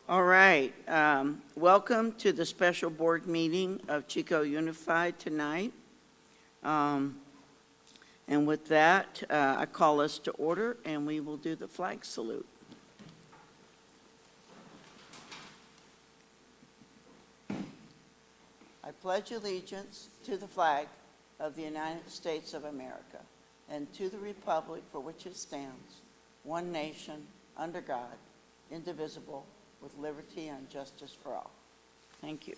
All right. Welcome to the special board meeting of Chico Unified tonight. And with that, I call us to order, and we will do the flag salute. I pledge allegiance to the flag of the United States of America and to the republic for which it stands, one nation, under God, indivisible, with liberty and justice for all. Thank you.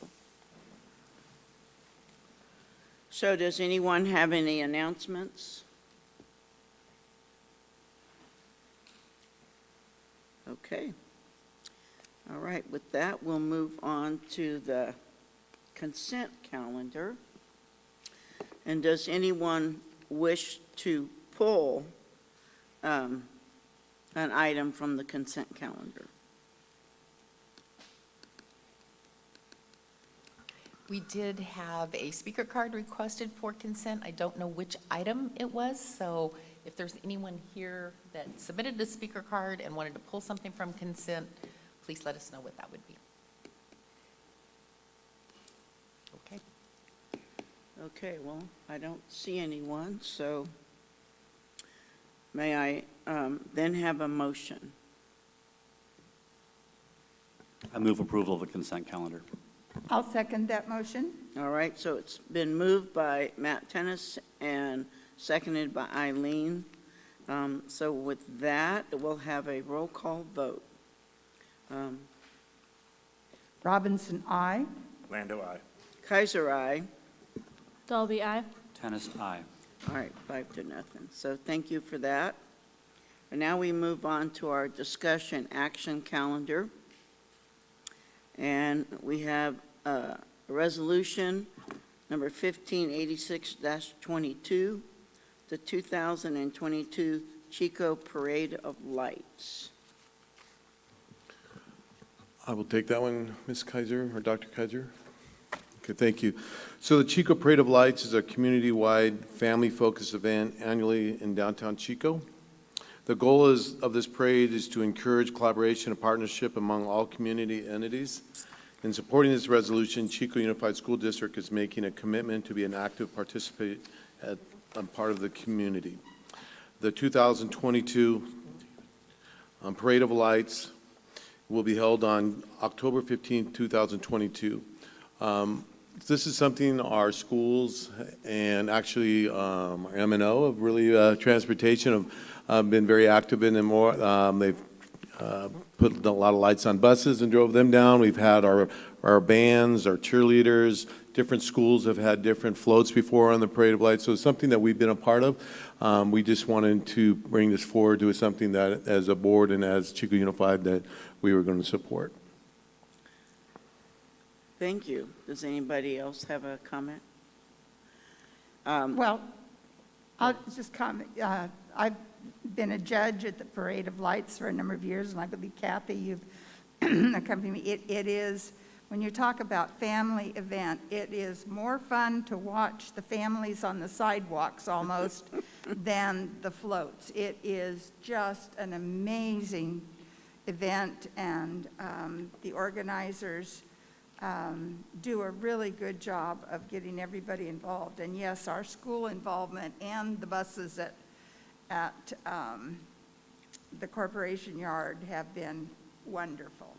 So does anyone have any announcements? Okay. All right, with that, we'll move on to the consent calendar. And does anyone wish to pull an item from the consent calendar? We did have a speaker card requested for consent. I don't know which item it was, so if there's anyone here that submitted a speaker card and wanted to pull something from consent, please let us know what that would be. Okay. Okay, well, I don't see anyone, so may I then have a motion? I move approval of the consent calendar. I'll second that motion. All right, so it's been moved by Matt Tennis and seconded by Eileen. So with that, we'll have a roll call vote. Robinson, aye. Lando, aye. Kaiser, aye. Dalby, aye. Tennis, aye. All right, 5-0. So thank you for that. And now we move on to our discussion action calendar. And we have resolution number 1586-22, the 2022 Chico Parade of Lights. I will take that one, Ms. Kaiser or Dr. Kaiser. Okay, thank you. So the Chico Parade of Lights is a community-wide, family-focused event annually in downtown Chico. The goal of this parade is to encourage collaboration and partnership among all community entities. In supporting this resolution, Chico Unified School District is making a commitment to be an active participant as a part of the community. The 2022 Parade of Lights will be held on October 15, 2022. This is something our schools and actually our M&O of really transportation have been very active in, and more. They've put a lot of lights on buses and drove them down. We've had our bands, our cheerleaders, different schools have had different floats before on the Parade of Lights, so it's something that we've been a part of. We just wanted to bring this forward to something that, as a board and as Chico Unified, that we were going to support. Thank you. Does anybody else have a comment? Well, I'll just comment. I've been a judge at the Parade of Lights for a number of years, and I believe, Kathy, you've accompanied me. It is, when you talk about family event, it is more fun to watch the families on the sidewalks almost than the floats. It is just an amazing event, and the organizers do a really good job of getting everybody involved. And yes, our school involvement and the buses at the Corporation Yard have been wonderful.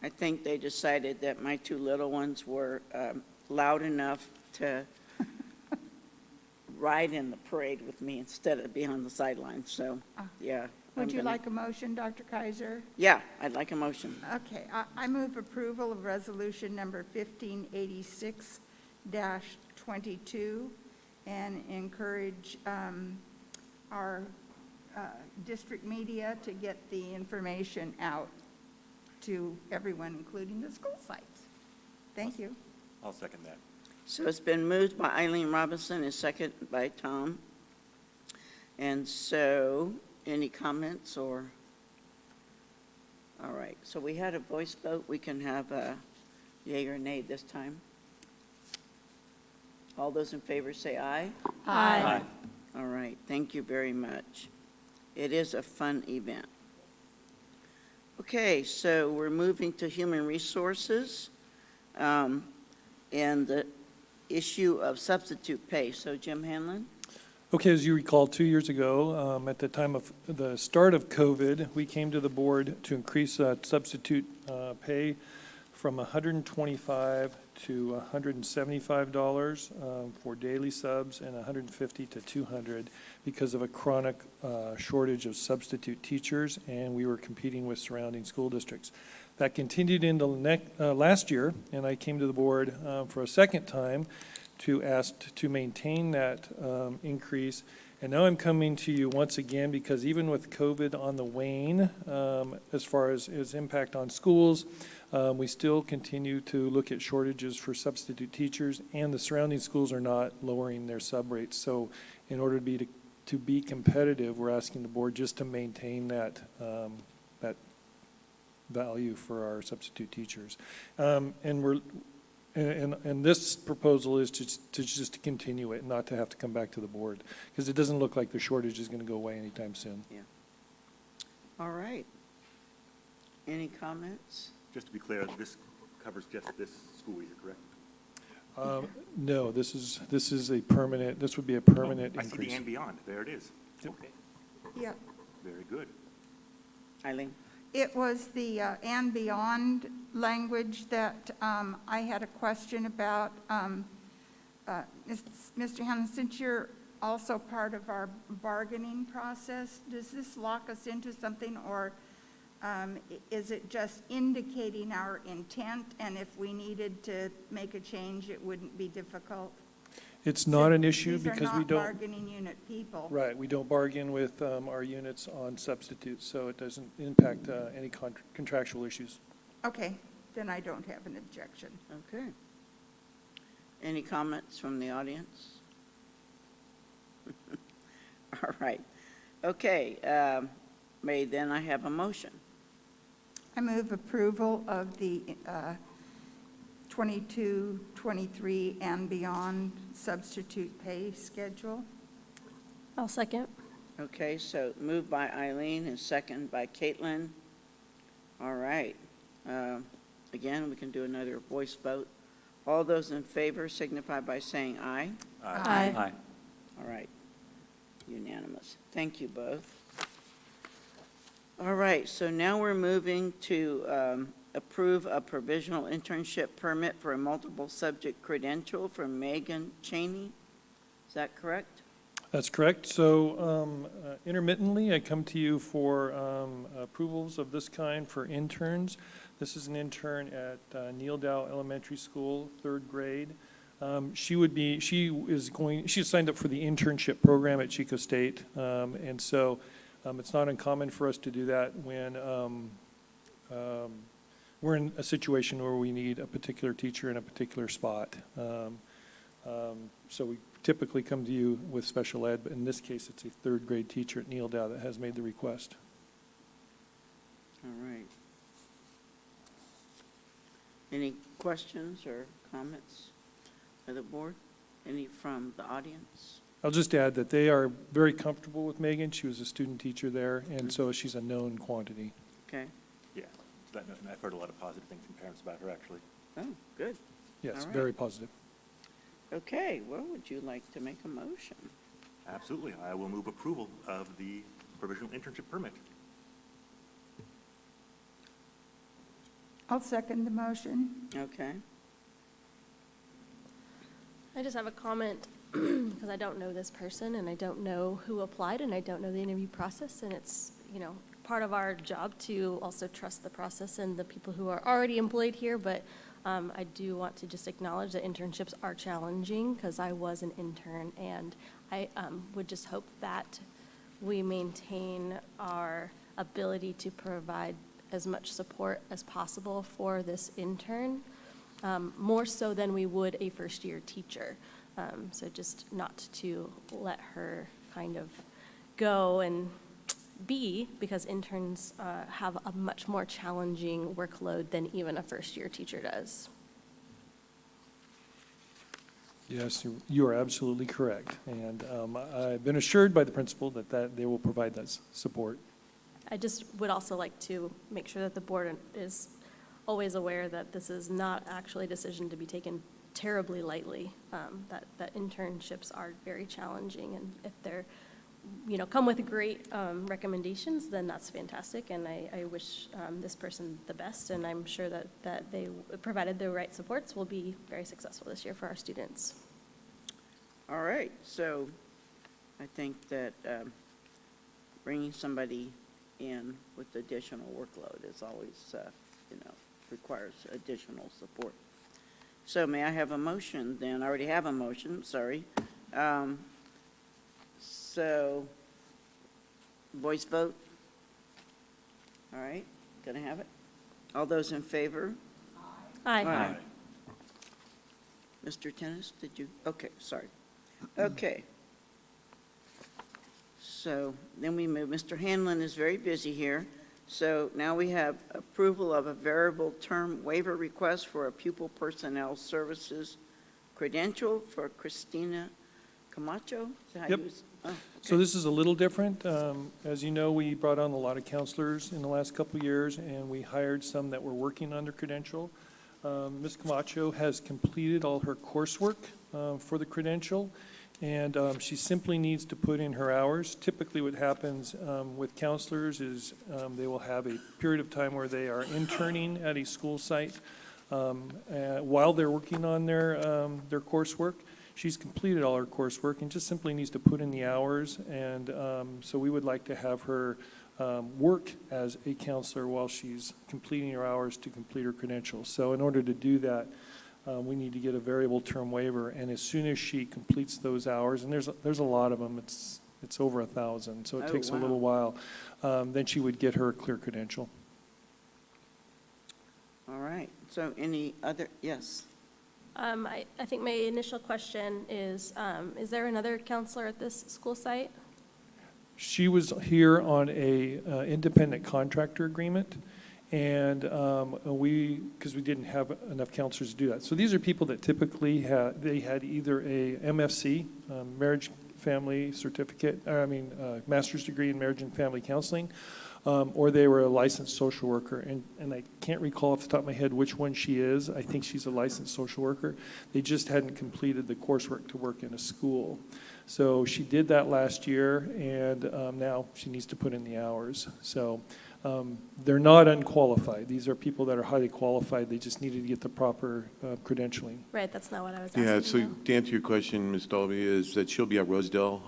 I think they decided that my two little ones were loud enough to ride in the parade with me instead of being on the sidelines. So, yeah. Would you like a motion, Dr. Kaiser? Yeah, I'd like a motion. Okay, I move approval of resolution number 1586-22 and encourage our district media to get the information out to everyone, including the school sites. Thank you. I'll second that. So it's been moved by Eileen Robinson and second by Tom. And so, any comments or? All right, so we had a voice vote. We can have a yea or nay this time. All those in favor say aye. Aye. All right, thank you very much. It is a fun event. Okay, so we're moving to human resources and the issue of substitute pay. So Jim Hanlon? Okay, as you recall, 2 years ago, at the time of the start of COVID, we came to the board to increase substitute pay from $125 to $175 for daily subs and $150 to $200 because of a chronic shortage of substitute teachers, and we were competing with surrounding school districts. That continued into last year, and I came to the board for a second time to ask to maintain that increase. And now I'm coming to you once again because even with COVID on the wane, as far as its impact on schools, we still continue to look at shortages for substitute teachers, and the surrounding schools are not lowering their sub rates. So in order to be competitive, we're asking the board just to maintain that value for our substitute teachers. And this proposal is just to continue it, not to have to come back to the board, because it doesn't look like the shortage is going to go away anytime soon. All right. Any comments? Just to be clear, this covers just this school year, correct? No, this is a permanent, this would be a permanent I see the increase. and beyond. There it is. Yep. Okay, Yeah. very good. Eileen? It was the and beyond language that I had a question about. Mr. Hannon, since you're also part of our bargaining process, does this lock us into something, or is it just indicating our intent, and if we needed to make a change, it wouldn't be difficult? It's not an issue These are because we not don't, bargaining unit people. right, we don't bargain with our units on substitutes, so it doesn't impact any contractual issues. Okay, then I don't have an objection. Okay. Any comments from the audience? All right. Okay, may then I have a motion? I move approval of the 22, 23, and beyond substitute pay schedule. I'll second. Okay, so moved by Eileen and second by Caitlin. All right. Again, we can do another voice vote. All those in favor signify by saying aye. Aye. Aye. All right. Unanimous. Thank you both. All right, so now we're moving to approve a provisional internship permit for a multiple subject credential for Megan Cheney. Is that correct? That's correct. So intermittently, I come to you for approvals of this kind for interns. This is an intern at Neil Dow Elementary School, 3rd grade. She signed up for the internship program at Chico State. And so it's not uncommon for us to do that when we're in a situation where we need a particular teacher in a particular spot. So we typically come to you with special ed, but in this case, it's a 3rd grade teacher at Neil Dow that has made the request. All right. Any questions or comments by the board? Any from the audience? I'll just add that they are very comfortable with Megan. She was a student teacher there, and so she's a known quantity. Okay. Yeah, I've heard a lot of positive things from parents about her, actually. Oh, good. Yes, All right. very positive. Okay, well, would you like to make a motion? Absolutely. I will move approval of the provisional internship permit. I'll second the motion. Okay. I just have a comment because I don't know this person and I don't know who applied and I don't know the interview process, and it's, part of our job to also trust the process and the people who are already employed here, but I do want to just acknowledge that internships are challenging because I was an intern, and I would just hope that we maintain our ability to provide as much support as possible for this intern, more so than we would a first-year teacher. So just not to let her kind of go and be, because interns have a much more challenging workload than even a first-year teacher does. Yes, you are absolutely correct. And I've been assured by the principal that they will provide that support. I just would also like to make sure that the board is always aware that this is not actually a decision to be taken terribly lightly, that internships are very challenging, and if they're, come with great recommendations, then that's fantastic, and I wish this person the best, and I'm sure that they, provided the right supports, will be very successful this year for our students. All right, so I think that bringing somebody in with additional workload is always, requires additional support. So may I have a motion then? I already have a motion, sorry. So, voice vote? All right, gonna have it? All those in favor? Aye. Mr. Tennis, did you? Okay, sorry. Okay. So then we move, Mr. Hanlon is very busy here. So now we have approval of a variable term waiver request for a pupil personnel services credential for Christina Camacho? Is that how Yep. you s- oh, So okay. this is a little different. As you know, we brought on a lot of counselors in the last couple of years, and we hired some that were working under Credential. Ms. Camacho has completed all her coursework for the Credential, and she simply needs to put in her hours. Typically, what happens with counselors is they will have a period of time where they are interning at a school site while they're working on their coursework. She's completed all her coursework and just simply needs to put in the hours, and so we would like to have her work as a counselor while she's completing her hours to complete her credentials. So in order to do that, we need to get a variable term waiver, and as soon as she completes those hours, and there's a lot of them, it's over 1,000, so it Oh, takes a wow. little while, then she would get her clear credential. All right, so any other, yes? I think my initial question is there another counselor at this school site? She was here on a independent contractor agreement, and because we didn't have enough counselors to do that. So these are people that typically they had either a MFC, marriage family certificate, master's degree in marriage and family counseling, or they were a licensed social worker. And I can't recall off the top of my head which one she is. I think she's a licensed social worker. They just hadn't completed the coursework to work in a school. So she did that last year, and now she needs to put in the hours. So they're not unqualified. These are people that are highly qualified. They just needed to get the proper credentialing. Right, that's not what I was asking. Yeah, so though. to answer your question, Ms. Dolby, is that she'll be at Rosedale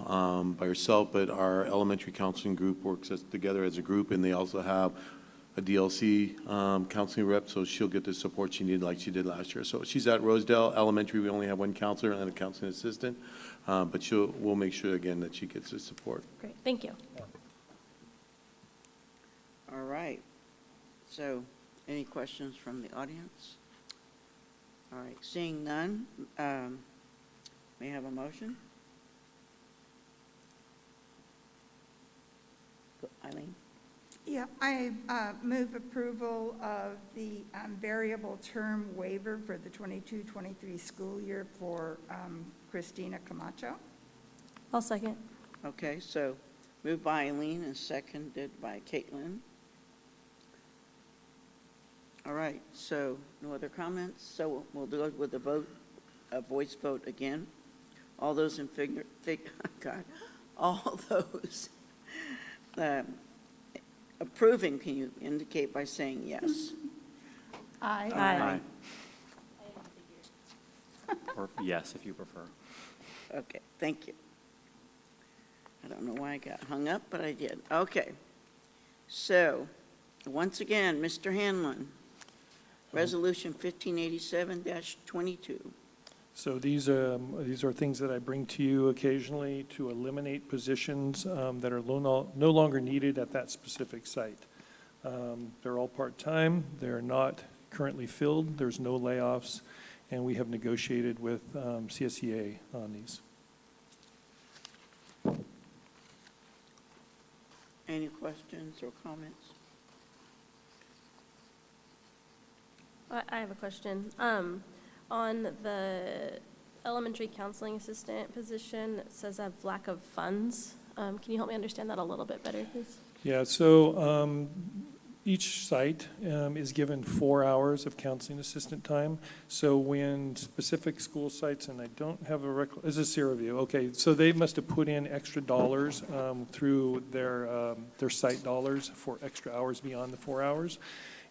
by herself, but our elementary counseling group works together as a group, and they also have a DLC counseling rep, so she'll get the support she needed like she did last year. So she's at Rosedale Elementary. We only have one counselor and a counseling assistant, but we'll make sure, again, that she gets the support. Great, thank you. All right. So, any questions from the audience? All right, seeing none, may I have a motion? Eileen? Yeah, I move approval of the variable term waiver for the 22-23 school year for Christina Camacho. I'll second. Okay, so moved by Eileen and seconded by Caitlin. All right, so no other comments? So we'll do it with a voice vote again. All those in all those approving, can you indicate by saying yes? Aye. Aye. Or yes, if you prefer. Okay, thank you. I don't know why I got hung up, but I did. Okay. So, once again, Mr. Hanlon, Resolution 1587-22. So these are things that I bring to you occasionally to eliminate positions that are no longer needed at that specific site. They're all part-time, they're not currently filled, there's no layoffs, and we have negotiated with CSEA on these. Any questions or comments? I have a question. On the elementary counseling assistant position, it says I have lack of funds. Can you help me understand that a little bit better, please? Yeah, so each site is given 4 hours of counseling assistant time. So when specific school sites, and I don't have a this is Sierra View, okay, so they must have put in extra dollars through their site dollars for extra hours beyond the 4 hours.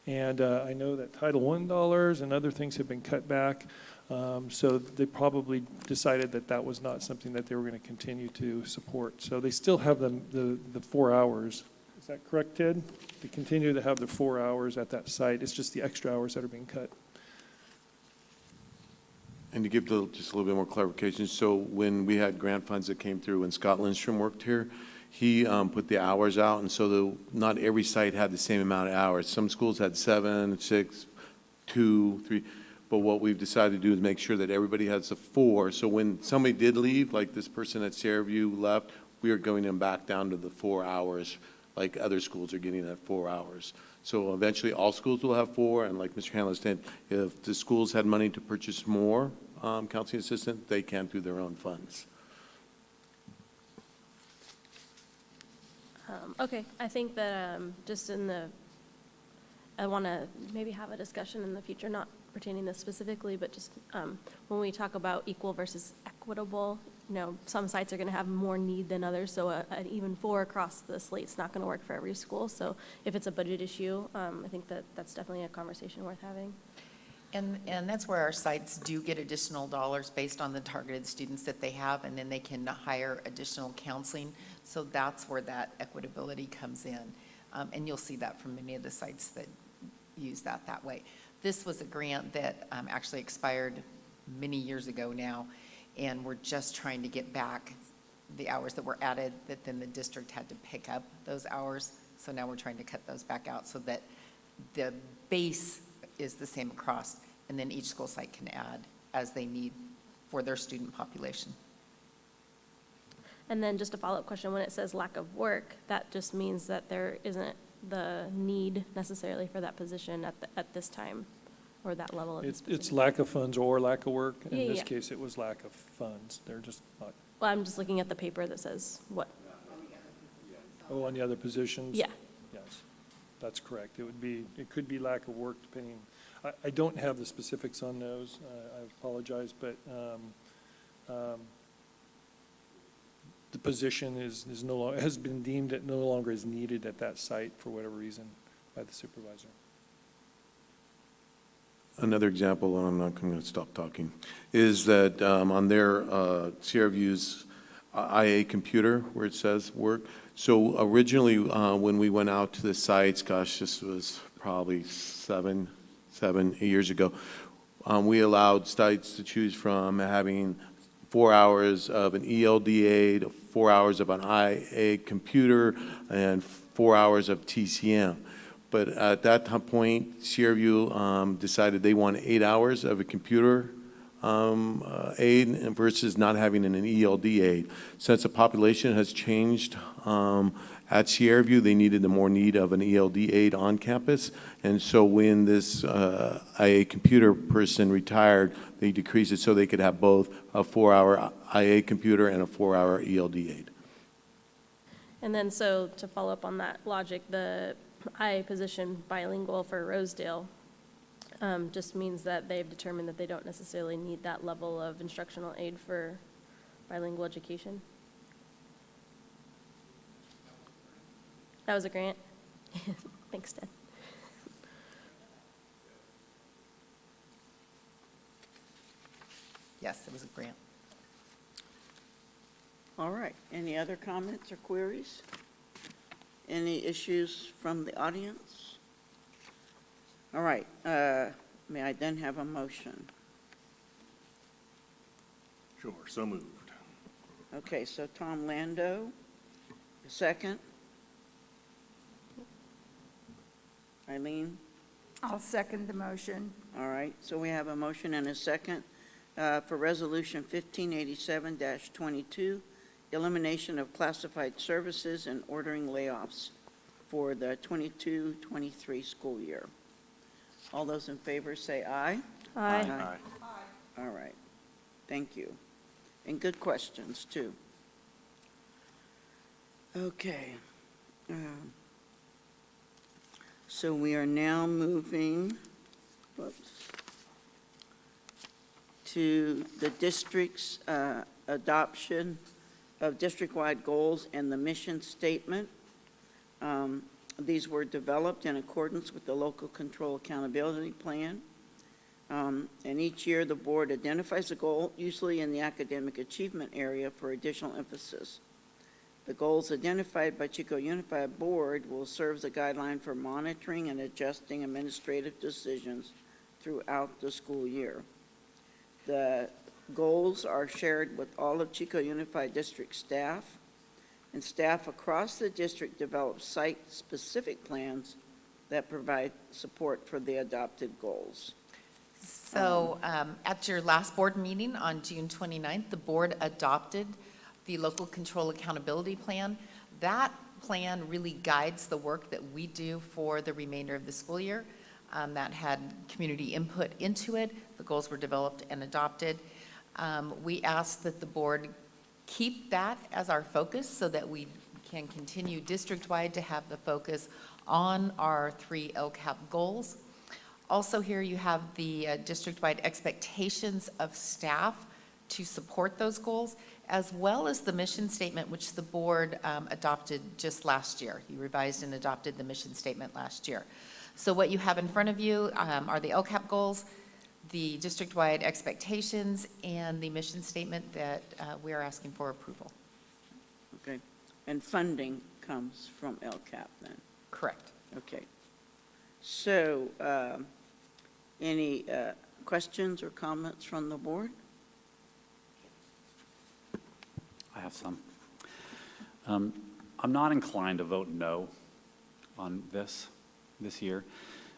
And I know that Title I dollars and other things have been cut back. So they probably decided that that was not something that they were going to continue to support. So they still have the 4 hours. Is that correct, Ted? They continue to have the 4 hours at that site. It's just the extra hours that are being cut. And to give just a little bit more clarification, so when we had grant funds that came through, when Scott Lindstrom worked here, he put the hours out, and so not every site had the same amount of hours. Some schools had 7, 6, 2, 3, but what we've decided to do is make sure that everybody has the 4. So when somebody did leave, like this person at Sierra View left, we are going them back down to the 4 hours, like other schools are getting at 4 hours. So eventually, all schools will have 4, and like Mr. Hanlon said, if the schools had money to purchase more counseling assistant, they can through their own funds. Okay, I think that just I want to maybe have a discussion in the future, not pertaining to this specifically, but just when we talk about equal versus equitable, some sites are going to have more need than others, so an even 4 across the slate's not going to work for every school. So if it's a budget issue, I think that's definitely a conversation worth having. And that's where our sites do get additional dollars based on the targeted students that they have, and then they can hire additional counseling. So that's where that equitability comes in. And you'll see that from many of the sites that use that way. This was a grant that actually expired many years ago now, and we're just trying to get back the hours that were added, that then the district had to pick up those hours. So now we're trying to cut those back out so that the base is the same across, and then each school site can add as they need for their student population. And then just a follow-up question, when it says lack of work, that just means that there isn't the need necessarily for that position at this time, or that level of this It's position. lack of funds or lack of work. In Yeah, this yeah. case, it was lack of funds. They're just not, Well, I'm just looking at the paper that says what, on the other positions? yeah. Yes, that's correct. It could be lack of work depending, I don't have the specifics on those, I apologize, but the position has been deemed that no longer is needed at that site for whatever reason by the supervisor. Another example, and I'm not going to stop talking, is that on their Sierra View's IA computer, where it says work, so originally when we went out to the sites, gosh, this was probably 7, 8 years ago, we allowed sites to choose from having 4 hours of an ELD aid, 4 hours of an IA computer, and 4 hours of TCM. But at that point, Sierra View decided they want 8 hours of a computer aid versus not having an ELD aid. Since the population has changed at Sierra View, they needed the more need of an ELD aid on campus. And so when this IA computer person retired, they decreased it so they could have both a 4-hour IA computer and a 4-hour ELD aid. And then, so to follow up on that logic, the IA position bilingual for Rosedale just means that they've determined that they don't necessarily need that level of instructional aid for bilingual education. That was a grant? Thanks, Ted. Yes, it was a grant. All right, any other comments or queries? Any issues from the audience? All right, may I then have a motion? Sure, so moved. Okay, so Tom Lando, second. Eileen? I'll second the motion. All right, so we have a motion and a second for Resolution 1587-22, elimination of classified services and ordering layoffs for the 22-23 school year. All those in favor say aye. Aye. All right, thank you. And good questions, too. Okay, So we are now moving, whoops, to the district's adoption of district-wide goals and the mission statement. These were developed in accordance with the Local Control Accountability Plan. And each year, the board identifies a goal, usually in the academic achievement area, for additional emphasis. The goals identified by Chico Unified Board will serve as a guideline for monitoring and adjusting administrative decisions throughout the school year. The goals are shared with all of Chico Unified District staff, and staff across the district develop site-specific plans that provide support for the adopted goals. So at your last board meeting on June 29th, the board adopted the Local Control Accountability Plan. That plan really guides the work that we do for the remainder of the school year. That had community input into it. The goals were developed and adopted. We asked that the board keep that as our focus so that we can continue district-wide to have the focus on our 3 LCAP goals. Also here you have the district-wide expectations of staff to support those goals, as well as the mission statement, which the board adopted just last year. You revised and adopted the mission statement last year. So what you have in front of you are the LCAP goals, the district-wide expectations, and the mission statement that we are asking for approval. Okay, and funding comes from LCAP then? Correct. Okay. So, any questions or comments from the board? I have some. I'm not inclined to vote no on this year,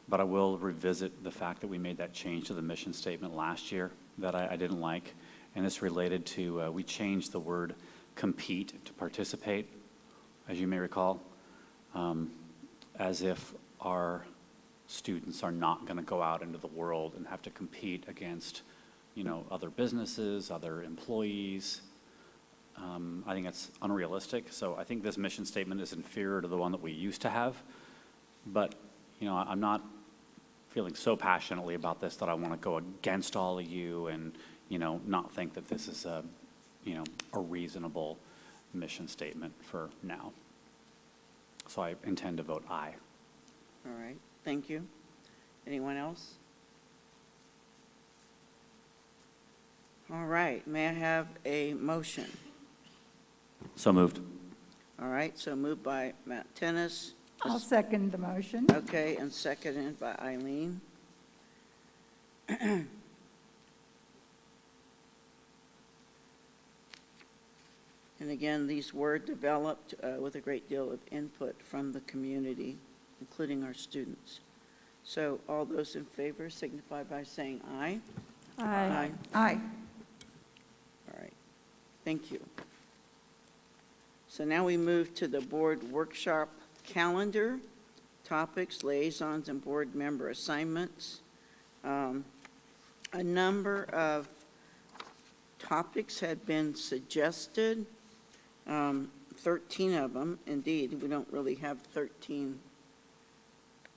but I will revisit the fact that we made that change to the mission statement last year that I didn't like, and it's related to, we changed the word compete to participate, as you may recall, as if our students are not going to go out into the world and have to compete against, other businesses, other employees. I think it's unrealistic, so I think this mission statement is inferior to the one that we used to have, but, I'm not feeling so passionately about this that I want to go against all of you and, not think that this is a reasonable mission statement for now. So I intend to vote aye. All right, thank you. Anyone else? All right, may I have a motion? So moved. All right, so moved by Matt Tennis. I'll second the motion. Okay, and seconded by Eileen. And again, these were developed with a great deal of input from the community, including our students. So all those in favor signify by saying aye. Aye. Aye. All right, thank you. So now we move to the board workshop calendar, topics, liaisons, and board member assignments. A number of topics had been suggested, 13 of them, indeed. We don't really have 13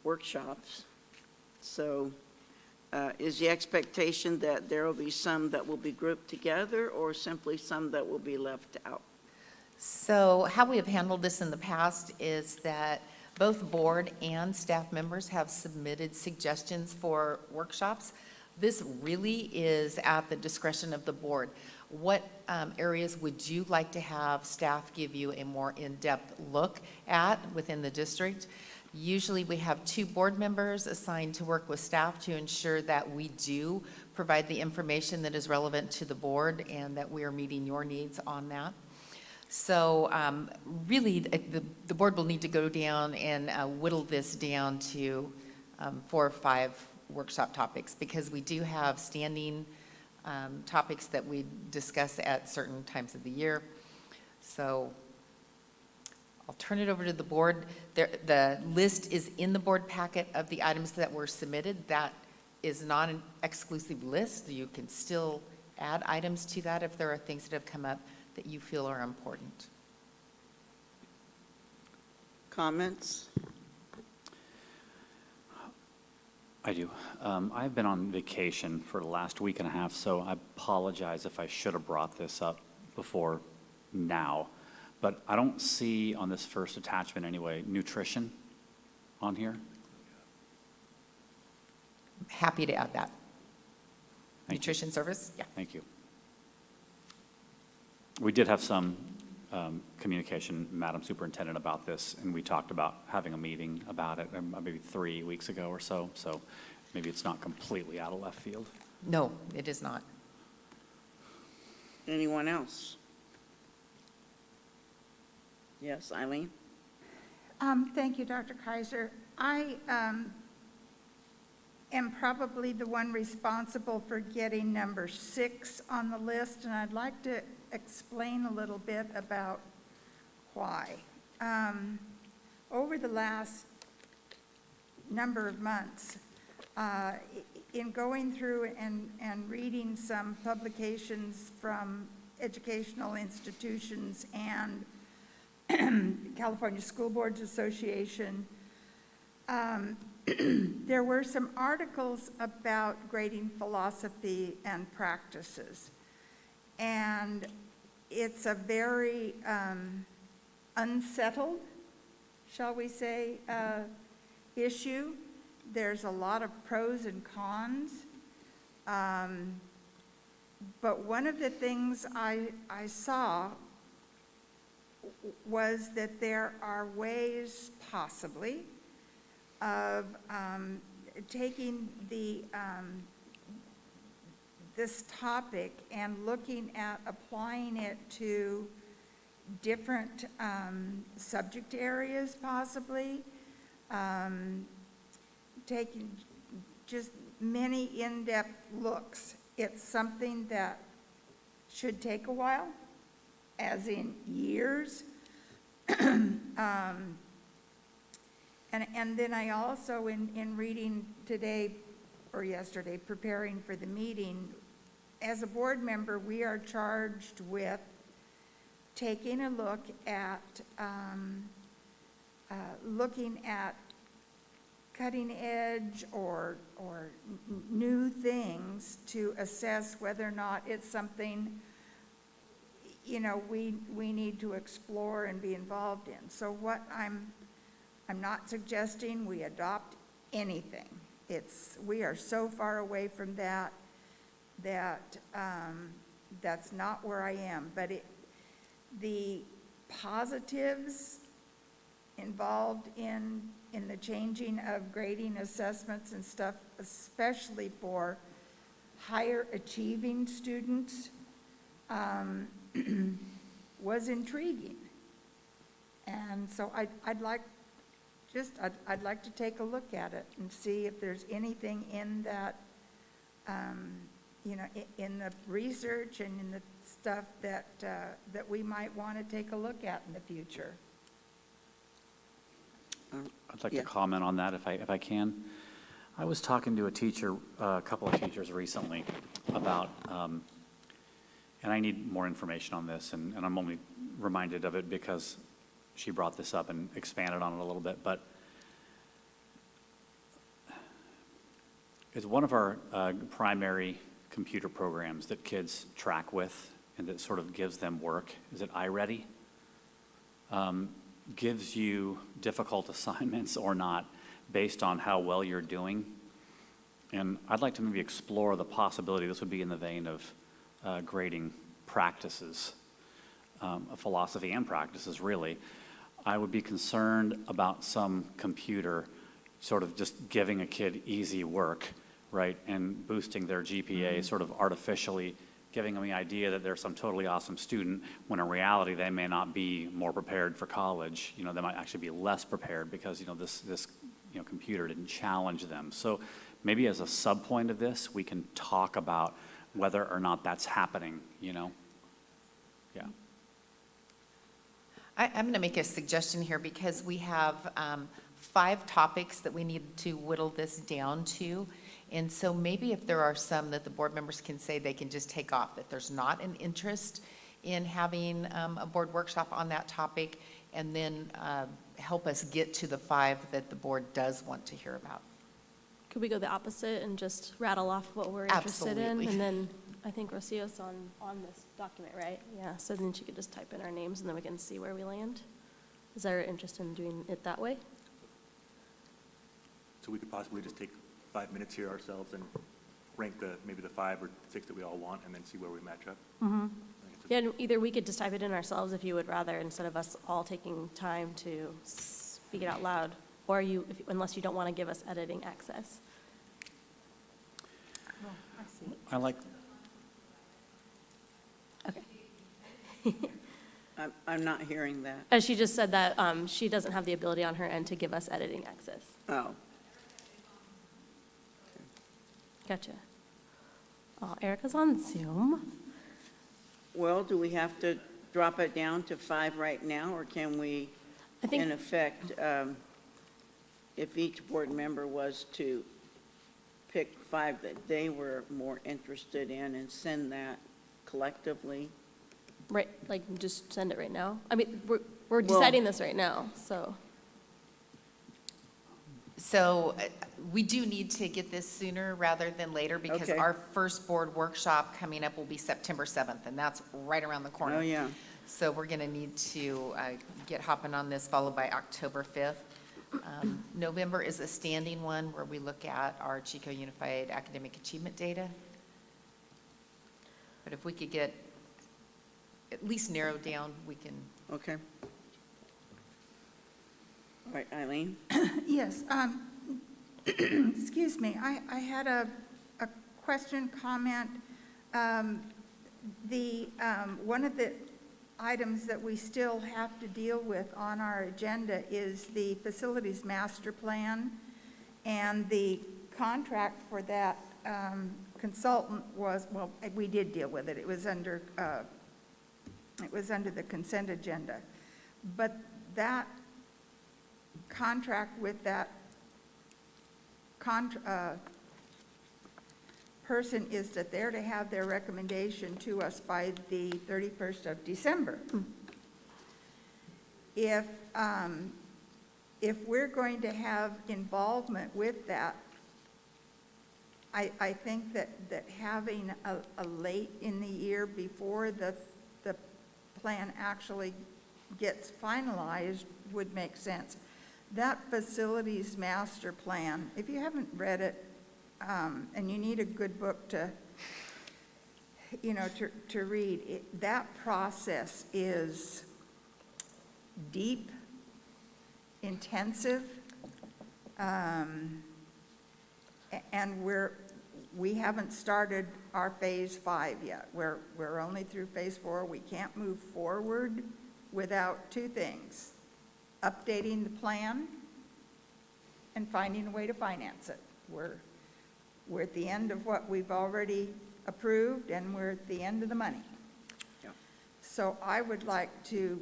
workshops. So is the expectation that there will be some that will be grouped together or simply some that will be left out? So how we have handled this in the past is that both board and staff members have submitted suggestions for workshops. This really is at the discretion of the board. What areas would you like to have staff give you a more in-depth look at within the district? Usually we have 2 board members assigned to work with staff to ensure that we do provide the information that is relevant to the board and that we are meeting your needs on that. So really, the board will need to go down and whittle this down to 4 or 5 workshop topics, because we do have standing topics that we discuss at certain times of the year. So I'll turn it over to the board. The list is in the board packet of the items that were submitted. That is not an exclusive list. You can still add items to that if there are things that have come up that you feel are important. Comments? I do. I've been on vacation for the last week and a half, so I apologize if I should have brought this up before now. But I don't see on this first attachment anyway, nutrition on here. Happy to add that. Thank you. Nutrition service, yeah. Thank you. We did have some communication, Madam Superintendent, about this, and we talked about having a meeting about it maybe 3 weeks ago or so, so maybe it's not completely out of left field. No, it is not. Anyone else? Yes, Eileen? Thank you, Dr. Kaiser. I am probably the one responsible for getting number 6 on the list, and I'd like to explain a little bit about why. Over the last number of months, in going through and reading some publications from educational institutions and California School Boards Association, there were some articles about grading philosophy and practices. And it's a very unsettled, shall we say, issue. There's a lot of pros and cons. But one of the things I saw was that there are ways, possibly, of taking this topic and looking at applying it to different subject areas, possibly, taking just many in-depth looks. It's something that should take a while, as in years. And then I also, in reading today or yesterday, preparing for the meeting, as a board member, we are charged with taking a look at cutting edge or new things to assess whether or not it's something, you know, we need to explore and be involved in. So what I'm not suggesting we adopt anything. We are so far away from that that's not where I am. But the positives involved in the changing of grading assessments and stuff, especially for higher achieving students, was intriguing. And so I'd like to take a look at it and see if there's anything in that, you know, in the research and in the stuff that we might want to take a look at in the future. I'd like Yeah. to comment on that if I can. I was talking to a couple of teachers recently about, and I need more information on this, and I'm only reminded of it because she brought this up and expanded on it a little bit, but it's one of our primary computer programs that kids track with and that sort of gives them work. Is it iReady? Gives you difficult assignments or not based on how well you're doing. And I'd like to maybe explore the possibility, this would be in the vein of grading practices, philosophy and practices really. I would be concerned about some computer sort of just giving a kid easy work, right, and boosting their GPA sort of artificially, giving them the idea that they're some totally awesome student, when in reality they may not be more prepared for college. You know, they might actually be less prepared because, you know, this you know, computer didn't challenge them. So maybe as a sub-point of this, we can talk about whether or not that's happening, you know? Yeah. I'm going to make a suggestion here because we have 5 topics that we need to whittle this down to. And so maybe if there are some that the board members can say they can just take off, that there's not an interest in having a board workshop on that topic, and then help us get to the 5 that the board does want to hear about. Could we go the opposite and just rattle off what we're interested in? Absolutely. And then I think Rocio's on this document, right? Yeah, so then she could just type in our names and then we can see where we land. Is there interest in doing it that way? So we could possibly just take 5 minutes here ourselves and rank maybe the 5 or 6 that we all want and then see where we match up? I think it's a- Yeah, and either we could just type it in ourselves if you would rather, instead of us all taking time to speak it out loud, or unless you don't want to give us editing access. I like, Okay. I'm not hearing that. As she just said that she doesn't have the ability on her end to give us editing access. Oh, Gotcha. Oh, Erica's on Zoom. well, do we have to drop it down to 5 right now, or can we, I think- in effect, if each board member was to pick 5 that they were more interested in and send that collectively? Right, like, just send it right now? I mean, we're deciding this right now, so. So we do need to get this sooner rather than later, because Okay. our first board workshop coming up will be September 7th, and that's right around the corner. Oh, yeah. So we're going to need to get hopping on this, followed by October 5th. November is a standing one where we look at our Chico Unified Academic Achievement data. But if we could get at least narrowed down, we can. Okay. All right, Eileen? Yes, excuse me, I had a question, comment. One of the items that we still have to deal with on our agenda is the facilities master plan, and the contract for that consultant was, well, we did deal with it. It was under the consent agenda. But that contract with that person is that they're to have their recommendation to us by the 31st of December. If we're going to have involvement with that, I think that having a late in the year before the plan actually gets finalized would make sense. That facilities master plan, if you haven't read it, and you need a good book to read, that process is deep, intensive, and we haven't started our phase 5 yet. We're only through phase 4. We can't move forward without 2 things: updating the plan and finding a way to finance it. We're at the end of what we've already approved, and we're at the end of the money. Yeah. So I would like to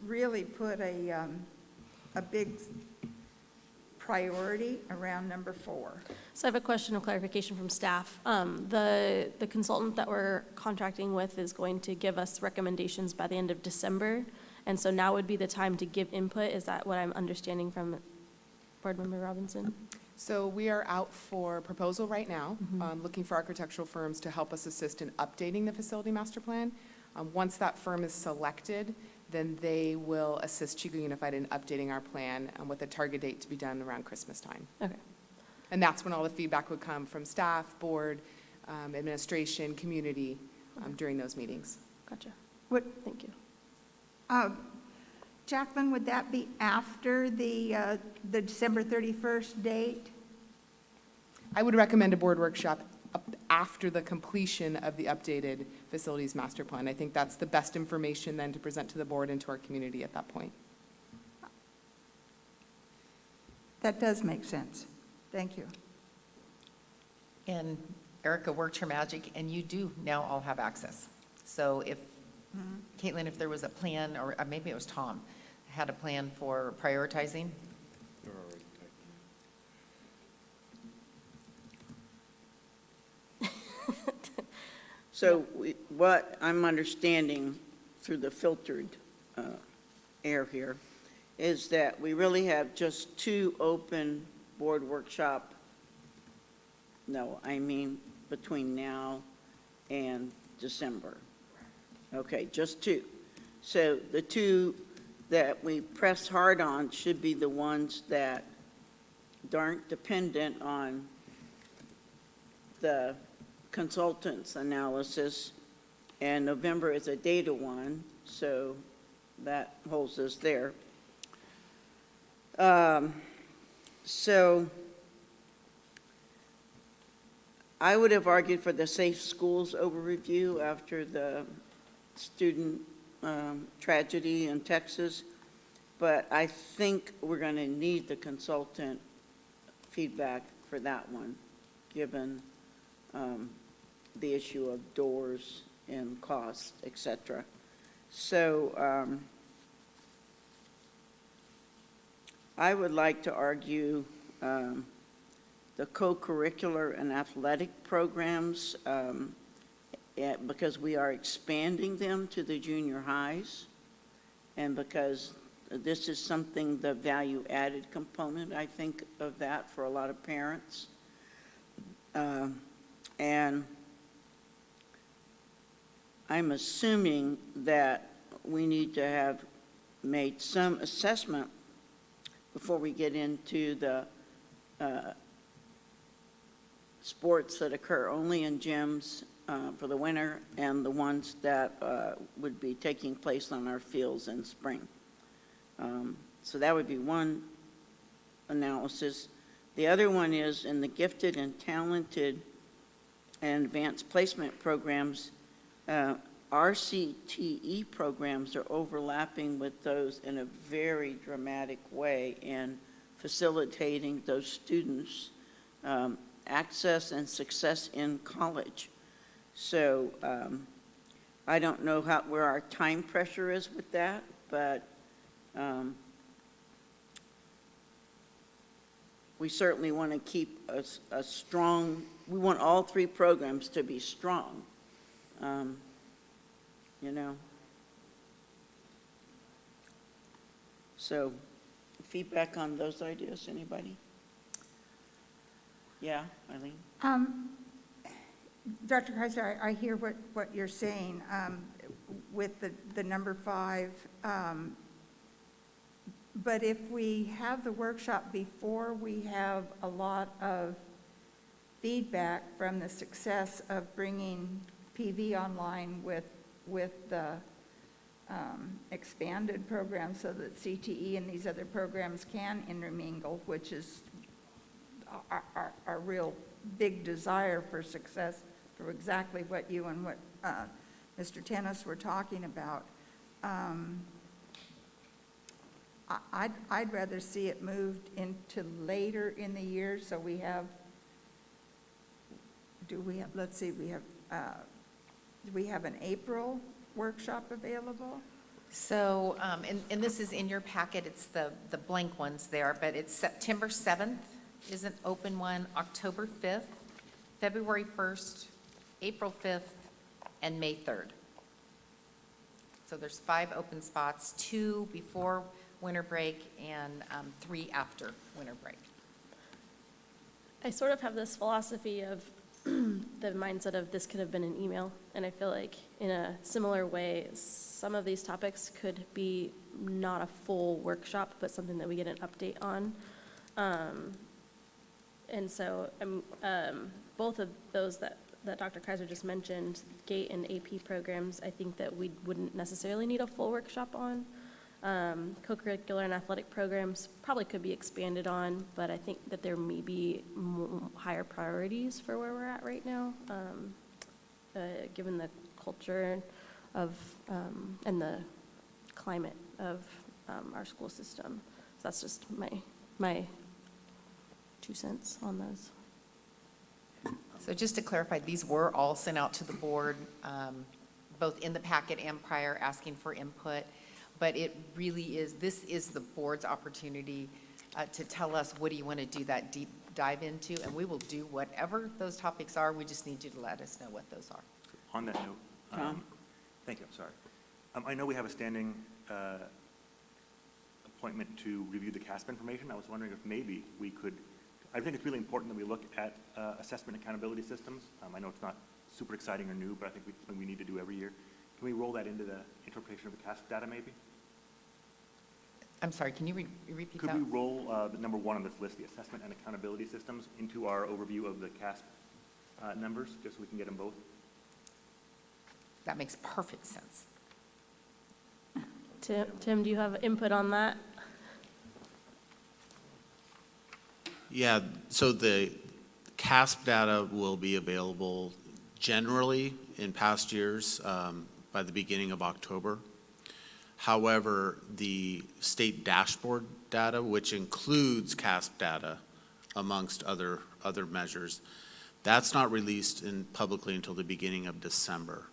really put a big priority around number 4. So I have a question of clarification from staff. The consultant that we're contracting with is going to give us recommendations by the end of December, and so now would be the time to give input. Is that what I'm understanding from Board Member Robinson? So we are out for proposal right now, looking for architectural firms to help us assist in updating the facility master plan. Once that firm is selected, then they will assist Chico Unified in updating our plan with a target date to be done around Christmas time. Okay. And that's when all the feedback would come from staff, board, administration, community during those meetings. Gotcha. Thank you. Jacqueline, would that be after the December 31st date? I would recommend a board workshop after the completion of the updated facilities master plan. I think that's the best information then to present to the board and to our community at that point. That does make sense. Thank you. And Erica worked her magic, and you do now all have access. So if, Caitlin, if there was a plan, or maybe it was Tom, had a plan for prioritizing? So what I'm understanding through the filtered air here is that we really have just 2 open board workshop. No, I mean between now and December. Okay, just 2. So the 2 that we press hard on should be the ones that aren't dependent on the consultant's analysis. And November is a data one, so that holds us there. So I would have argued for the Safe Schools overview after the student tragedy in Texas, but I think we're going to need the consultant feedback for that one, given the issue of doors and cost, et cetera. So I would like to argue the co-curricular and athletic programs, because we are expanding them to the junior highs, and because this is something, the value-added component, I think, of that for a lot of parents. And I'm assuming that we need to have made some assessment before we get into the sports that occur only in gyms for the winter, and the ones that would be taking place on our fields in spring. So that would be one analysis. The other one is in the gifted and talented and advanced placement programs. RCTE programs are overlapping with those in a very dramatic way in facilitating those students' access and success in college. So I don't know where our time pressure is with that, but we certainly want to keep a strong, we want all 3 programs to be strong, you know. So feedback on those ideas, anybody? Yeah, Eileen? Dr. Kaiser, I hear what you're saying with the number 5. But if we have the workshop before we have a lot of feedback from the success of bringing PV online with the expanded program so that CTE and these other programs can intermingle, which is our real big desire for success, for exactly what you and what Mr. Tennis were talking about. I'd rather see it moved into later in the year, so we have, let's see, do we have an April workshop available? So, and this is in your packet, it's the blank ones there, but it's September 7th is an open one, October 5th, February 1st, April 5th, and May 3rd. So there's 5 open spots, 2 before winter break and 3 after winter break. I sort of have this philosophy of the mindset of this could have been an email, and I feel like in a similar way, some of these topics could be not a full workshop, but something that we get an update on. And so both of those that Dr. Kaiser just mentioned, GATE and AP programs, I think that we wouldn't necessarily need a full workshop on. Co-curricular and athletic programs probably could be expanded on, but I think that there may be higher priorities for where we're at right now, given the culture of and the climate of our school system. So that's just my 2 cents on those. So just to clarify, these were all sent out to the board, both in the packet and prior, asking for input. But it really is, this is the board's opportunity to tell us, what do you want to do that deep dive into? And we will do whatever those topics are. We just need you to let us know what those are. On that note, thank you, I'm sorry. I know we have a standing appointment to review the CASP information. I was wondering if maybe we could, I think it's really important that we look at assessment accountability systems. I know it's not super exciting or new, but I think it's something we need to do every year. Can we roll that into the interpretation of the CASP data maybe? I'm sorry, can you repeat Could that? we roll the number one on this list, the assessment and accountability systems, into our overview of the CASP numbers, just so we can get them both? That makes perfect sense. Tim, do you have input on that? Yeah, so the CASP data will be available generally in past years by the beginning of October. However, the state dashboard data, which includes CASP data amongst other measures, that's not released publicly until the beginning of December.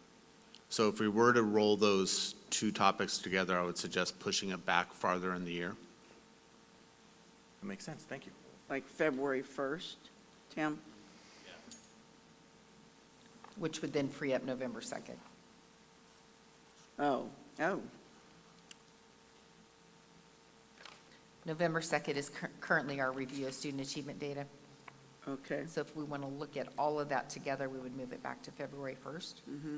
So if we were to roll those two topics together, I would suggest pushing it back farther in the year. That makes sense, thank you. Like February 1st, Tim? Which would then free up November 2nd. Oh. November 2nd is currently our review of student achievement data. Okay. So if we want to look at all of that together, we would move it back to February 1st. Mm-hmm.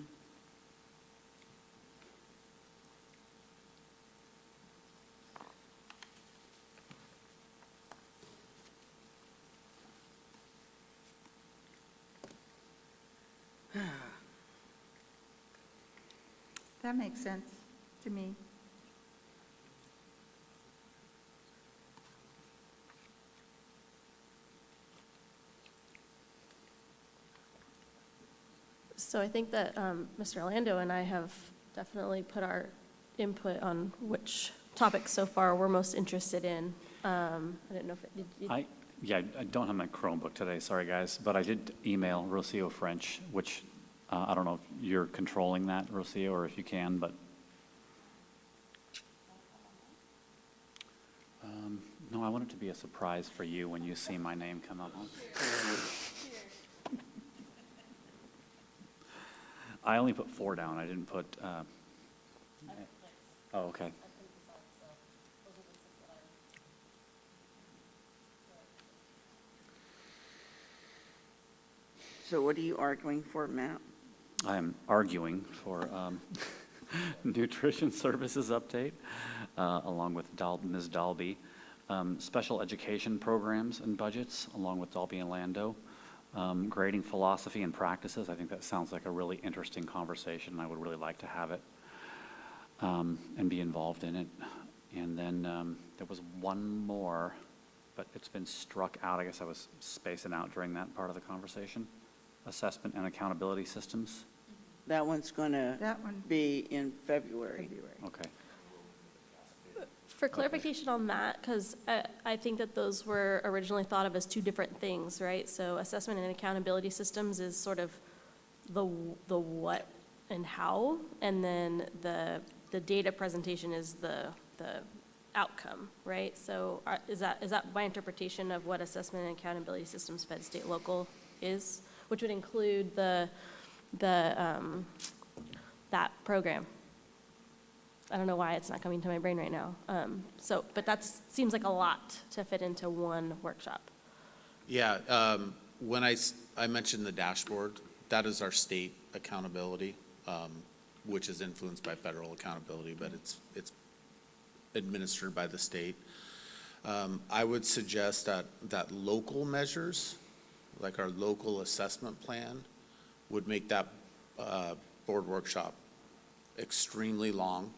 That makes sense to me. So I think that Mr. Orlando and I have definitely put our input on which topics so far we're most interested in. I didn't know if it, did you? I don't have my Chromebook today, sorry guys, but I did email Rocio French, which I don't know if you're controlling that, Rocio, or if you can, but. No, I want it to be a surprise for you when you see my name come up. I only put 4 down, I didn't put, oh, okay. So what are you arguing for, Matt? I am arguing for nutrition services update, along with Ms. Dalby, special education programs and budgets, along with Dalby and Lando, grading philosophy and practices. I think that sounds like a really interesting conversation, and I would really like to have it and be involved in it. And then there was one more, but it's been struck out. I guess I was spacing out during that part of the conversation. Assessment and accountability systems. That one's going to That one, be in February. Okay. For clarification on that, because I think that those were originally thought of as two different things, right? So assessment and accountability systems is sort of the what and how, and then the data presentation is the outcome, right? So is that my interpretation of what assessment and accountability systems, Fed, state, local is, which would include that program? I don't know why it's not coming to my brain right now. But that seems like a lot to fit into one workshop. Yeah, when I mentioned the dashboard, that is our state accountability, which is influenced by federal accountability, but it's administered by the state. I would suggest that local measures, like our local assessment plan, would make that board workshop extremely long.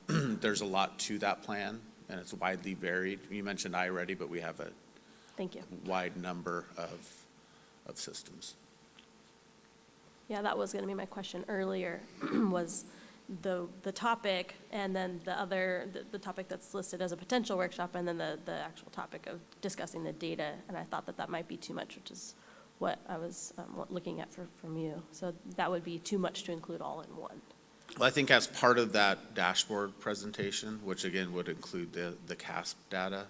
There's a lot to that plan, and it's widely varied. You mentioned iReady, but we have a Thank you. wide number of systems. Yeah, that was going to be my question earlier, was the topic, and then the topic that's listed as a potential workshop, and then the actual topic of discussing the data. And I thought that might be too much, which is what I was looking at from you. So that would be too much to include all in one. Well, I think as part of that dashboard presentation, which again would include the CASP data,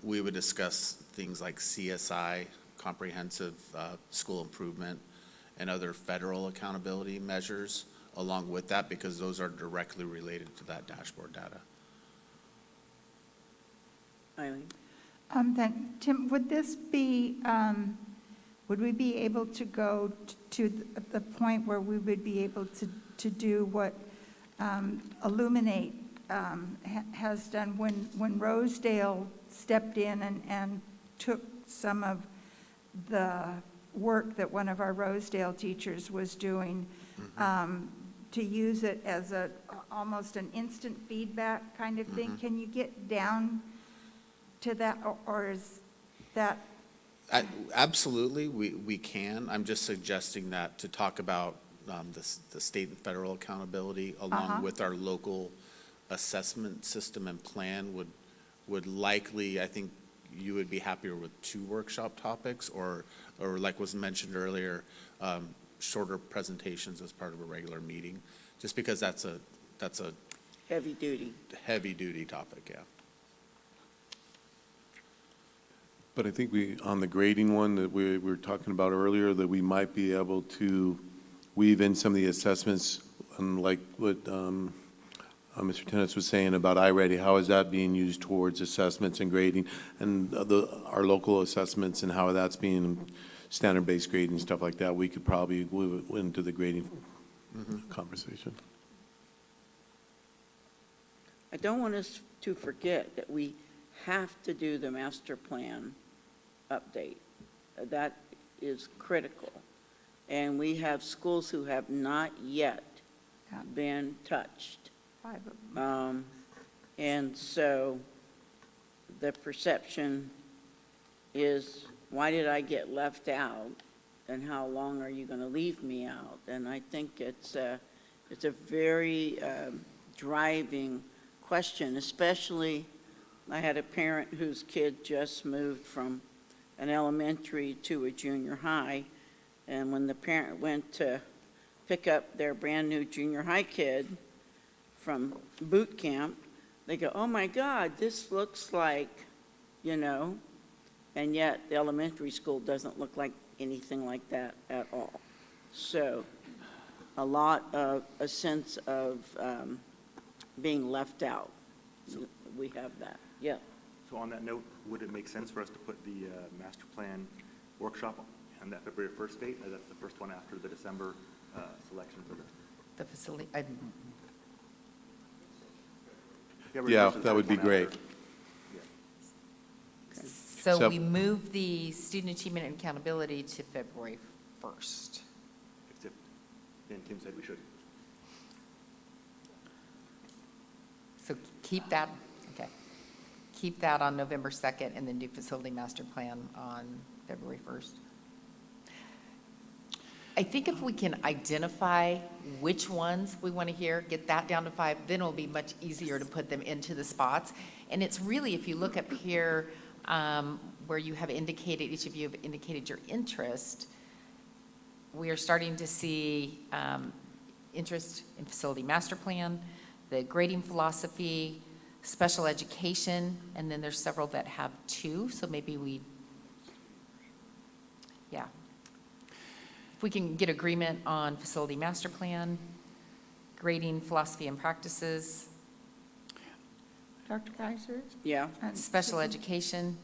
we would discuss things like CSI, comprehensive school improvement, and other federal accountability measures along with that, because those are directly related to that dashboard data. Eileen? Then, Tim, would this be, would we be able to go to the point where we would be able to do what Illuminate has done when Rosedale stepped in and took some of the work that one of our Rosedale teachers was doing, to use it as almost an instant feedback kind of thing? Can you get down to that, or is that? Absolutely, we can. I'm just suggesting that to talk about the state and federal accountability along with our local assessment system and plan would likely, I think you would be happier with 2 workshop topics, or like was mentioned earlier, shorter presentations as part of a regular meeting, just because that's a Heavy duty. heavy-duty topic, yeah. But I think on the grading one that we were talking about earlier, that we might be able to weave in some of the assessments, like what Mr. Tennis was saying about iReady. How is that being used towards assessments and grading, and our local assessments, and how that's being standard-based grading, stuff like that? We could probably move it into the grading conversation. I don't want us to forget that we have to do the master plan update. That is critical. And we have schools who have not yet Yeah. been touched. 5 of them. And so the perception is, why did I get left out? And how long are you going to leave me out? And I think it's a very driving question, especially I had a parent whose kid just moved from an elementary to a junior high. And when the parent went to pick up their brand-new junior high kid from boot camp, they go, oh my God, this looks like, and yet the elementary school doesn't look like anything like that at all. So a sense of being left out. We have that, yeah. So on that note, would it make sense for us to put the master plan workshop on that February 1st date? That's the first one after the December selection for The facility, Yeah, that would be great. so So- we moved the student achievement and accountability to February 1st. Except, and Tim said we should. So keep that, okay. Keep that on November 2nd, and then do facility master plan on February 1st. I think if we can identify which ones we want to hear, get that down to 5, then it'll be much easier to put them into the spots. And it's really, if you look up here, where you have indicated, each of you have indicated your interest, we are starting to see interest in facility master plan, the grading philosophy, special education, and then there's several that have 2, so maybe yeah. If we can get agreement on facility master plan, grading philosophy and practices, Dr. Kaiser? Yeah. And special education.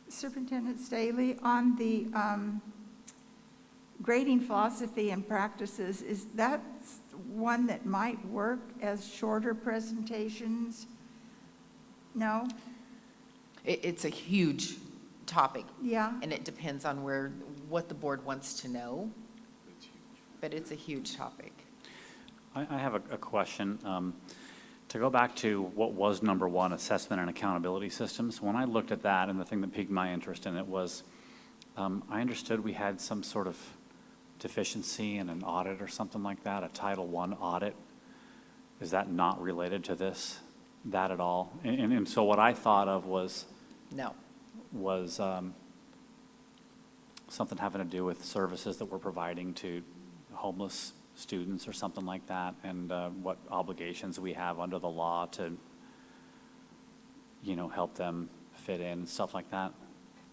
Superintendent Staley, on the grading philosophy and practices, is that one that might work as shorter presentations? No? It's a huge topic, Yeah? and it depends on what the board wants to know, but it's a huge topic. I have a question. To go back to what was number 1, assessment and accountability systems, when I looked at that, and the thing that piqued my interest in it was, I understood we had some sort of deficiency in an audit or something like that, a Title I audit. Is that not related to that at all? And so what I thought of was No. Something having to do with services that we're providing to homeless students or something like that, and what obligations we have under the law to, help them fit in and stuff like that.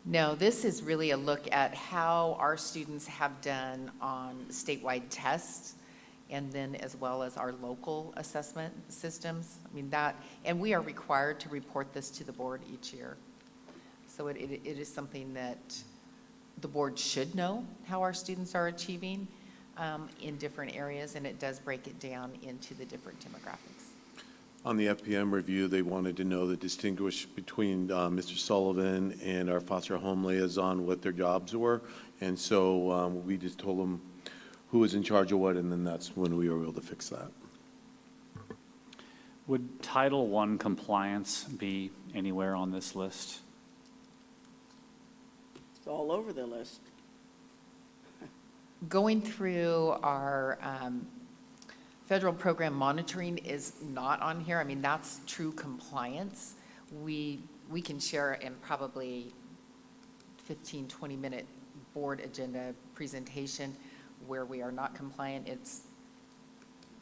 No, this is really a look at how our students have done on statewide tests and then as well as our local assessment systems. I mean, that, and we are required to report this to the board each year. So it is something that the board should know how our students are achieving in different areas, and it does break it down into the different demographics. On the FPM review, they wanted to know the distinguish between Mr. Sullivan and our foster home liaison, what their jobs were. And so we just told them who was in charge of what, and then that's when we were able to fix that. Would Title I compliance be anywhere on this list? It's all over the list. Going through our federal program monitoring is not on here. I mean, that's true compliance. We can share in probably 15, 20-minute board agenda presentation where we are not compliant. It's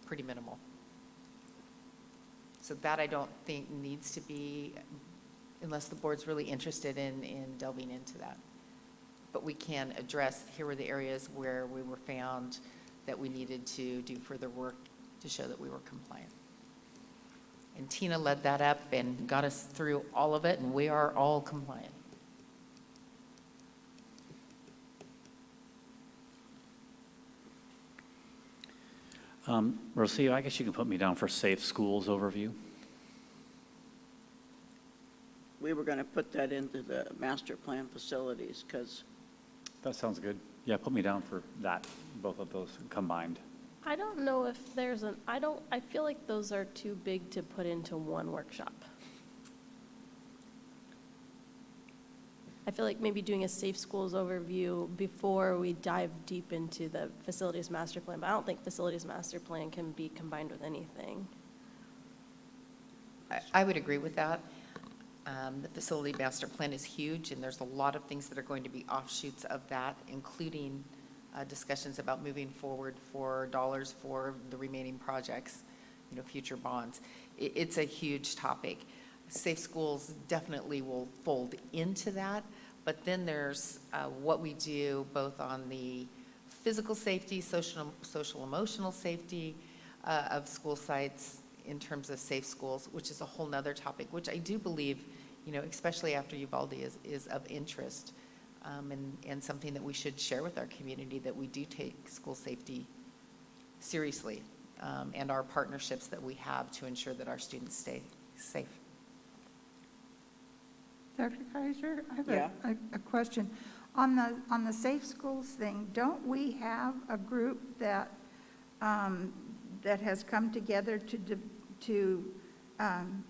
pretty minimal. So that I don't think needs to be, unless the board's really interested in delving into that. But we can address, here were the areas where we were found that we needed to do further work to show that we were compliant. And Tina led that up and got us through all of it, and we are all compliant. Rocio, I guess you can put me down for Safe Schools overview. We were going to put that into the master plan facilities because That sounds good. Yeah, put me down for that, both of those combined. I don't know if there's I feel like those are too big to put into one workshop. I feel like maybe doing a safe schools overview before we dive deep into the facilities master plan, but I don't think facilities master plan can be combined with anything. I would agree with that. The facility master plan is huge, and there's a lot of things that are going to be offshoots of that, including discussions about moving forward for dollars for the remaining projects, future bonds. It's a huge topic. Safe schools definitely will fold into that, but then there's what we do both on the physical safety, social emotional safety of school sites in terms of safe schools, which is a whole nother topic, which I do believe, especially after Uvalde is of interest and something that we should share with our community, that we do take school safety seriously and our partnerships that we have to ensure that our students stay safe. Dr. Kaiser, I have Yeah. a question. On the safe schools thing, don't we have a group that has come together to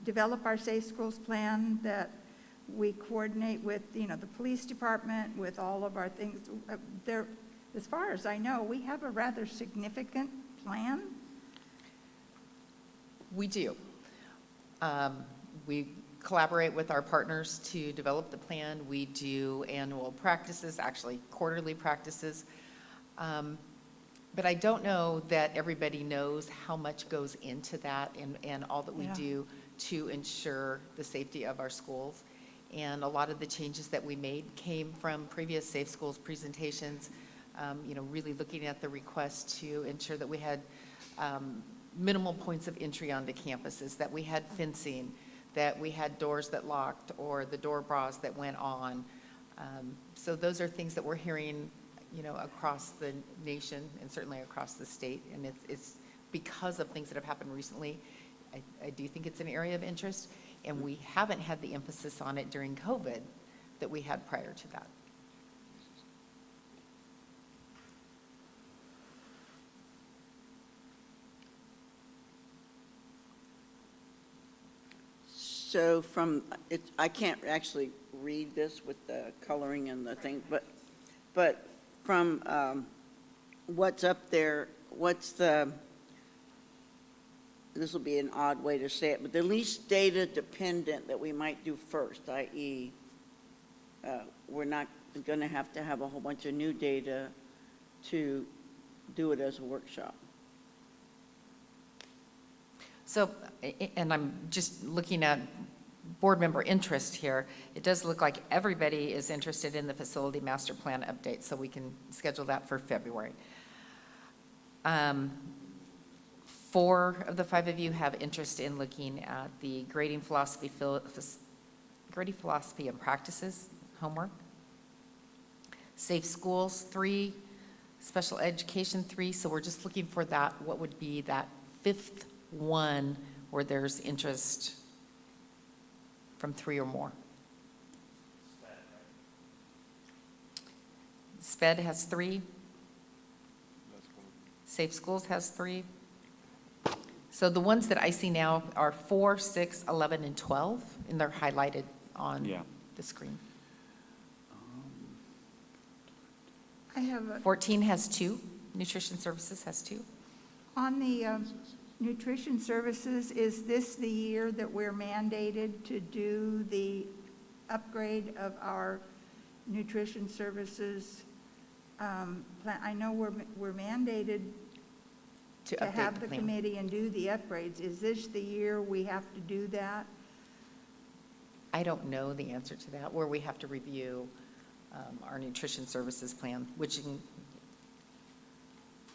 develop our safe schools plan, that we coordinate with, the police department, with all of our things? There, as far as I know, we have a rather significant plan. We do. We collaborate with our partners to develop the plan. We do annual practices, actually quarterly practices. But I don't know that everybody knows how much goes into that and all that we Yeah. do to ensure the safety of our schools. And a lot of the changes that we made came from previous Safe Schools presentations, really looking at the request to ensure that we had minimal points of entry onto campuses, that we had fencing, that we had doors that locked or the door bras that went on. So those are things that we're hearing, across the nation and certainly across the state. And it's because of things that have happened recently. I do think it's an area of interest, and we haven't had the emphasis on it during COVID that we had prior to that. So I can't actually read this with the coloring and the thing, but from what's up there, this will be an odd way to say it, but the least data dependent that we might do first, i.e., we're not going to have a whole bunch of new data to do it as a workshop. So, and I'm just looking at board member interest here. It does look like everybody is interested in the facility master plan update, so we can schedule that for February. 4 of the 5 of you have interest in looking at the grading philosophy and practices homework. Safe schools, 3. Special education, 3. So we're just looking for that, what would be that 5th one where there's interest from 3 or more. SPED has 3. Safe Schools has 3. So the ones that I see now are 4, 6, 11, and 12, and they're highlighted on Yeah. the screen. I have, 14 has 2. Nutrition Services has 2. on the nutrition services, is this the year that we're mandated to do the upgrade of our nutrition services plan? I know we're mandated To to update have the the plan. committee and do the upgrades. Is this the year we have to do that? I don't know the answer to that, where we have to review our nutrition services plan, which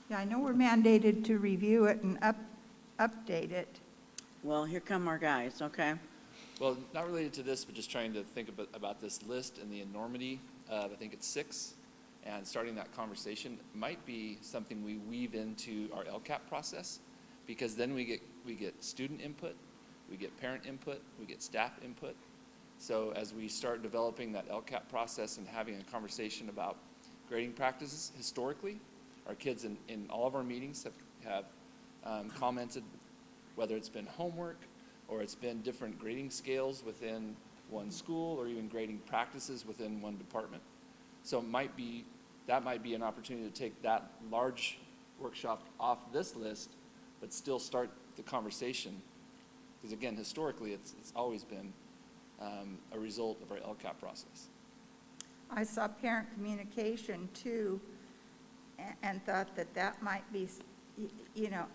Yeah, I know we're mandated to review it and update it. Well, here come our guys, okay? Well, not related to this, but just trying to think about this list and the enormity of, I think it's 6, and starting that conversation might be something we weave into our LCAP process, because then we get student input, we get parent input, we get staff input. So as we start developing that LCAP process and having a conversation about grading practices historically, our kids in all of our meetings have commented, whether it's been homework or it's been different grading scales within one school or even grading practices within one department. So that might be an opportunity to take that large workshop off this list, but still start the conversation. Because again, historically, it's always been a result of our LCAP process. I saw parent communication too, and thought that might be,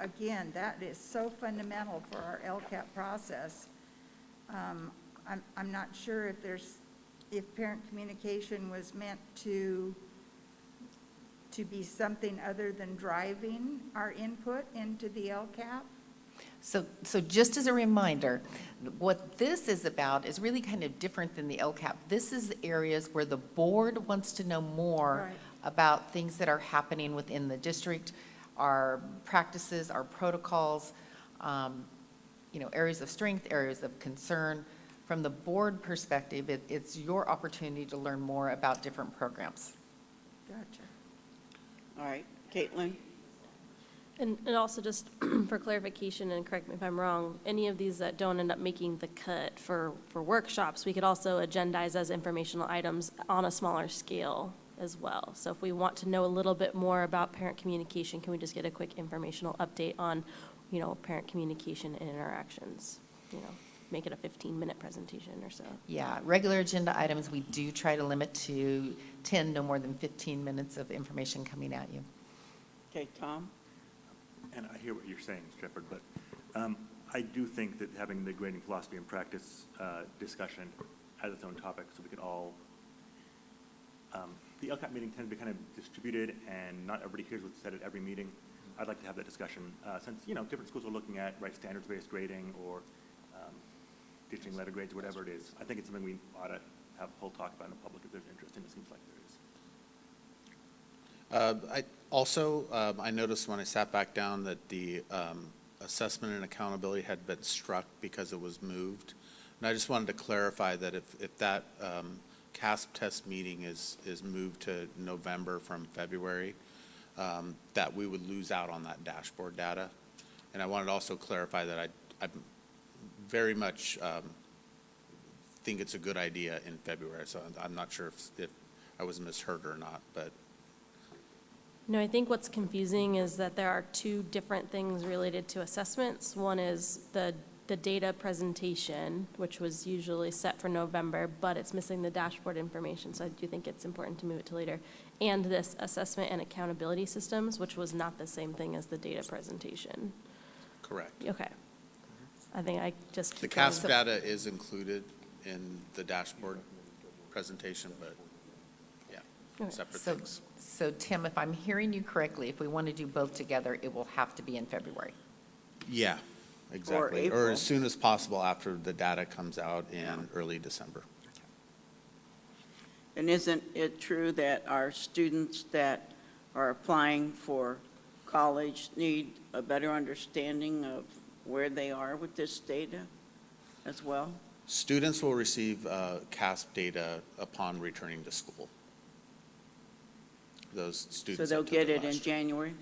again, that is so fundamental for our LCAP process. I'm not sure if parent communication was meant to be something other than driving our input into the LCAP. So just as a reminder, what this is about is really kind of different than the LCAP. This is the areas where the board wants to know more Right. about things that are happening within the district, our practices, our protocols, areas of strength, areas of concern. From the board perspective, it's your opportunity to learn more about different programs. Gotcha. All right, Caitlin? And also just for clarification, and correct me if I'm wrong, any of these that don't end up making the cut for workshops, we could also agendize as informational items on a smaller scale as well. So if we want to know a little bit more about parent communication, can we just get a quick informational update on, parent communication and interactions? Make it a 15-minute presentation or so. Yeah, regular agenda items, we do try to limit to 10, no more than 15 minutes of information coming at you. Okay, Tom? And I hear what you're saying, Shepherd, but I do think that having the grading philosophy and practice discussion as its own topic, so we could all, the LCAP meeting tends to be kind of distributed, and not everybody hears what's said at every meeting. I'd like to have that discussion, since, different schools are looking at, standards-based grading or teaching letter grades, whatever it is. I think it's something we ought to have a full talk about in the public if there's interest, and it seems like there is. I noticed when I sat back down that the assessment and accountability had been struck because it was moved. And I just wanted to clarify that if that CASP test meeting is moved to November from February, that we would lose out on that dashboard data. And I wanted to also clarify that I very much think it's a good idea in February. So I'm not sure if I was misheard or not, but. No, I think what's confusing is that there are 2 different things related to assessments. One is the data presentation, which was usually set for November, but it's missing the dashboard information, so I do think it's important to move it to later. And this assessment and accountability systems, which was not the same thing as the data presentation. Correct. Okay. I think I just The keep going. CASP data is included in the dashboard presentation, but, yeah, Okay. separate So, things. so Tim, if I'm hearing you correctly, if we want to do both together, it will have to be in February. Yeah, exactly. Or April. as soon as possible after the data comes out in early December. And isn't it true that our students that are applying for college need a better understanding of where they are with this data as well? Students will receive CASP data upon returning to school. Those So students. they'll that took get it in last year. January?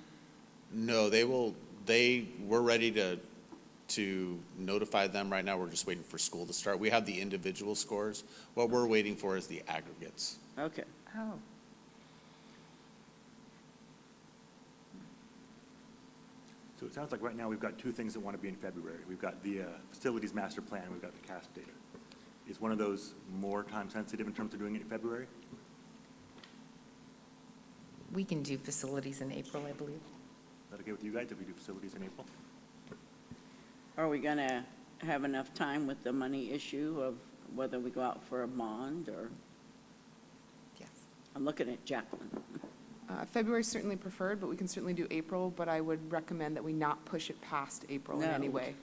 No, we're ready to notify them right now. We're just waiting for school to start. We have the individual scores. What we're waiting for is the aggregates. Okay. Oh, So it sounds like right now we've got two things that want to be in February. We've got the facilities master plan, we've got the CASP data. Is one of those more time sensitive in terms of doing it in February? We can do facilities in April, I believe. Is that okay with you guys if we do facilities in April? Are we going to have enough time with the money issue of whether we go out for a bond or, Yes. I'm looking at Jacqueline. February is certainly preferred, but we can certainly do April, but I would recommend that we not push it past April in any No. way.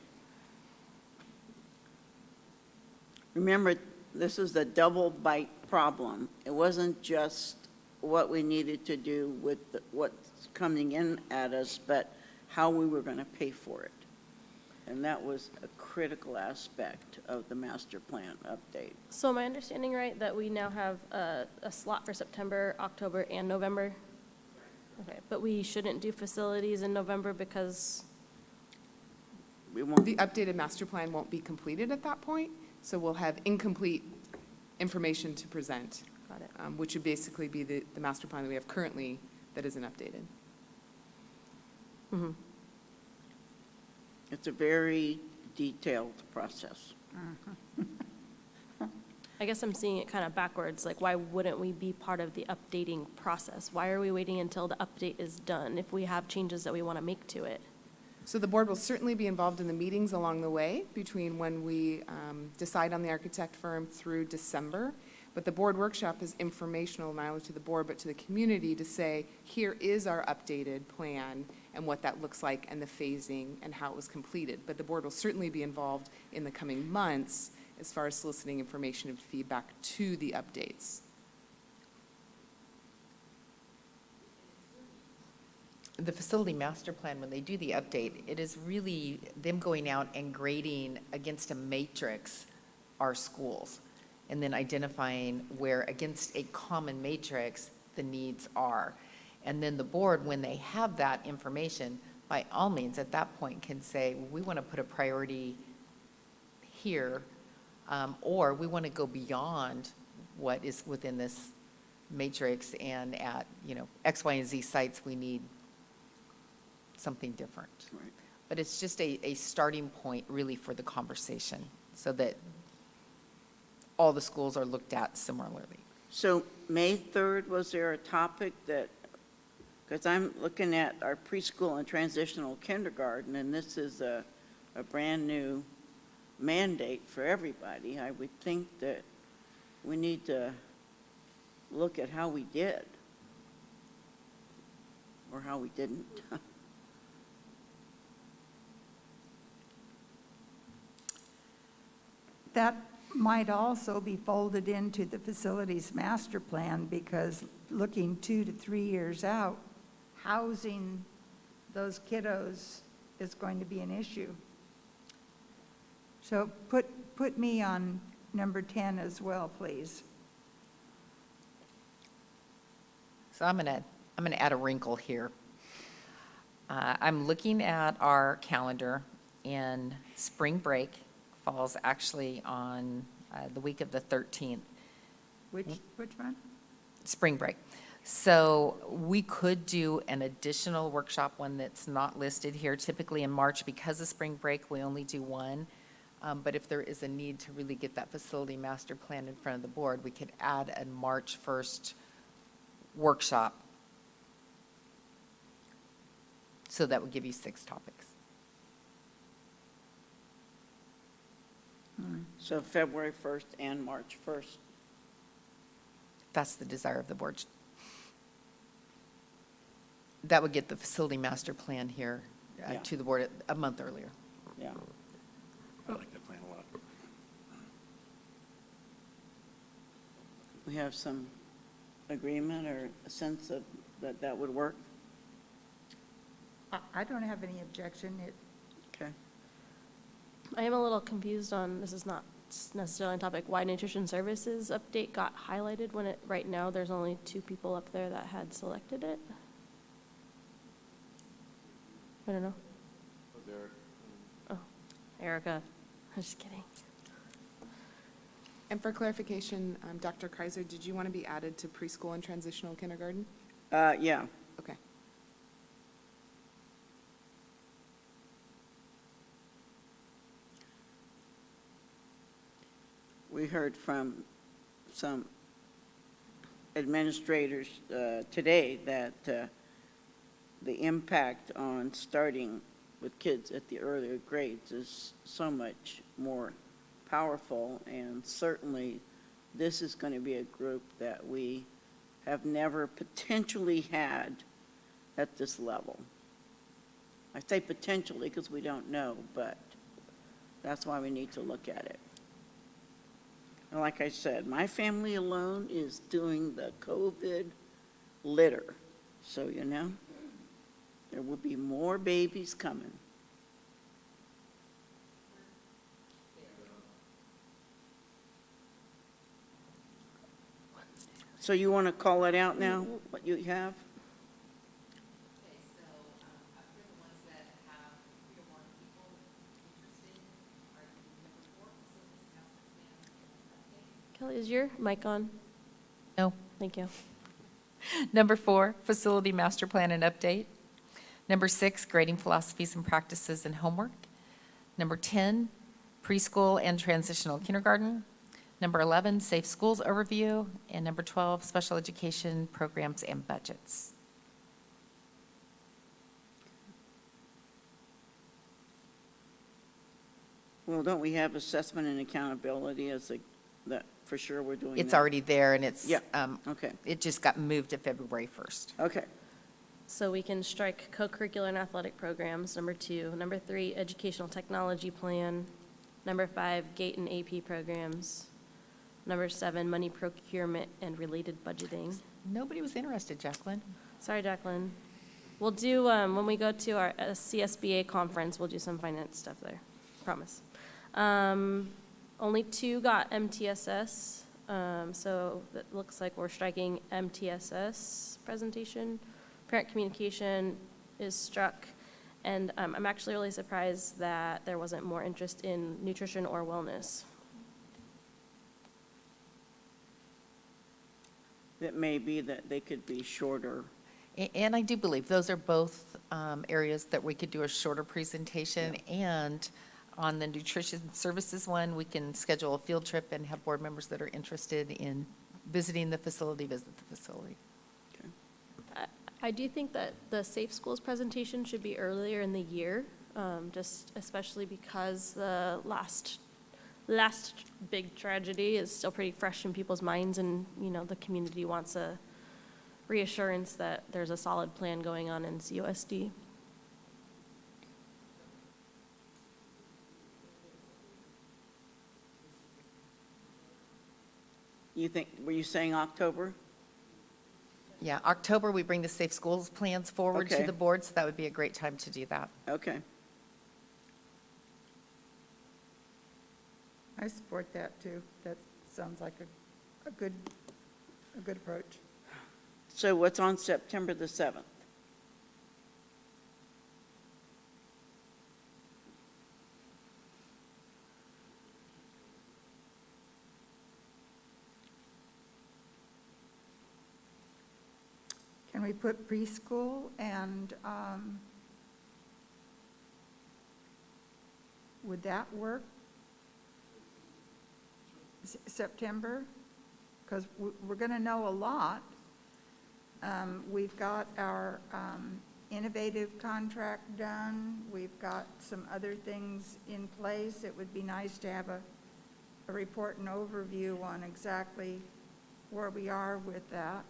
Remember, this is the double bite problem. It wasn't just what we needed to do with what's coming in at us, but how we were going to pay for it. And that was a critical aspect of the master plan update. So am I understanding right that we now have a slot for September, October, and November? Okay, but we shouldn't do facilities in November because, We won't, The updated master plan won't be completed at that point, so we'll have incomplete information to present, got it. which would basically be the master plan that we have currently that isn't updated. Mhm. it's a very detailed process. I guess I'm seeing it kind of backwards, like why wouldn't we be part of the updating process? Why are we waiting until the update is done if we have changes that we want to make to it? So the board will certainly be involved in the meetings along the way between when we decide on the architect firm through December. But the board workshop is informational, not only to the board, but to the community to say, here is our updated plan and what that looks like and the phasing and how it was completed. But the board will certainly be involved in the coming months as far as soliciting information and feedback to the updates. The facility master plan, when they do the update, it is really them going out and grading against a matrix our schools, and then identifying where against a common matrix the needs are. And then the board, when they have that information, by all means, at that point can say, we want to put a priority here, or we want to go beyond what is within this matrix, and at, X, Y, and Z sites, we need something different. Right. But it's just a starting point really for the conversation, so that all the schools are looked at similarly. So May 3rd, was there a topic that, because I'm looking at our preschool and transitional kindergarten, and this is a brand-new mandate for everybody. I would think that we need to look at how we did, or how we didn't. that might also be folded into the facilities master plan, because looking 2 to 3 years out, housing those kiddos is going to be an issue. So put me on number 10 as well, please. So I'm gonna add a wrinkle here. I'm looking at our calendar, and spring break falls actually on the week of the 13th. Which one? Spring break. So we could do an additional workshop, one that's not listed here. Typically in March, because of spring break, we only do one. But if there is a need to really get that facility master plan in front of the board, we could add a March 1st workshop. So that would give you 6 topics. So February 1st and March 1st. That's the desire of the board. That would get the facility master plan here Yeah. to the board a month earlier. Yeah. I like that plan a lot. We have some agreement or a sense of that that would work? I don't have any objection. Okay. I am a little confused on, this is not necessarily on topic, why nutrition services update got highlighted when right now there's only 2 people up there that had selected it. I don't know. Oh, Erica. I'm just kidding. And for clarification, Dr. Kaiser, did you want to be added to preschool and transitional kindergarten? Yeah. Okay. We heard from some administrators today that the impact on starting with kids at the earlier grades is so much more powerful, and certainly this is going to be a group that we have never potentially had at this level. I say potentially because we don't know, but that's why we need to look at it. And like I said, my family alone is doing the COVID litter. So, you know, there will be more babies coming. So you want to call it out now, what you have? Okay, so up here, the ones that have 3 or more people interested are number 4, facilities master plan and update. Kelly, is your mic on? No. Thank you. Number 4, facility master plan and update. Number 6, grading philosophies and practices and homework. Number 10, preschool and transitional kindergarten. Number 11, safe schools overview. And number 12, special education programs and budgets. Well, don't we have assessment and accountability as that for sure we're doing that? It's already there, and it's, Yeah, okay, it just got moved to February 1st. okay. So we can strike co-curricular and athletic programs, number 2. Number 3, educational technology plan. Number 5, GATE and AP programs. Number 7, money procurement and related budgeting. Nobody was interested, Jacqueline. Sorry, Jacqueline. We'll do, when we go to our CSBA conference, we'll do some finance stuff there, promise. Only 2 got MTSS, so it looks like we're striking MTSS presentation. Parent communication is struck, and I'm actually really surprised that there wasn't more interest in nutrition or wellness. It may be that they could be shorter. And I do believe those are both areas that we could do a shorter presentation. And on the nutrition services one, we can schedule a field trip and have board members that are interested in visiting the facility, visit the facility. I do think that the Safe Schools presentation should be earlier in the year, just especially because the last big tragedy is still pretty fresh in people's minds, and, you know, the community wants a reassurance that there's a solid plan going on in CUSD. You think, were you saying October? Yeah, October, we bring the safe schools plans forward to Okay. the board, so that would be a great time to do that. Okay. I support that, too. That sounds like a good approach. So what's on September the 7th? Can we put preschool and, would that work? September? Because we're going to know a lot. We've got our innovative contract done. We've got some other things in place. It would be nice to have a report and overview on exactly where we are with that.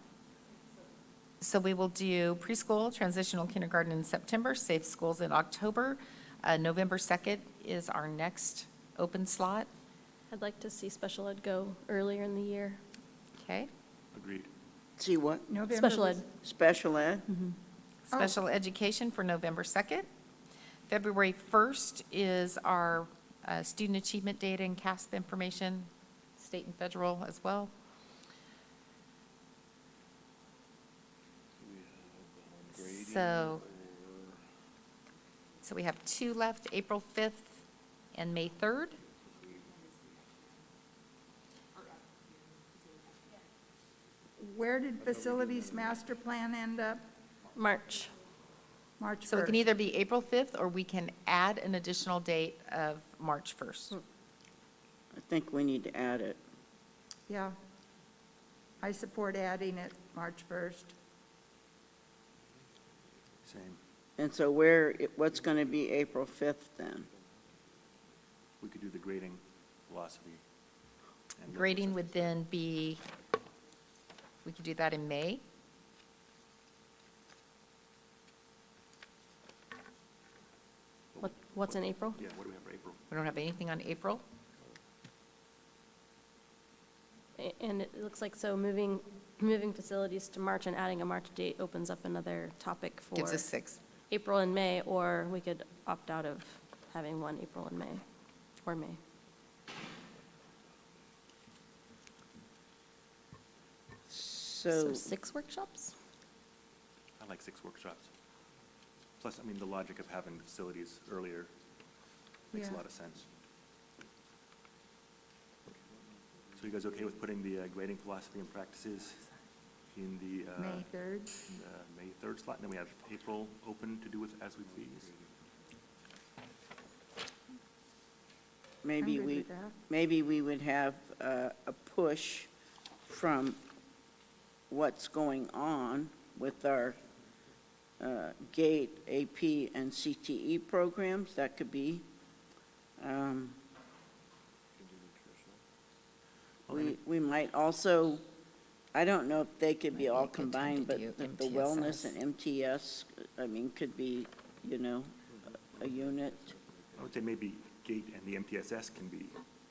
So we will do preschool, transitional kindergarten in September, safe schools in October. November 2nd is our next open slot. I'd like to see special ed go earlier in the year. Okay. Agreed. See what? November Special was- ed. Special ed? Special education for November 2nd. February 1st is our student achievement data and CASP information, state and federal as well. So we have two left, April 5th and May 3rd. Where did facilities master plan end up? March. March 1st. So it can either be April 5th, or we can add an additional date of March 1st. I think we need to add it. Yeah. I support adding it March 1st. Same. And so what's going to be April 5th then? We could do the grading philosophy. and the Grading assessment. would then be, we could do that in May. What's in April? Yeah, what do we have for April? We don't have anything on April. And it looks like, so moving facilities to March and adding a March date opens up another topic for Gives us 6. April and May, or we could opt out of having one April and May, or May. So So, 6 workshops? I like 6 workshops. Plus, I mean, the logic of having facilities earlier makes a Yeah. lot of sense. So you guys okay with putting the grading philosophy and practices in the May 3rd. May 3rd slot? And then we have April open to do with as we please. maybe I'm good we, with that. maybe we would have a push from what's going on with our GATE, AP, and CTE programs. That could be. We might also, I don't know if they could be Might be all a good time combined, to but do the wellness MTSS. and MTS, I mean, could be, a unit. I would say maybe GATE and the MTSS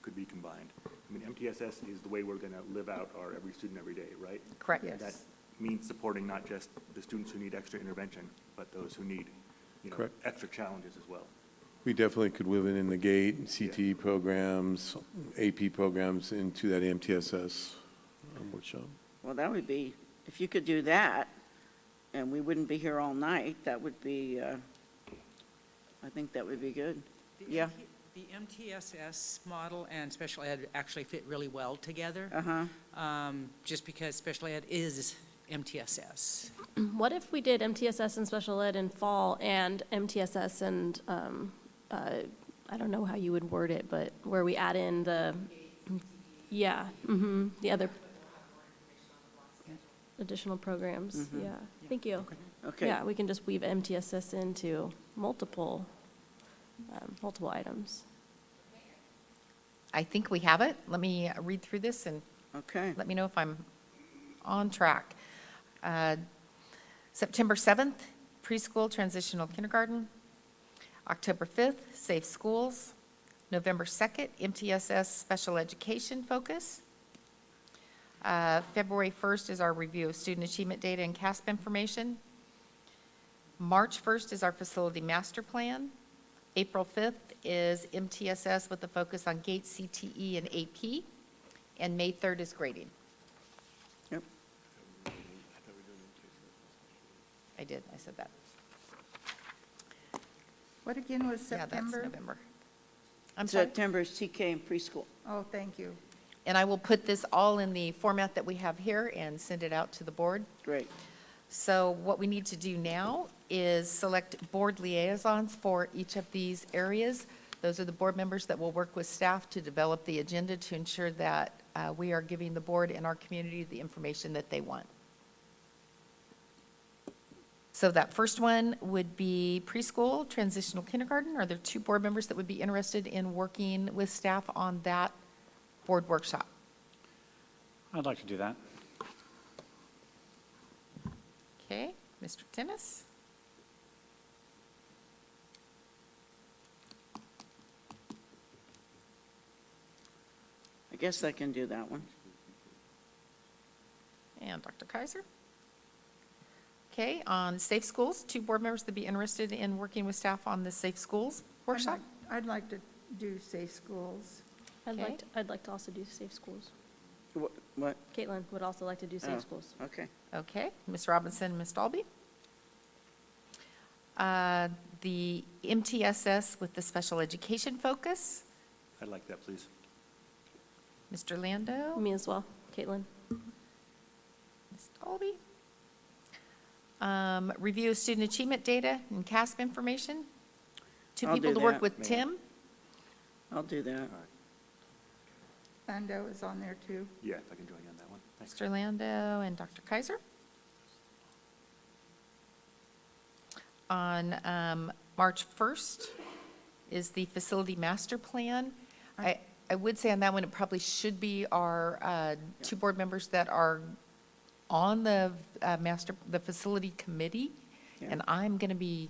could be combined. I mean, MTSS is the way we're going to live out our every student, every day, right? Correct. Yes. That means supporting not just the students who need extra intervention, but those who need, Correct. extra challenges as well. We definitely could weave it in the GATE, CTE programs, AP programs into that MTSS workshop. Well, that would be, if you could do that, and we wouldn't be here all night, that would be, I think that would be good. Yeah. The MTSS model and special ed actually fit really well together, Uh-huh. just because special ed is MTSS. What if we did MTSS and special ed in fall and MTSS and, I don't know how you would word it, but where we add in the, the other additional programs, yeah. Thank you. Okay. Yeah, we can just weave MTSS into multiple items. I think we have it. Let me read through this and Okay. let me know if I'm on track. September 7th, preschool, transitional kindergarten. October 5th, safe schools. November 2nd, MTSS special education focus. February 1st is our review of student achievement data and CASP information. March 1st is our facility master plan. April 5th is MTSS with a focus on GATE, CTE, and AP. And May 3rd is grading. Yep. I did, I said that. What again was Yeah, that's September? November. I'm sorry. September is TK and preschool. Oh, thank you. And I will put this all in the format that we have here and send it out to the board. Great. So what we need to do now is select board liaisons for each of these areas. Those are the board members that will work with staff to develop the agenda to ensure that we are giving the board and our community the information that they want. So that first one would be preschool, transitional kindergarten. Are there 2 board members that would be interested in working with staff on that board workshop? I'd like to do that. Okay, Mr. Tennis? I guess I can do that one. And Dr. Kaiser? Okay, on Safe Schools, 2 board members that be interested in working with staff on the Safe Schools workshop? I'd like to do safe schools. Okay. I'd like to also do safe schools. What? Caitlin would also like to do Oh, safe schools. Okay. Okay, Ms. Robinson, Ms. Dalby? The MTSS with the special education focus, I'd like that, please. Mr. Lando? Me as well, Caitlin. Ms. Dalby? Review of student achievement data and CASP information. 2 I'll people do to work that, with ma'am. Tim. I'll do that. All right. Lando is on there too. Yeah, if I can join you on that one. Thanks. Mr. Lando and Dr. Kaiser. On March 1st is the facility master plan. I would say on that one, it probably should be our 2 board members that are on the facility committee. Yeah. And I'm going to be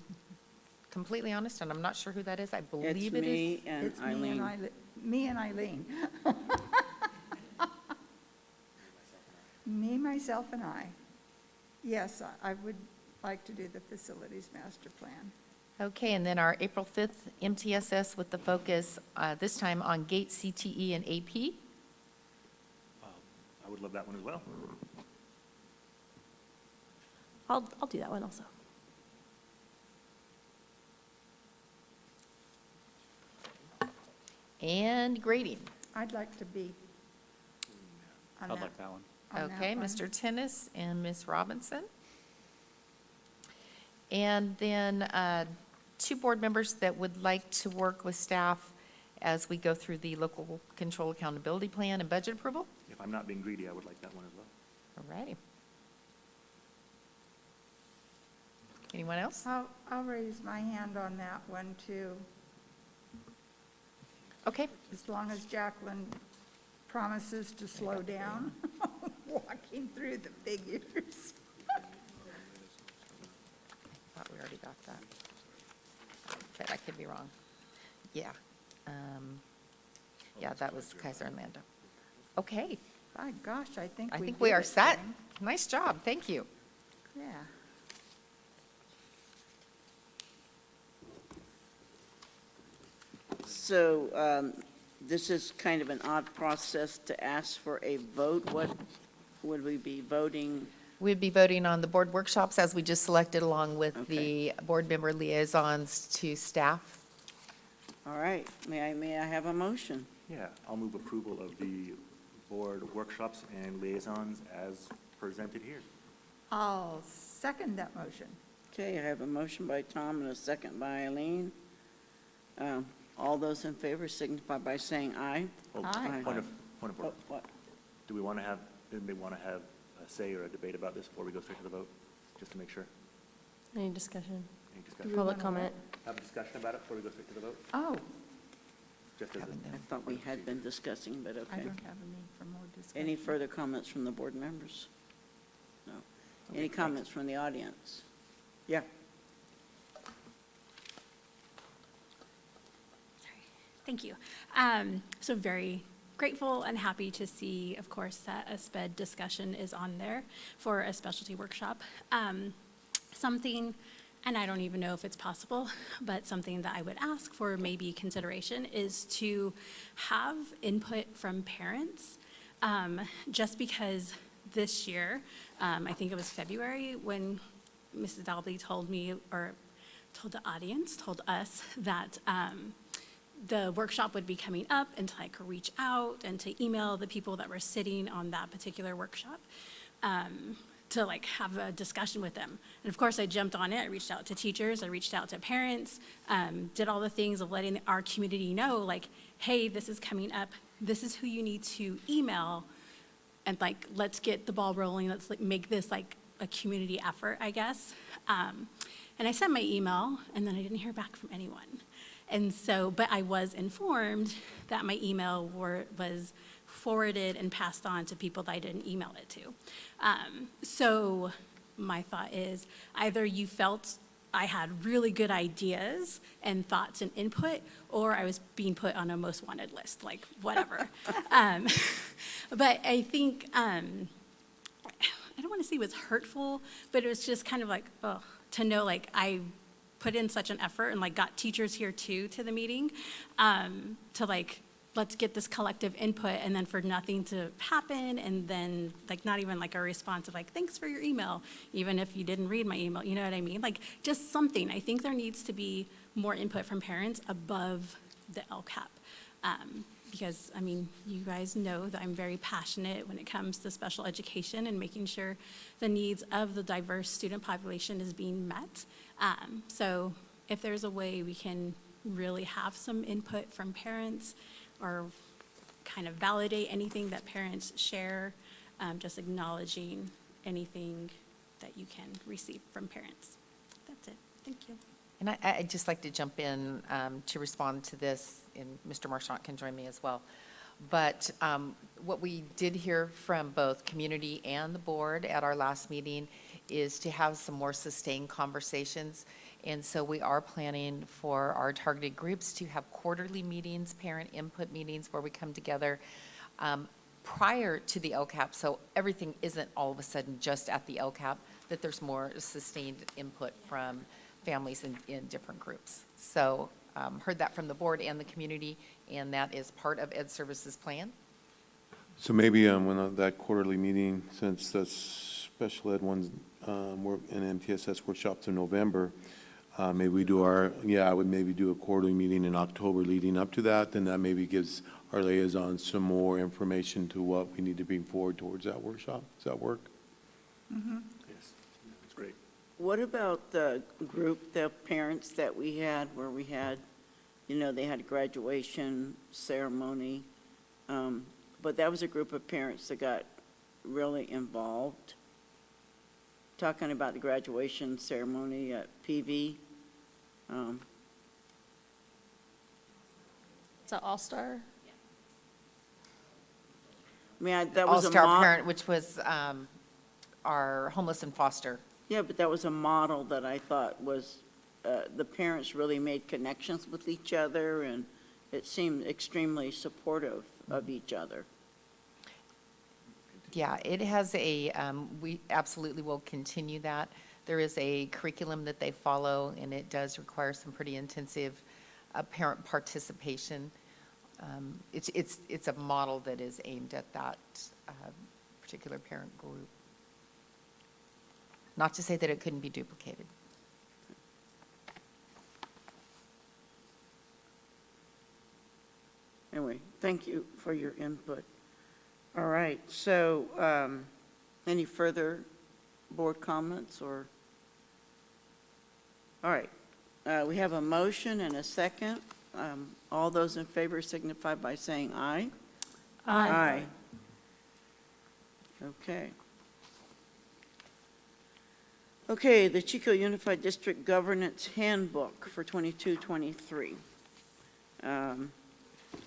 completely honest, and I'm not sure who that is. I It's believe it is. me and It's me and Eileen. Me and Eileen. Me, myself, and I. Yes, I would like to do the facilities master plan. Okay, and then our April 5th MTSS with the focus this time on GATE, CTE, and AP. I would love that one as well. I'll do that one also. And grading. I'd like to be on I'd that. like that one. on that Okay, one. Mr. Tennis and Ms. Robinson. And then 2 board members that would like to work with staff as we go through the local control accountability plan and budget approval. If I'm not being greedy, I would like that one as well. All righty. Anyone else? I'll raise my hand on that one too, Okay, as long as Jacqueline promises to slow down walking through the figures. thought we already got that. Okay, I could be wrong. Yeah. Yeah, that was Kaiser and Lando. Okay, My gosh, I think I we think we did are it, set. gang. Nice job, thank you. Yeah. So this is kind of an odd process to ask for a vote. What would we be voting? We'd be voting on the board workshops as we just selected along with Okay. the board member liaisons to staff. All right, may I have a motion? Yeah, I'll move approval of the board workshops and liaisons as presented here. I'll second that motion. Okay, I have a motion by Tom and a second by Eileen. All those in favor signify by saying aye. Oh, Aye. Point of Oh, order. what? Do we want to have, didn't they want to have a say or a debate about this before we go straight to the vote? Just to make sure. Any discussion? Any Do discussion? we Public wanna comment? Have a discussion about it before we go straight to the vote? Oh, Just as a, I thought we had been discussing, but I okay. don't have a need for more discussion. Any further comments from the board members? No. Any comments from the audience? Yeah. Thank you. So very grateful and happy to see, of course, that a SPED discussion is on there for a specialty workshop. Something, and I don't even know if it's possible, but something that I would ask for maybe consideration is to have input from parents, just because this year, I think it was February, when Mrs. Dalby told me, or told the audience, told us that the workshop would be coming up and to like reach out and to email the people that were sitting on that particular workshop to like have a discussion with them. And of course, I jumped on it. I reached out to teachers. I reached out to parents, did all the things of letting our community know, like, hey, this is coming up. This is who you need to email. And like, let's get the ball rolling. Let's like make this like a community effort, I guess. And I sent my email and then I didn't hear back from anyone. And so, but I was informed that my email was forwarded and passed on to people that I didn't email it to. So my thought is either you felt I had really good ideas and thoughts and input, or I was being put on a most wanted list, like whatever. But I think, I don't want to say it was hurtful, but it was just kind of like, oh, to know like I put in such an effort and like got teachers here too to the meeting, to like, let's get this collective input, and then for nothing to happen, and then like not even like a response of like, thanks for your email, even if you didn't read my email, you know what I mean? Like just something. I think there needs to be more input from parents above the LCAP. Because, I mean, you guys know that I'm very passionate when it comes to special education and making sure the needs of the diverse student population is being met. So if there's a way we can really have some input from parents or kind of validate anything that parents share, just acknowledging anything that you can receive from parents. That's it. Thank you. And I'd just like to jump in to respond to this, and Mr. Marchant can join me as well. But what we did hear from both community and the board at our last meeting is to have some more sustained conversations. And so we are planning for our targeted groups to have quarterly meetings, parent input meetings, where we come together prior to the LCAP, so everything isn't all of a sudden just at the LCAP, that there's more sustained input from families in different groups. So heard that from the board and the community, and that is part of Ed Services plan. So maybe when that quarterly meeting, since the special ed ones work and MTSS workshops in November, maybe we do I would maybe do a quarterly meeting in October leading up to that, then that maybe gives our liaisons some more information to what we need to bring forward towards that workshop. Does that work? Yes, that's great. What about the group, the parents that we had, where we had, you know, they had a graduation ceremony, but that was a group of parents that got really involved, talking about the graduation ceremony at PV. It's an all-star. I mean, that was a All-Star Parent, which was our homeless and foster. Yeah, but that was a model that I thought was, the parents really made connections with each other, and it seemed extremely supportive of each other. Yeah, it has a, we absolutely will continue that. There is a curriculum that they follow, and it does require some pretty intensive parent participation. It's a model that is aimed at that particular parent group. Not to say that it couldn't be duplicated. Anyway, thank you for your input. All right, so any further board comments or? All right, we have a motion and a second. All those in favor signify by saying aye. Aye. Okay. Okay, the Chico Unified District Governance Handbook for 22-23.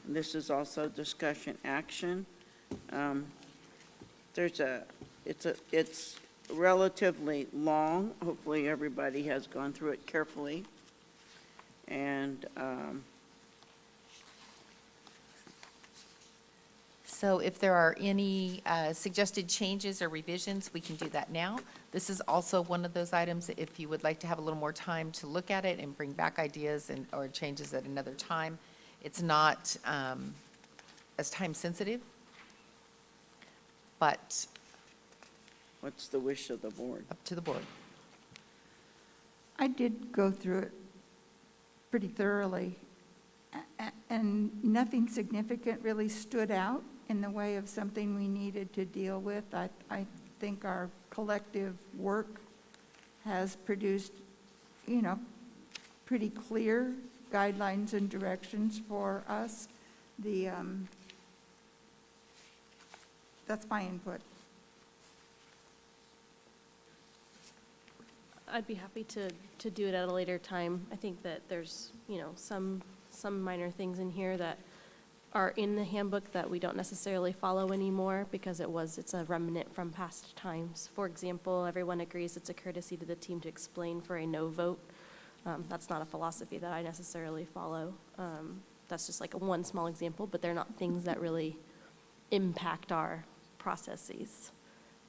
This is also discussion action. It's relatively long. Hopefully, everybody has gone through it carefully. And So if there are any suggested changes or revisions, we can do that now. This is also one of those items, if you would like to have a little more time to look at it and bring back ideas or changes at another time. It's not as time sensitive, but what's the wish of the board? up to the board. I did go through it pretty thoroughly, and nothing significant really stood out in the way of something we needed to deal with. I think our collective work has produced, you know, pretty clear guidelines and directions for us. That's my input. I'd be happy to do it at a later time. I think that there's, you know, some minor things in here that are in the handbook that we don't necessarily follow anymore because it's a remnant from past times. For example, everyone agrees it's a courtesy to the team to explain for a no vote. That's not a philosophy that I necessarily follow. That's just like one small example, but they're not things that really impact our processes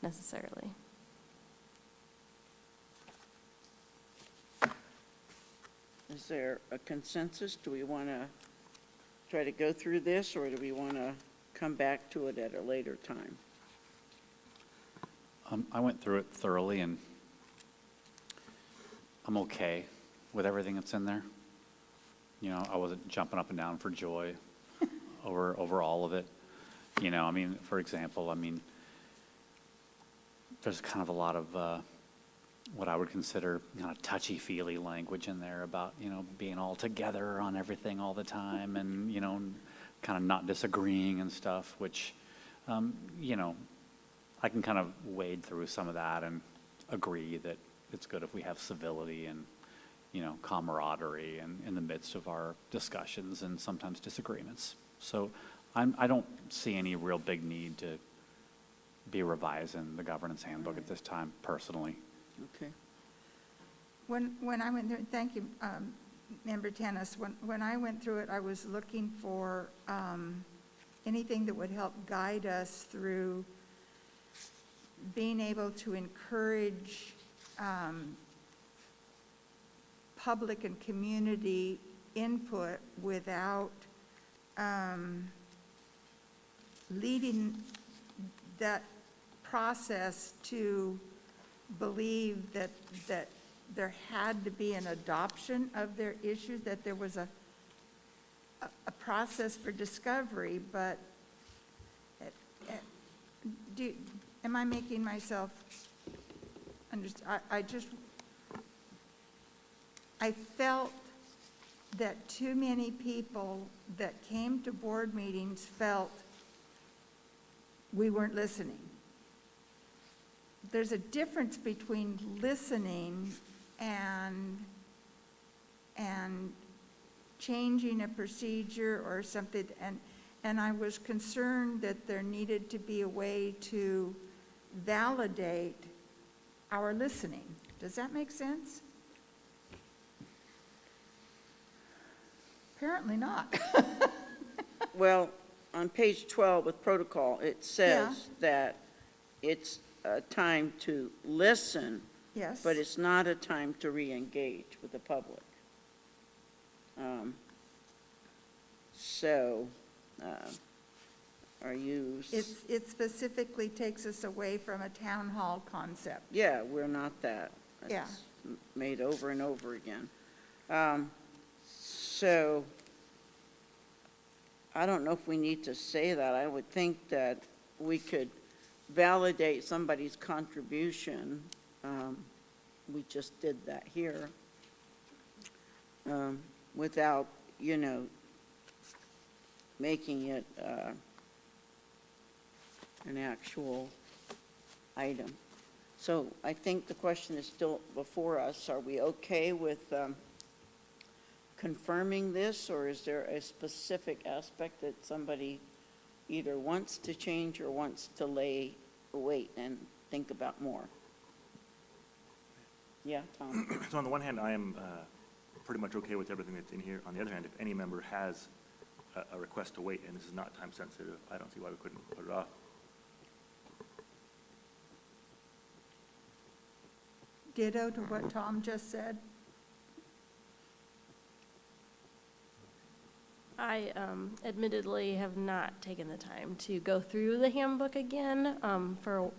necessarily. Is there a consensus? Do we want to try to go through this, or do we want to come back to it at a later time? I went through it thoroughly, and I'm okay with everything that's in there. You know, I wasn't jumping up and down for joy over all of it. You know, I mean, for example, I mean, there's kind of a lot of what I would consider kind of touchy-feely language in there about, you know, being all together on everything all the time and, you know, kind of not disagreeing and stuff, which, you know, I can kind of wade through some of that and agree that it's good if we have civility and, you know, camaraderie and in the midst of our discussions and sometimes disagreements. So I don't see any real big need to be revising the governance handbook at this time, personally. Okay. When I went through, thank you, Member Tennis. When I went through it, I was looking for anything that would help guide us through being able to encourage public and community input without leading that process to believe that there had to be an adoption of their issues, that there was a process for discovery, but am I making myself understand? I felt that too many people that came to board meetings felt we weren't listening. There's a difference between listening and changing a procedure or something, and I was concerned that there needed to be a way to validate our listening. Does that make sense? Apparently not. Well, on page 12 with protocol, it says that it's a time to listen, Yes. but it's not a time to re-engage with the public. Are you? It specifically takes us away from a town hall concept. Yeah, we're not that. Yeah. It's made over and over again. So I don't know if we need to say that. I would think that we could validate somebody's contribution. We just did that here without, you know, making it an actual item. So I think the question is still before us. Are we okay with confirming this, or is there a specific aspect that somebody either wants to change or wants to wait and think about more? Yeah, Tom? So on the one hand, I am pretty much okay with everything that's in here. On the other hand, if any member has a request to wait, and this is not time sensitive, I don't see why we couldn't put it off. Ditto to what Tom just said. I admittedly have not taken the time to go through the handbook again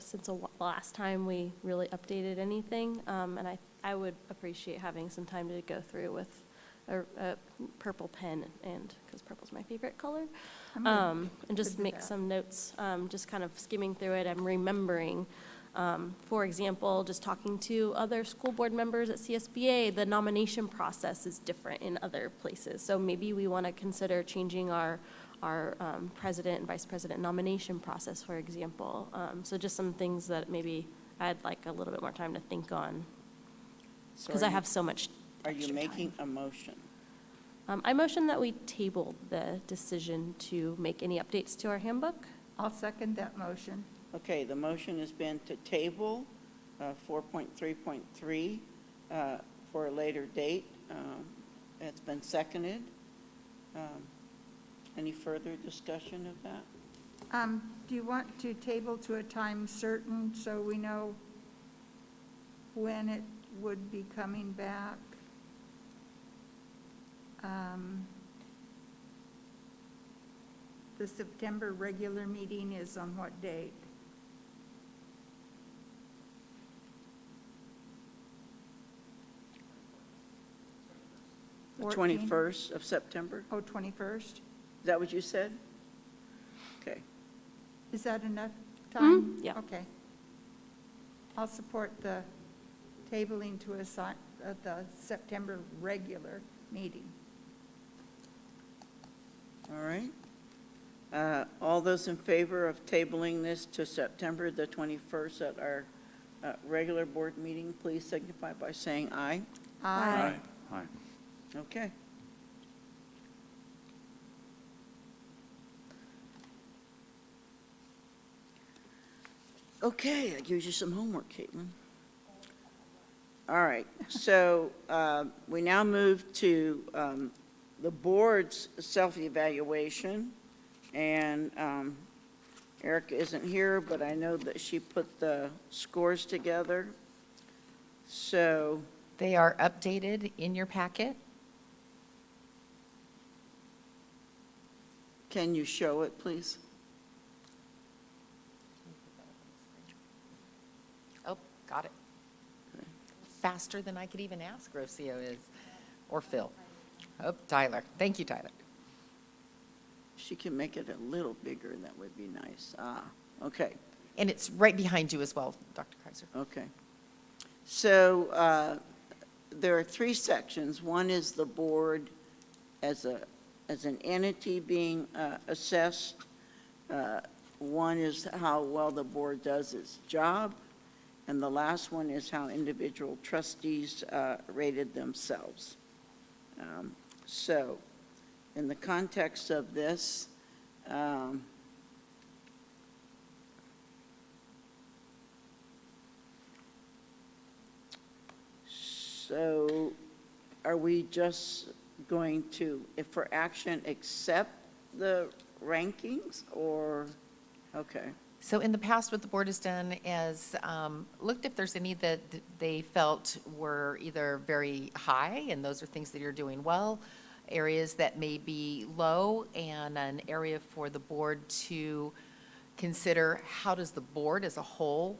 since the last time we really updated anything. And I would appreciate having some time to go through with a purple pen, and because purple's my favorite color, and just make some notes, just kind of skimming through it. I'm remembering, for example, just talking to other school board members at CSBA, the nomination process is different in other places. So maybe we want to consider changing our president and vice president nomination process, for example. So just some things that maybe I'd like a little bit more time to think on, because I have so much Are you extra making time. a motion? I motion that we table the decision to make any updates to our handbook. I'll second that motion. Okay, the motion has been to table 4.3.3 for a later date. It's been seconded. Any further discussion of that? Do you want to table to a time certain so we know when it would be coming back? The September regular meeting is on what date? The 14? 21st of September? Oh, 21st? Is that what you said? Okay. Is that enough time? Yeah. Okay. I'll support the tabling to the September regular meeting. All right. All those in favor of tabling this to September the 21st at our regular board meeting, please signify by saying aye. Aye. Aye. Okay. Okay, that gives you some homework, Caitlin. All right, so we now move to the board's self-evaluation, and Erica isn't here, but I know that she put the scores together. So, They are updated in your packet. can you show it, please? Oh, got it. Faster than I could even ask Rocio is, or Phil. Oh, Tyler. Thank you, Tyler. She can make it a little bigger, that would be nice. Okay, And it's right behind you as well, Dr. Kaiser. okay. So there are three sections. One is the board as an entity being assessed. One is how well the board does its job. And the last one is how individual trustees rated themselves. So, in the context of this, so are we just going to, if for action, accept the rankings, or, okay. So in the past, what the board has done is looked if there's any that they felt were either very high, and those are things that you're doing well, areas that may be low, and an area for the board to consider how does the board as a whole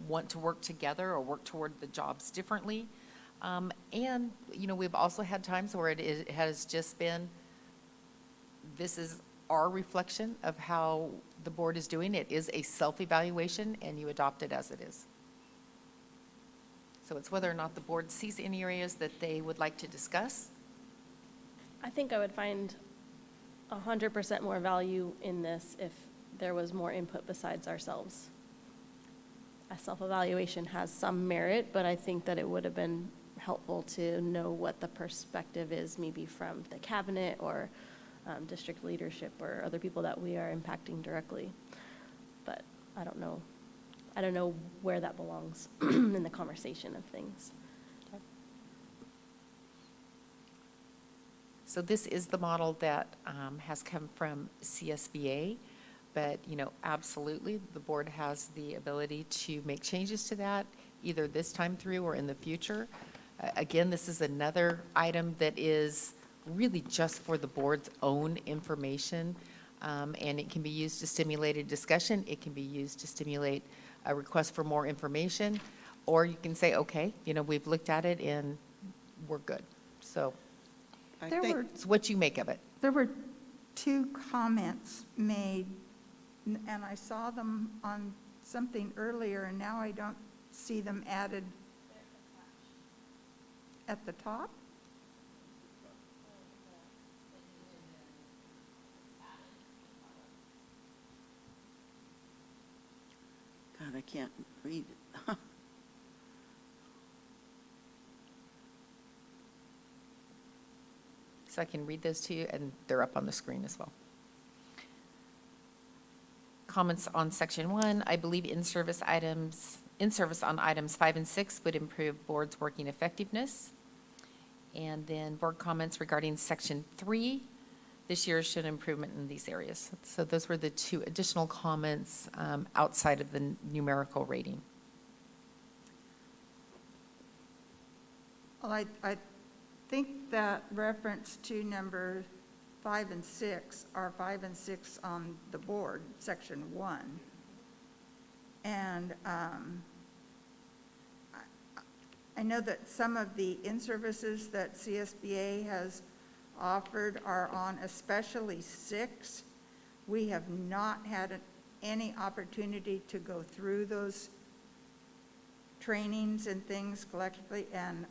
want to work together or work toward the jobs differently. And, you know, we've also had times where it has just been, this is our reflection of how the board is doing. It is a self-evaluation, and you adopt it as it is. So it's whether or not the board sees any areas that they would like to discuss. I think I would find 100% more value in this if there was more input besides ourselves. A self-evaluation has some merit, but I think that it would have been helpful to know what the perspective is, maybe from the cabinet or district leadership or other people that we are impacting directly. But I don't know where that belongs in the conversation of things. So this is the model that has come from CSBA, but, you know, absolutely, the board has the ability to make changes to that, either this time through or in the future. Again, this is another item that is really just for the board's own information, and it can be used to stimulate a discussion. It can be used to stimulate a request for more information, or you can say, okay, you know, we've looked at it and we're good. So I There think- were it's what you make of it. There were two comments made, and I saw them on something earlier, and now I don't see them added at the top. God, I can't read it. so I can read those to you, and they're up on the screen as well. Comments on section 1, I believe in-service on items 5 and 6 would improve board's working effectiveness. And then board comments regarding section 3, this year showed improvement in these areas. So those were the 2 additional comments outside of the numerical rating. Well, I think that reference to number 5 and 6 are 5 and 6 on the board, section 1. And I know that some of the in-services that CSBA has offered are on especially 6. We have not had any opportunity to go through those trainings and things collectively, and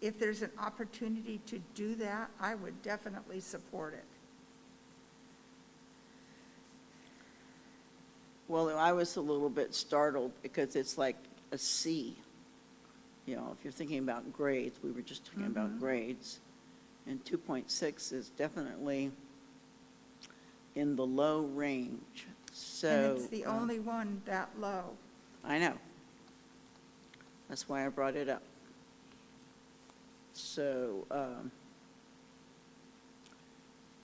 if there's an opportunity to do that, I would definitely support it. Well, I was a little bit startled because it's like a C. You know, if you're thinking about grades, we were just talking about grades. And 2.6 is definitely in the low range. So And it's the only one that low. I know. That's why I brought it up. So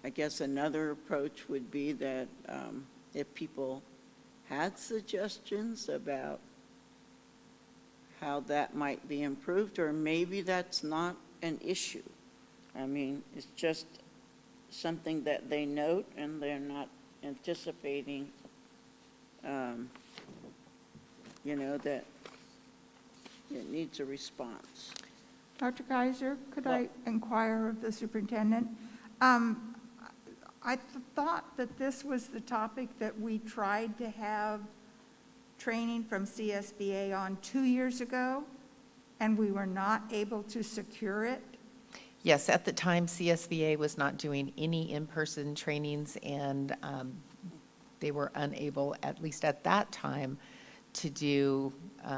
I guess another approach would be that if people had suggestions about how that might be improved, or maybe that's not an issue. I mean, it's just something that they note and they're not anticipating, you know, that it needs a response. Dr. Kaiser, could I inquire of the superintendent? I thought that this was the topic that we tried to have training from CSBA on 2 years ago, and we were not able to secure it. Yes, at the time, CSBA was not doing any in-person trainings, and they were unable, at least at that time, to do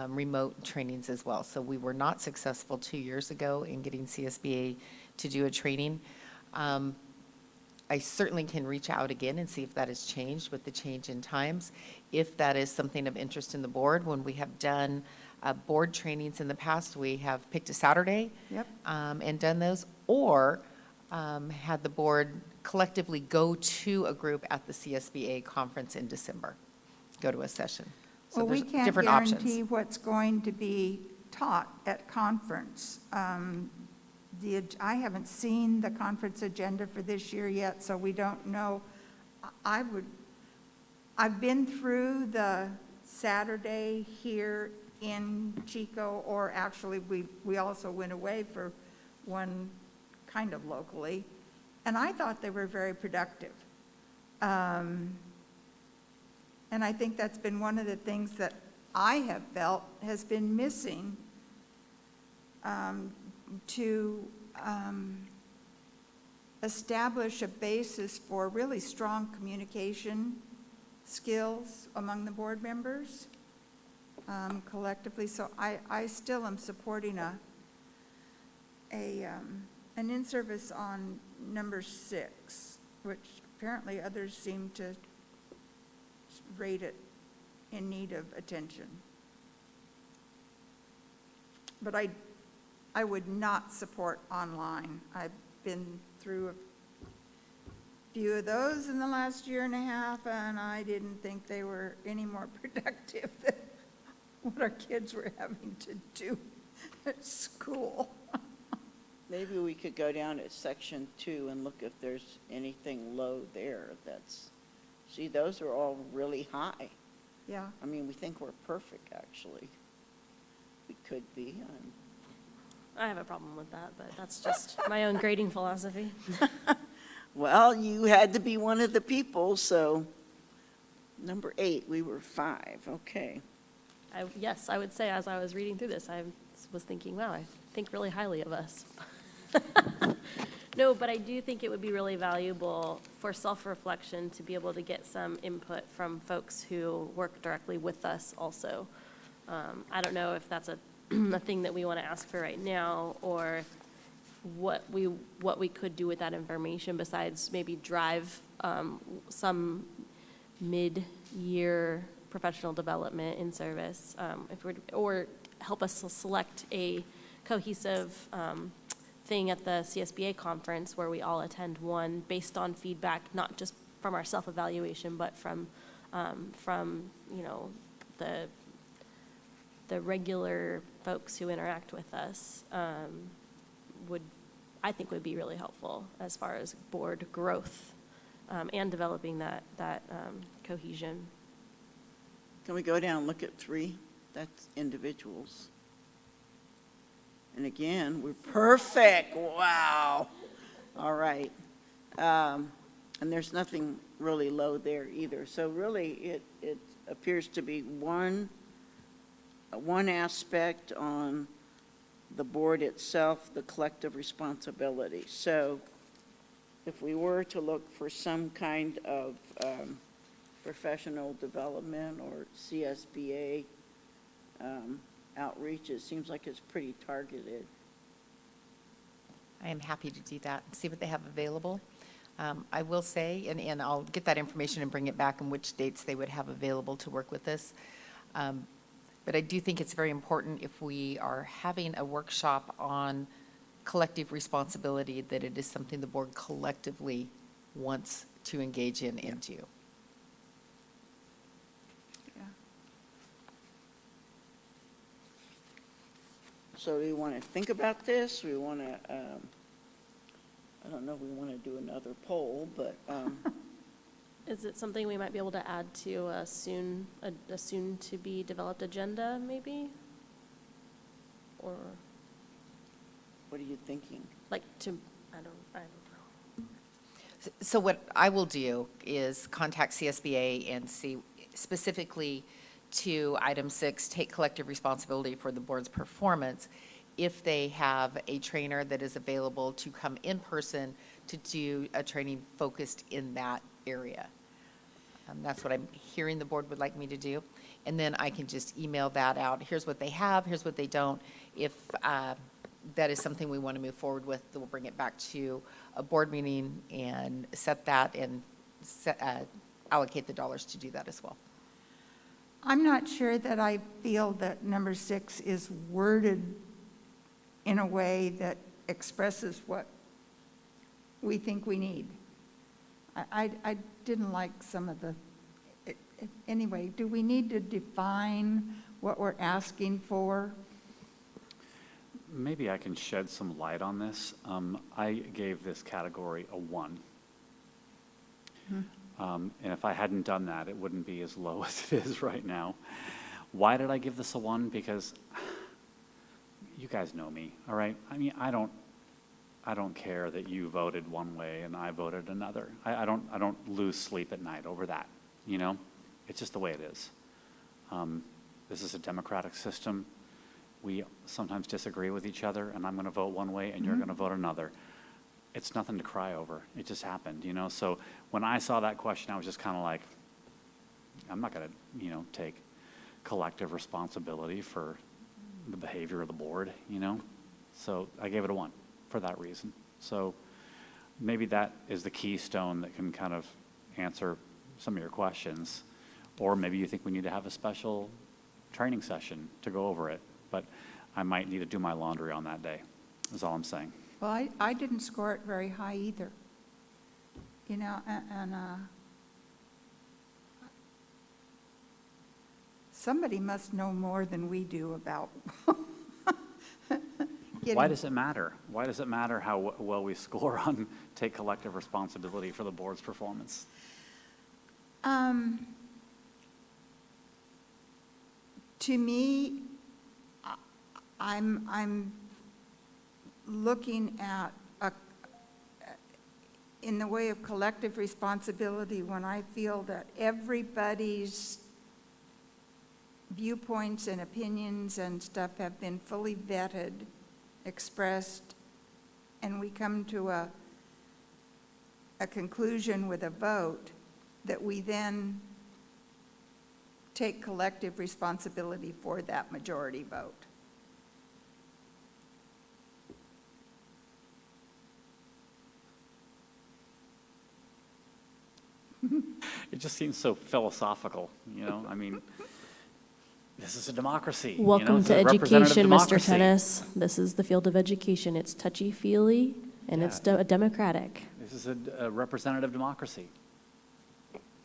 remote trainings as well. So we were not successful 2 years ago in getting CSBA to do a training. I certainly can reach out again and see if that has changed with the change in times. If that is something of interest in the board, when we have done board trainings in the past, we have picked a Saturday and done those, or had the board collectively go to a group at the CSBA conference in December, go to a session. So Well, we there's can't different guarantee options. what's going to be taught at conference. I haven't seen the conference agenda for this year yet, so we don't know. I've been through the Saturday here in Chico, or actually we also went away for one kind of locally, and I thought they were very productive. And I think that's been one of the things that I have felt has been missing to establish a basis for really strong communication skills among the board members collectively. So I still am supporting an in-service on number 6, which apparently others seem to rate it in need of attention. But I would not support online. I've been through a few of those in the last year and a half, and I didn't think they were any more productive than what our kids were having to do at school. Maybe we could go down at section 2 and look if there's anything low there that's, see, those are all really high. Yeah. I mean, we think we're perfect, actually. We could be. I have a problem with that, but that's just my own grading philosophy. Well, you had to be one of the people, so number 8, we were 5, okay. Yes, I would say as I was reading through this, I was thinking, wow, I think really highly of us. No, but I do think it would be really valuable for self-reflection to be able to get some input from folks who work directly with us also. I don't know if that's a a thing that we want to ask for right now, or what we could do with that information besides maybe drive some mid-year professional development in service, or help us select a cohesive thing at the CSBA conference where we all attend one based on feedback, not just from our self-evaluation, but from the regular folks who interact with us, I think would be really helpful as far as board growth and developing that cohesion. Can we go down and look at 3? That's individuals. And again, we're perfect. Wow. All right. And there's nothing really low there either. So really, it appears to be one aspect on the board itself, the collective responsibility. So if we were to look for some kind of professional development or CSBA outreach, it seems like it's pretty targeted. I am happy to do that, see what they have available. I will say, and I'll get that information and bring it back and which dates they would have available to work with this. But I do think it's very important if we are having a workshop on collective responsibility, that it is something the board collectively wants to engage in and do. So do we want to think about this? We want to, I don't know if we want to do another poll, but Is it something we might be able to add to a soon-to-be developed agenda, maybe? Or, what are you thinking? I don't know. So what I will do is contact CSBA and see specifically to item 6, take collective responsibility for the board's performance, if they have a trainer that is available to come in person to do a training focused in that area. That's what I'm hearing the board would like me to do. And then I can just email that out. Here's what they have, here's what they don't. If that is something we want to move forward with, then we'll bring it back to a board meeting and set that and allocate the dollars to do that as well. I'm not sure that I feel that number 6 is worded in a way that expresses what we think we need. I didn't like some of the, anyway, do we need to define what we're asking for? Maybe I can shed some light on this. I gave this category a 1. And if I hadn't done that, it wouldn't be as low as it is right now. Why did I give this a 1? Because you guys know me, all right? I mean, I don't care that you voted one way and I voted another. I don't lose sleep at night over that, you know? It's just the way it is. This is a democratic system. We sometimes disagree with each other, and I'm going to vote one way and you're going to vote another. It's nothing to cry over. It just happened, you know? So when I saw that question, I was just kind of like, I'm not going to, take collective responsibility for the behavior of the board, So I gave it a 1 for that reason. So maybe that is the keystone that can kind of answer some of your questions. Or maybe you think we need to have a special training session to go over it. But I might need to do my laundry on that day, is all I'm saying. Well, I didn't score it very high either, and somebody must know more than we do about getting. Why does it matter? Why does it matter how well we score on take collective responsibility for the board's performance? To me, I'm looking at in the way of collective responsibility when I feel that everybody's viewpoints and opinions and stuff have been fully vetted, expressed, and we come to a conclusion with a vote, that we then take collective responsibility for that majority vote. It just seems so philosophical, you know? I mean, this is a democracy. you know? Welcome It's to a representative education, Mr. democracy. Tennis. This is the field of education. It's touchy-feely, and it's democratic. This is a representative democracy.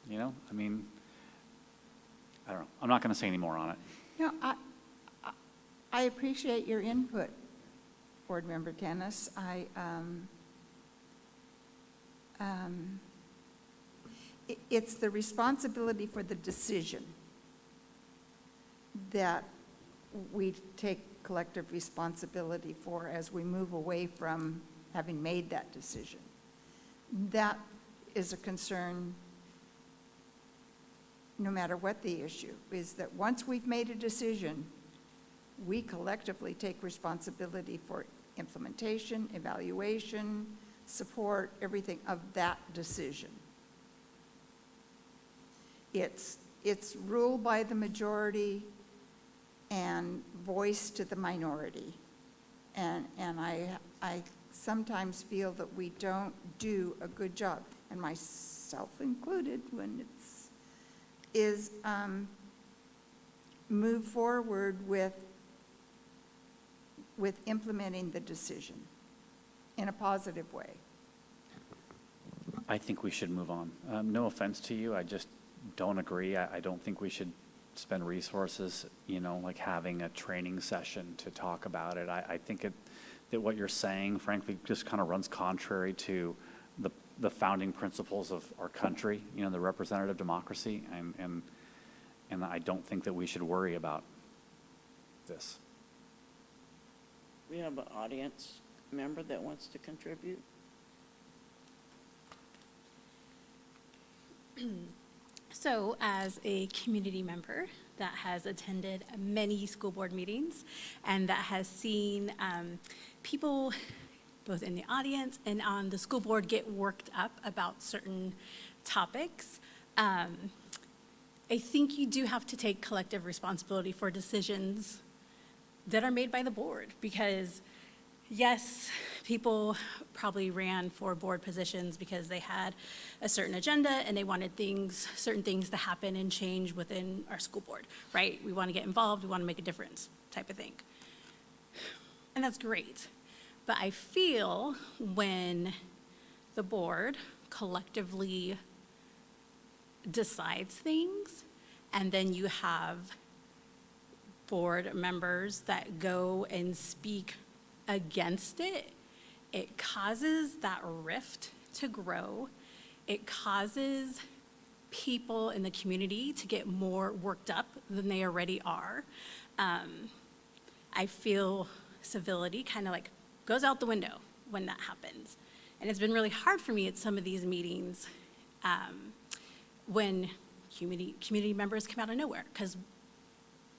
You know, I mean, I don't know. I'm not going to say any more on it. No, I appreciate your input, Board Member Tennis. It's the responsibility for the decision that we take collective responsibility for as we move away from having made that decision. That is a concern, no matter what the issue, is that once we've made a decision, we collectively take responsibility for implementation, evaluation, support, everything of that decision. It's ruled by the majority and voice to the minority. And I sometimes feel that we don't do a good job, and myself included, when move forward with implementing the decision in a positive way. I think we should move on. No offense to you, I just don't agree. I don't think we should spend resources, you know, like having a training session to talk about it. I think that what you're saying, frankly, just kind of runs contrary to the founding principles of our country, you know, the representative democracy, and I don't think that we should worry about this. We have an audience member that wants to contribute. So as a community member that has attended many school board meetings and that has seen people both in the audience and on the school board get worked up about certain topics, I think you do have to take collective responsibility for decisions that are made by the board, because yes, people probably ran for board positions because they had a certain agenda and they wanted certain things to happen and change within our school board, right? We want to get involved, we want to make a difference type of thing. And that's great. But I feel when the board collectively decides things and then you have board members that go and speak against it, it causes that rift to grow. It causes people in the community to get more worked up than they already are. I feel civility kind of like goes out the window when that happens. And it's been really hard for me at some of these meetings when community members come out of nowhere, because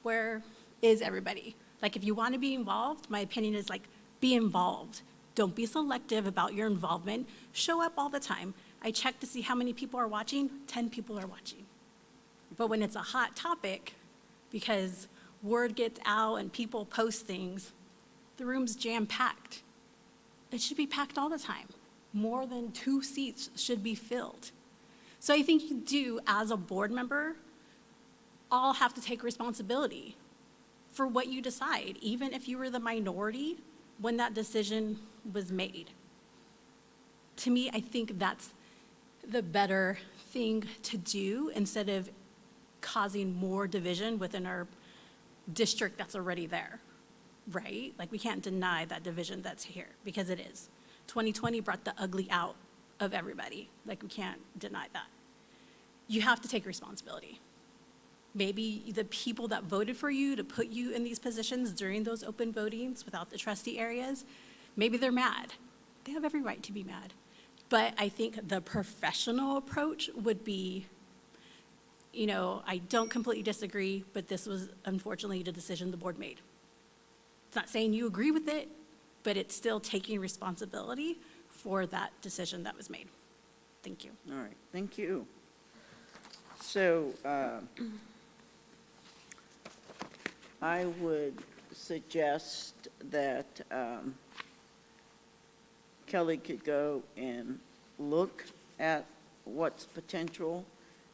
where is everybody? Like, if you want to be involved, my opinion is like, be involved. Don't be selective about your involvement. Show up all the time. I check to see how many people are watching. 10 people are watching. But when it's a hot topic, because word gets out and people post things, the room's jam-packed. It should be packed all the time. More than 2 seats should be filled. So I think you do, as a board member, all have to take responsibility for what you decide, even if you were the minority when that decision was made. To me, I think that's the better thing to do instead of causing more division within our district that's already there, right? Like, we can't deny that division that's here, because it is. 2020 brought the ugly out of everybody. Like, we can't deny that. You have to take responsibility. Maybe the people that voted for you to put you in these positions during those open votings without the trustee areas, maybe they're mad. They have every right to be mad. But I think the professional approach would be, you know, I don't completely disagree, but this was unfortunately the decision the board made. It's not saying you agree with it, but it's still taking responsibility for that decision that was made. Thank you. All right, thank you. So I would suggest that Kelly could go and look at what's potential,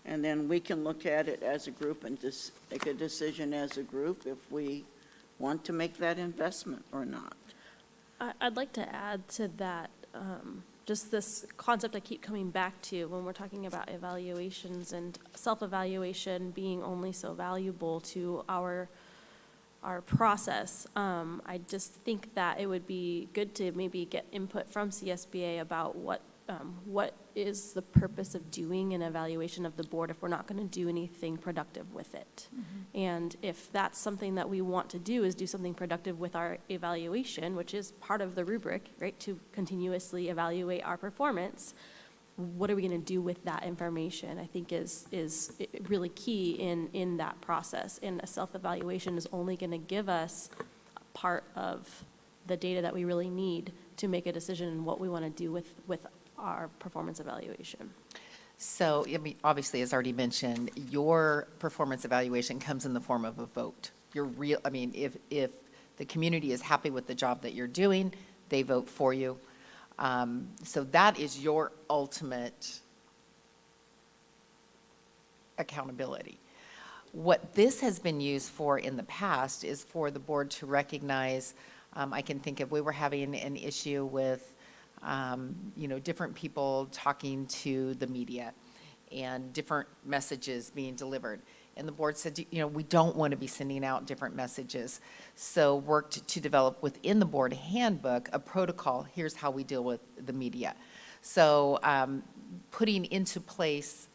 and then we can look at it as a group and just make a decision as a group if we want to make that investment or not. I'd like to add to that, just this concept I keep coming back to when we're talking about evaluations and self-evaluation being only so valuable to our process. I just think that it would be good to maybe get input from CSBA about what is the purpose of doing an evaluation of the board if we're not going to do anything productive with it. And if that's something that we want to do, is do something productive with our evaluation, which is part of the rubric, right, to continuously evaluate our performance, what are we going to do with that information, I think is really key in that process. And a self-evaluation is only going to give us part of the data that we really need to make a decision on what we want to do with our performance evaluation. So, I mean, obviously, as already mentioned, your performance evaluation comes in the form of a vote. I mean, if the community is happy with the job that you're doing, they vote for you. So that is your ultimate accountability. What this has been used for in the past is for the board to recognize, I can think of, we were having an issue with different people talking to the media and different messages being delivered. And the board said, we don't want to be sending out different messages. So worked to develop within the board handbook a protocol. Here's how we deal with the media. So putting into place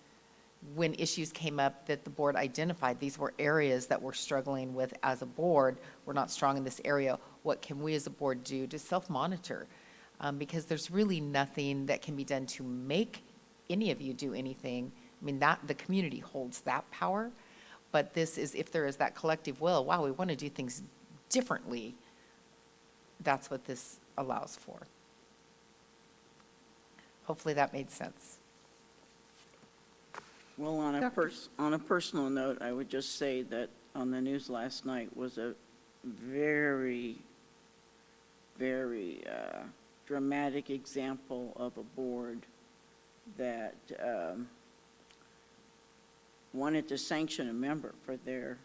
when issues came up that the board identified, these were areas that we're struggling with as a board. We're not strong in this area. What can we as a board do to self-monitor? Because there's really nothing that can be done to make any of you do anything. I mean, that the community holds that power, but this is, if there is that collective will, wow, we want to do things differently, that's what this allows for. Hopefully that made sense. Well, on a personal note, I would just say that on the news last night was a very, very dramatic example of a board that wanted to sanction a member for their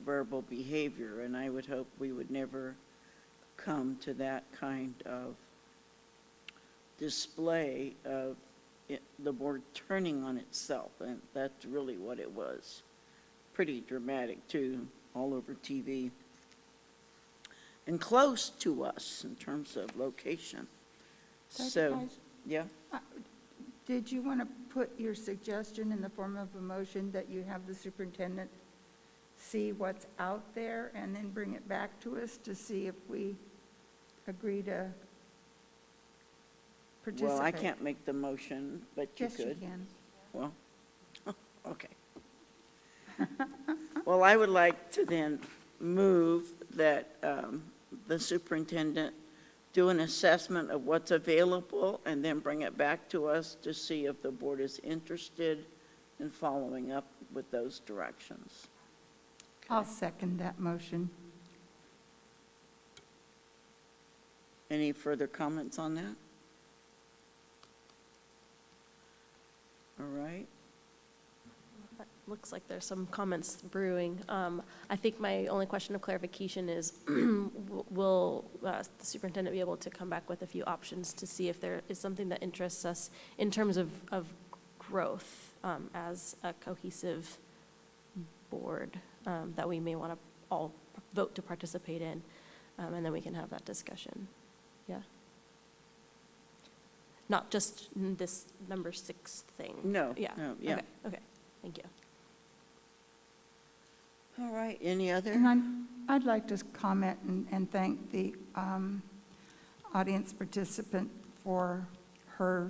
verbal behavior, and I would hope we would never come to that kind of display of the board turning on itself, and that's really what it was. Pretty dramatic, too, all over TV. And close to us in terms of location. Dr. So, Kaiser? yeah, Did you want to put your suggestion in the form of a motion that you have the superintendent see what's out there and then bring it back to us to see if we agree to participate? well, I can't make the motion, but you Yes, could. you can. Well, okay. Well, I would like to then move that the superintendent do an assessment of what's available and then bring it back to us to see if the board is interested in following up with those directions. I'll second that motion. Any further comments on that? All right. Looks like there's some comments brewing. I think my only question of clarification is, will the superintendent be able to come back with a few options to see if there is something that interests us in terms of growth as a cohesive board that we may want to all vote to participate in, and then we can have that discussion. Yeah? Not just this number 6 thing. No, Yeah. no, yeah. Okay, thank you. All right, any other? And I'd like to comment and thank the audience participant for her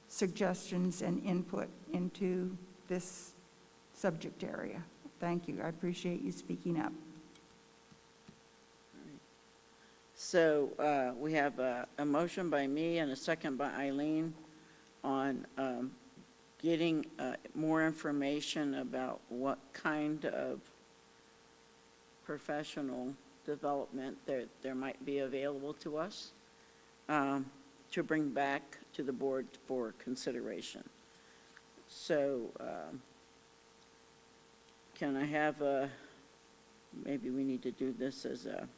suggestions and input into this subject area. Thank you. I appreciate you speaking up. So we have a motion by me and a second by Eileen on getting more information about what kind of professional development there might be available to us to bring back to the board for consideration. So, can I have a, maybe we need to do this as a,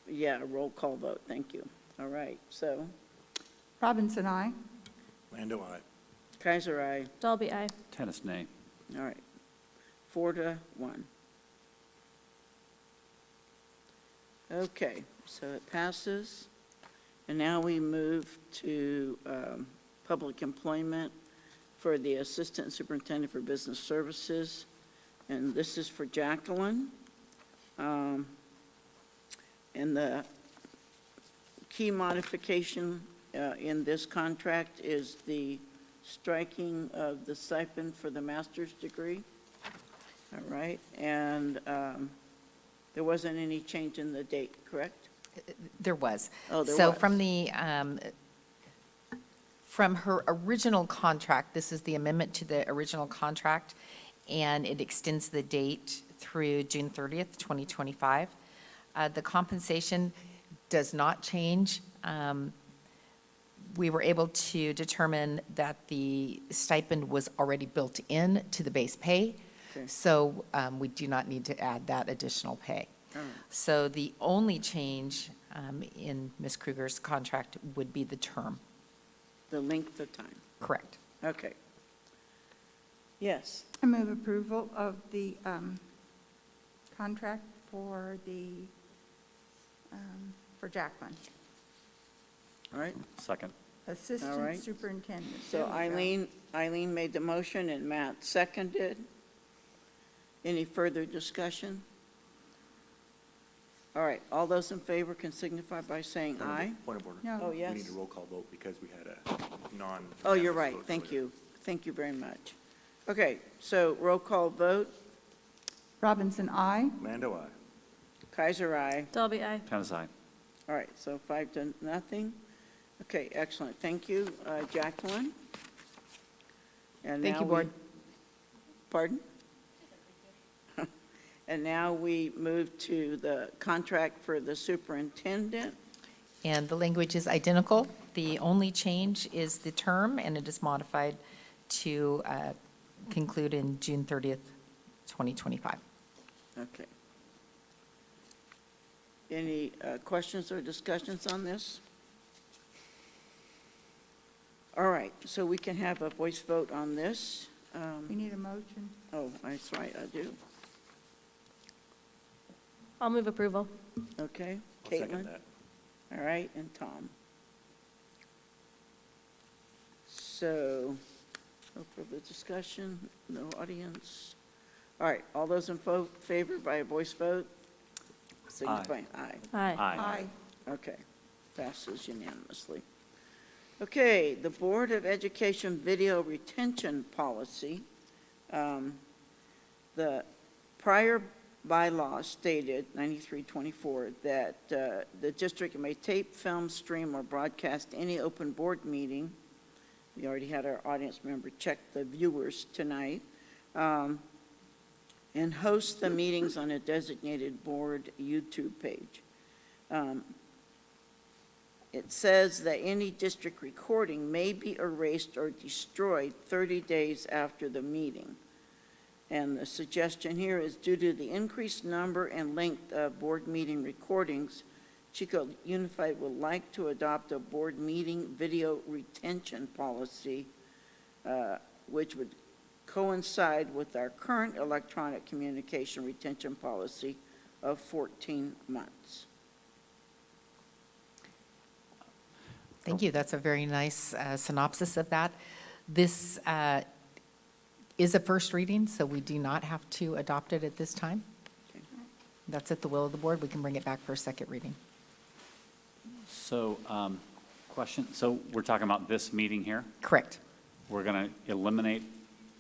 yeah, a roll call vote, thank you. All right, so, Robinson, aye. Lando, aye. Kaiser, aye. Dalby, aye. Tennis, nay. All right, 4-1. Okay, so it passes. And now we move to public employment for the Assistant Superintendent for Business Services. And this is for Jacqueline. And the key modification in this contract is the striking of the stipend for the master's degree. All right, and there wasn't any change in the date, correct? There was. Oh, there So was. from her original contract, this is the amendment to the original contract, and it extends the date through June 30th, 2025. The compensation does not change. We were able to determine that the stipend was already built in to the base pay, Okay. so we do not need to add that additional pay. All right. So the only change in Ms. Kruger's contract would be the term. The length of time, Correct. okay. Yes, I move approval of the contract for for Jacqueline, all right. Second. All Assistant right. Superintendent. So There we go. Eileen made the motion and Matt seconded. Any further discussion? All right, all those in favor can signify by saying aye. Point of order. No. Oh, We yes. need a roll call vote because we had a non. Oh, you're right, thank you. Thank you very much. Okay, so roll call vote. Robinson, aye. Lando, aye. Kaiser, aye. Dalby, aye. Tennis, aye. All right, so 5-0. Okay, excellent. Thank you, Jacqueline. And Thank now you, Board. Pardon? And now we move to the contract for the superintendent. And the language is identical. The only change is the term, and it is modified to conclude in June 30th, 2025. Okay. Any questions or discussions on this? All right, so we can have a voice vote on this. We need a motion. Oh, that's right, I do. I'll move approval. Okay, I'll second Caitlin? that. All right, and Tom. So, no further discussion, no audience. All right, all those in favor by a voice vote? Signify aye. Aye. Aye. Okay, passes unanimously. Okay, the Board of Education Video Retention Policy. The prior bylaw stated, 9324, that the district may tape, film, stream, or broadcast any open board meeting. We already had our audience member check the viewers tonight. And host the meetings on a designated board YouTube page. It says that any district recording may be erased or destroyed 30 days after the meeting. And the suggestion here is due to the increased number and length of board meeting recordings, Chico Unified would like to adopt a board meeting video retention policy, which would coincide with our current electronic communication retention policy of 14 months. Thank you. That's a very nice synopsis of that. This is a first reading, so we do not have to adopt it at this time. Okay. That's at the will of the board. We can bring it back for a second reading. So, question, so we're talking about this meeting here? Correct. We're going to eliminate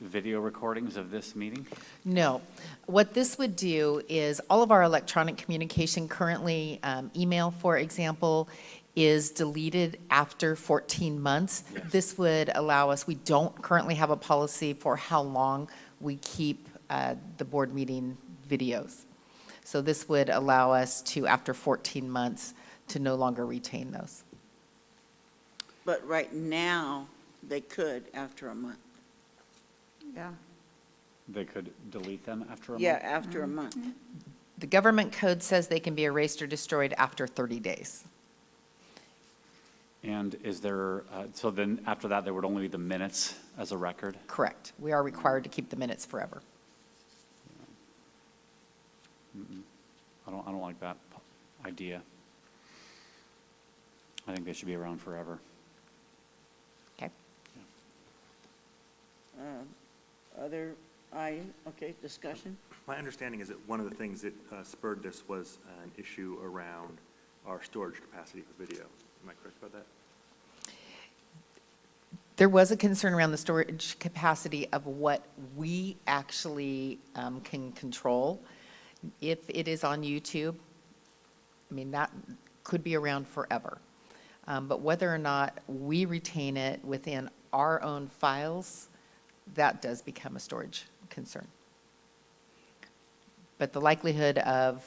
video recordings of this meeting? No. What this would do is all of our electronic communication currently, email, for example, is deleted after 14 months. Yes. This would allow us, we don't currently have a policy for how long we keep the board meeting videos. So this would allow us to, after 14 months, to no longer retain those. But right now, they could after a month. Yeah. They could delete them after a month? Yeah, after a month. The government code says they can be erased or destroyed after 30 days. And is there, so then after that, there would only be the minutes as a record? Correct. We are required to keep the minutes forever. I don't like that idea. I think they should be around forever. Okay. Okay, discussion? My understanding is that one of the things that spurred this was an issue around our storage capacity for video. Am I correct about that? There was a concern around the storage capacity of what we actually can control. If it is on YouTube, I mean, that could be around forever. But whether or not we retain it within our own files, that does become a storage concern. But the likelihood of,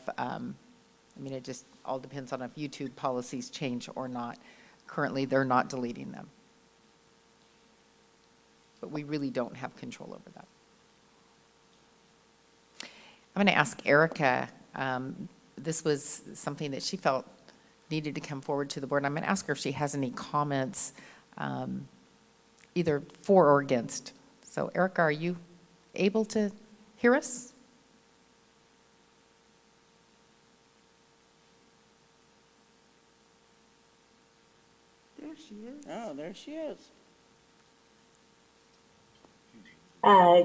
it just all depends on if YouTube policies change or not. Currently, they're not deleting them. But we really don't have control over that. I'm going to ask Erica, this was something that she felt needed to come forward to the board. I'm going to ask her if she has any comments, either for or against. So Erica, are you able to hear us? There she is. Oh, there she is.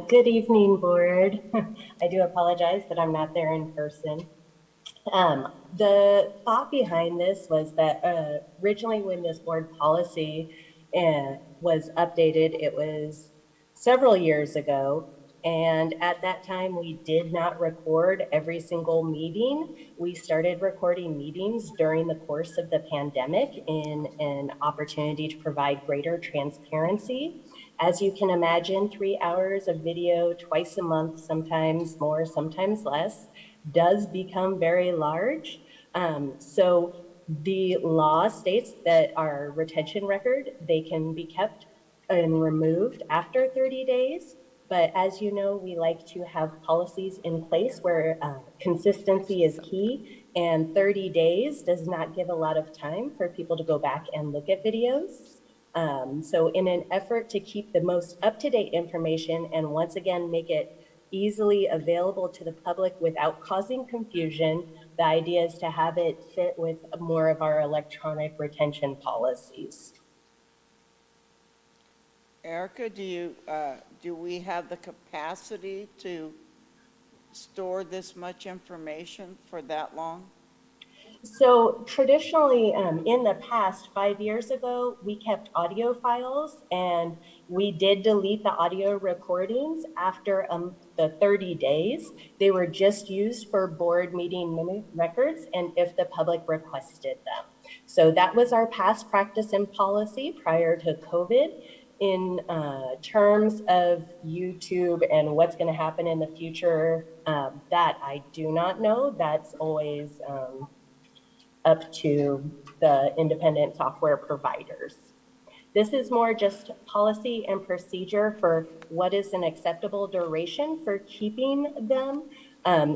Good evening, board. I do apologize that I'm not there in person. The thought behind this was that originally when this board policy was updated, it was several years ago. And at that time, we did not record every single meeting. We started recording meetings during the course of the pandemic in an opportunity to provide greater transparency. As you can imagine, 3 hours of video twice a month, sometimes more, sometimes less, does become very large. So the law states that our retention record, they can be kept and removed after 30 days. But as you know, we like to have policies in place where consistency is key, and 30 days does not give a lot of time for people to go back and look at videos. So in an effort to keep the most up-to-date information and once again make it easily available to the public without causing confusion, the idea is to have it fit with more of our electronic retention policies. Erica, do we have the capacity to store this much information for that long? So traditionally, in the past, 5 years ago, we kept audio files and we did delete the audio recordings after the 30 days. They were just used for board meeting minute records and if the public requested them. So that was our past practice and policy prior to COVID. In terms of YouTube and what's going to happen in the future, that I do not know. That's always up to the independent software providers. This is more just policy and procedure for what is an acceptable duration for keeping them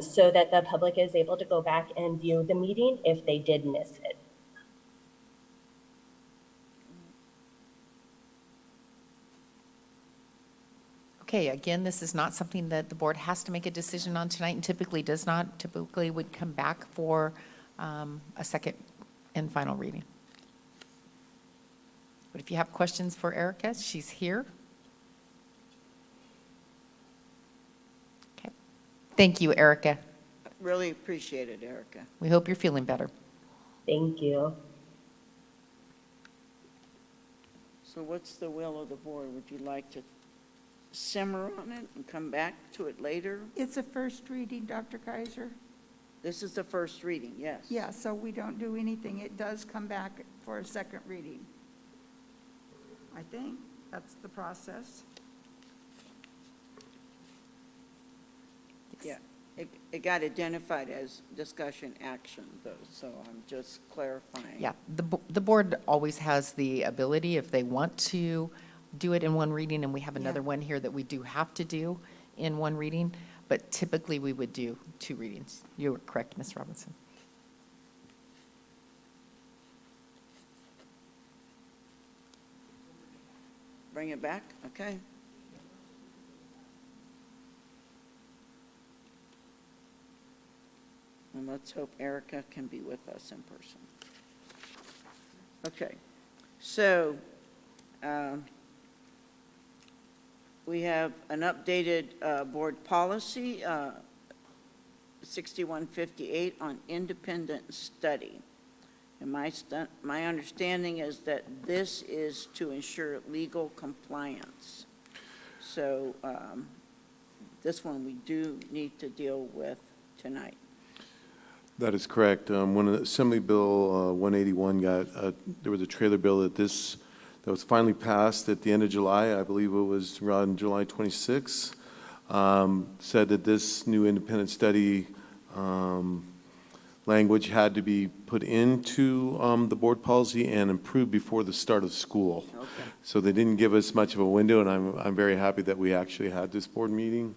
so that the public is able to go back and view the meeting if they did miss it. Okay, again, this is not something that the board has to make a decision on tonight and typically does not, typically would come back for a second and final reading. But if you have questions for Erica, she's here. Okay. Thank you, Erica. Really appreciate it, Erica. We hope you're feeling better. Thank you. So what's the will of the board? Would you like to simmer on it and come back to it later? It's a first reading, Dr. Kaiser. This is the first reading, yes. Yeah, so we don't do anything. It does come back for a second reading. I think that's the process. Yeah, it got identified as discussion action though, so I'm just clarifying. Yeah, the board always has the ability, if they want to do it in one reading, and we have another Yeah. one here that we do have to do in one reading, but typically we would do 2 readings. You were correct, Ms. Robinson. Bring it back, okay? And let's hope Erica can be with us in person. Okay, so we have an updated board policy, 6158 on independent study. And my understanding is that this is to ensure legal compliance. So this one we do need to deal with tonight. That is correct. When Assembly Bill 181 there was a trailer bill that was finally passed at the end of July. I believe it was around July 26th. Said that this new independent study language had to be put into the board policy and approved before the start of school. Okay. So they didn't give us much of a window, and I'm very happy that we actually had this board meeting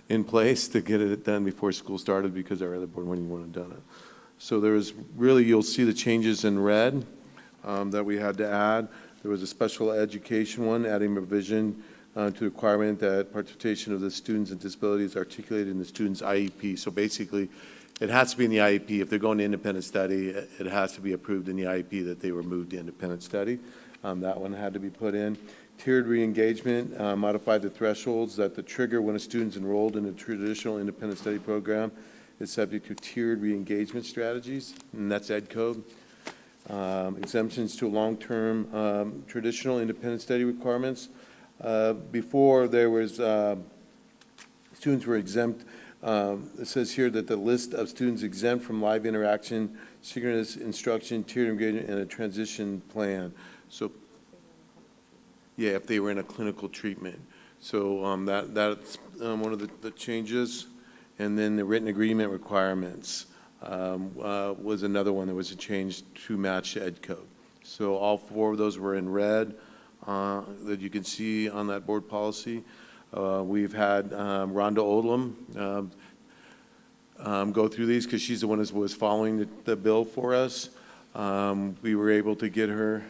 in place to get it done before school started, because our other board wouldn't want to have done it. So there was really, you'll see the changes in red that we had to add. There was a special education one, adding revision to the requirement that participation of the students with disabilities articulated in the student's IEP. So basically, it has to be in the IEP. If they're going to independent study, it has to be approved in the IEP that they were moved to independent study. That one had to be put in. Tiered re-engagement, modified the thresholds that the trigger when a student's enrolled in a traditional independent study program is subject to tiered re-engagement strategies, and that's ed code. Exemptions to long-term traditional independent study requirements. Before there was, students were exempt. It says here that the list of students exempt from live interaction, synchronous instruction, tiered engagement, and a transition plan. So, yeah, if they were in a clinical treatment. So that's one of the changes. And then the written agreement requirements was another one that was a change to match ed code. So all 4 of those were in red that you can see on that board policy. We've had Rhonda Odlum go through these because she's the one that was following the bill for us. We were able to get her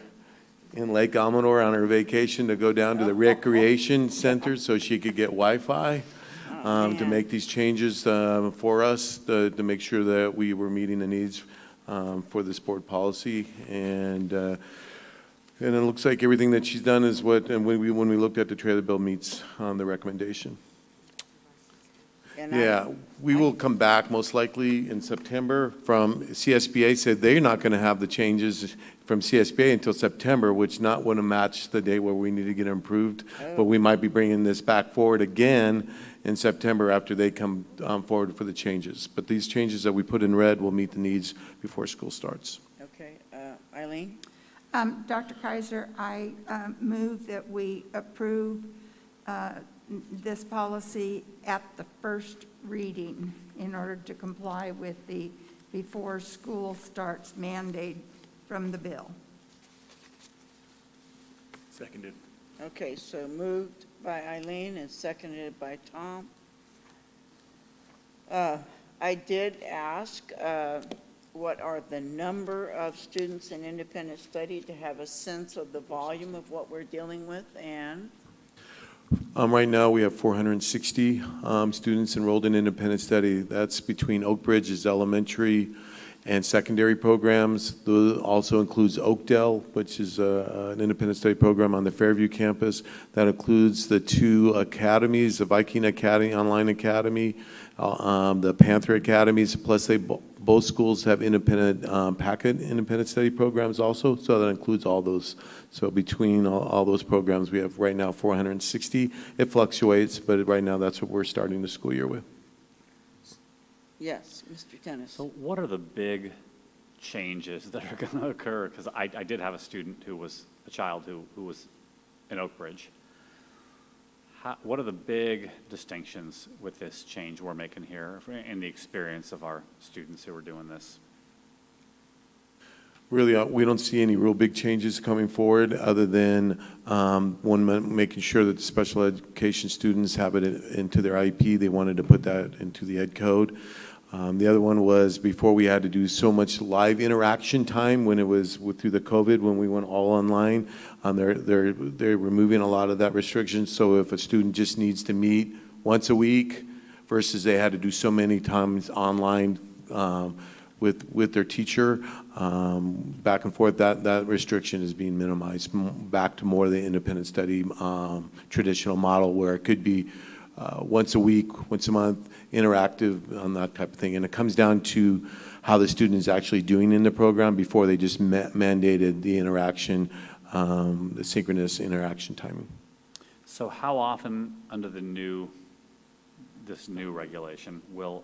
in Lake Almanor on her vacation to go down to the recreation center so she could get Wi-Fi to make these changes for us, to make sure that we were meeting the needs for this board policy. And it looks like everything that she's done is what, and when we looked at the trailer bill, meets the recommendation. And Yeah, we will come back most likely in September from CSBA. Said they're not going to have the changes from CSBA until September, which not want to match the date where we need to get them approved. But we might be bringing this back forward again in September after they come forward for the changes. But these changes that we put in red will meet the needs before school starts. Okay, Eileen? Dr. Kaiser, I move that we approve this policy at the first reading in order to comply with the before school starts mandate from the bill. Seconded. Okay, so moved by Eileen and seconded by Tom. I did ask what are the number of students in independent study to have a sense of the volume of what we're dealing with, and Right now, we have 460 students enrolled in independent study. That's between Oak Ridge's elementary and secondary programs. Those also includes Oakdale, which is an independent study program on the Fairview campus. That includes the 2 academies, the Viking Academy, Online Academy, the Panther Academies, plus both schools have independent packet independent study programs also, so that includes all those. So between all those programs, we have right now 460. It fluctuates, but right now that's what we're starting the school year with. yes, Mr. Tennis. So what are the big changes that are going to occur? Because I did have a student who was a child who was in Oak Ridge. What are the big distinctions with this change we're making here in the experience of our students who are doing this? Really, we don't see any real big changes coming forward, other than making sure that the special education students have it into their IEP. They wanted to put that into the ed code. The other one was before we had to do so much live interaction time when it was through the COVID, when we went all online. They're removing a lot of that restriction. So if a student just needs to meet once a week versus they had to do so many times online with their teacher, back and forth, that restriction is being minimized back to more of the independent study traditional model, where it could be once a week, once a month, interactive on that type of thing. And it comes down to how the student is actually doing in the program before they just mandated the interaction, the synchronous interaction timing. So how often under this new regulation will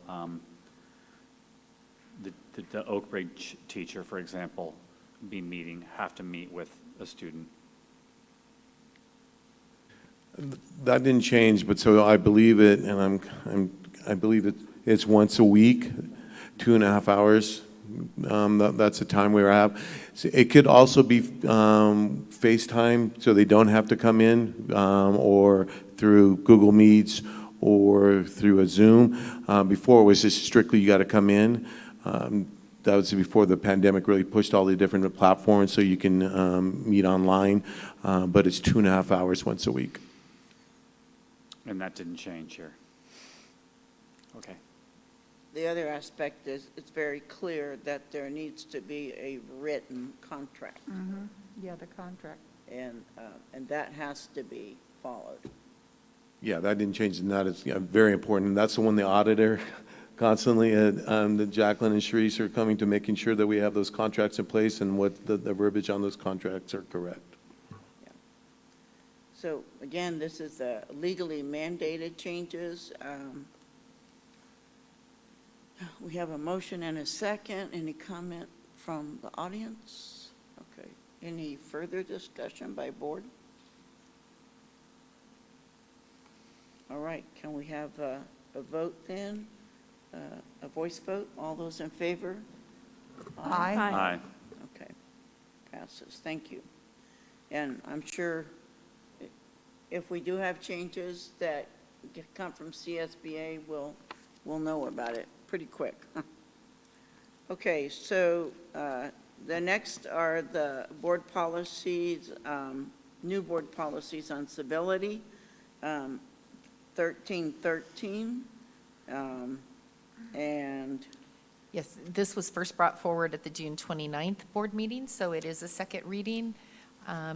the Oak Ridge teacher, for example, have to meet with a student? That didn't change, but so I believe it, and I believe it's once a week, 2.5 hours. That's the time we have. So it could also be FaceTime, so they don't have to come in, or through Google Meets or through a Zoom. Before it was just strictly you got to come in. That was before the pandemic really pushed all the different platforms so you can meet online, but it's 2.5 hours once a week. And that didn't change here. Okay. The other aspect is it's very clear that there needs to be a written contract, Yeah, the contract. and that has to be followed. Yeah, that didn't change, and that is very important. That's the one the auditor constantly, the Jacqueline and Sharice are coming to making sure that we have those contracts in place and what the verbiage on those contracts are correct. Yeah. So again, this is legally mandated changes. We have a motion and a second. Any comment from the audience? Okay. Any further discussion by board? All right, can we have a vote then? A voice vote? All those in favor? Aye. Aye. Okay, passes. Thank you. And I'm sure if we do have changes that come from CSBA, we'll know about it pretty quick. Okay, so the next are the board policies, new board policies on civility, 1313, and Yes, this was first brought forward at the June 29th board meeting, so it is a second reading.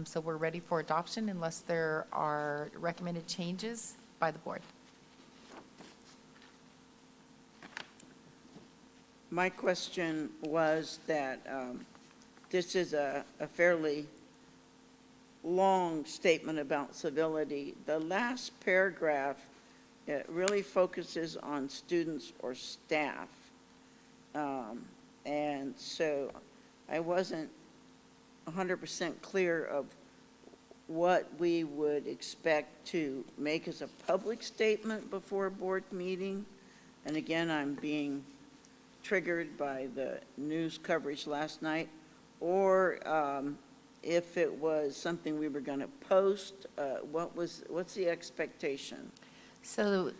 So we're ready for adoption unless there are recommended changes by the board. my question was that this is a fairly long statement about civility. The last paragraph, it really focuses on students or staff. And so I wasn't 100% clear of what we would expect to make as a public statement before a board meeting. And again, I'm being triggered by the news coverage last night, or if it was something we were going to post, what's the expectation? So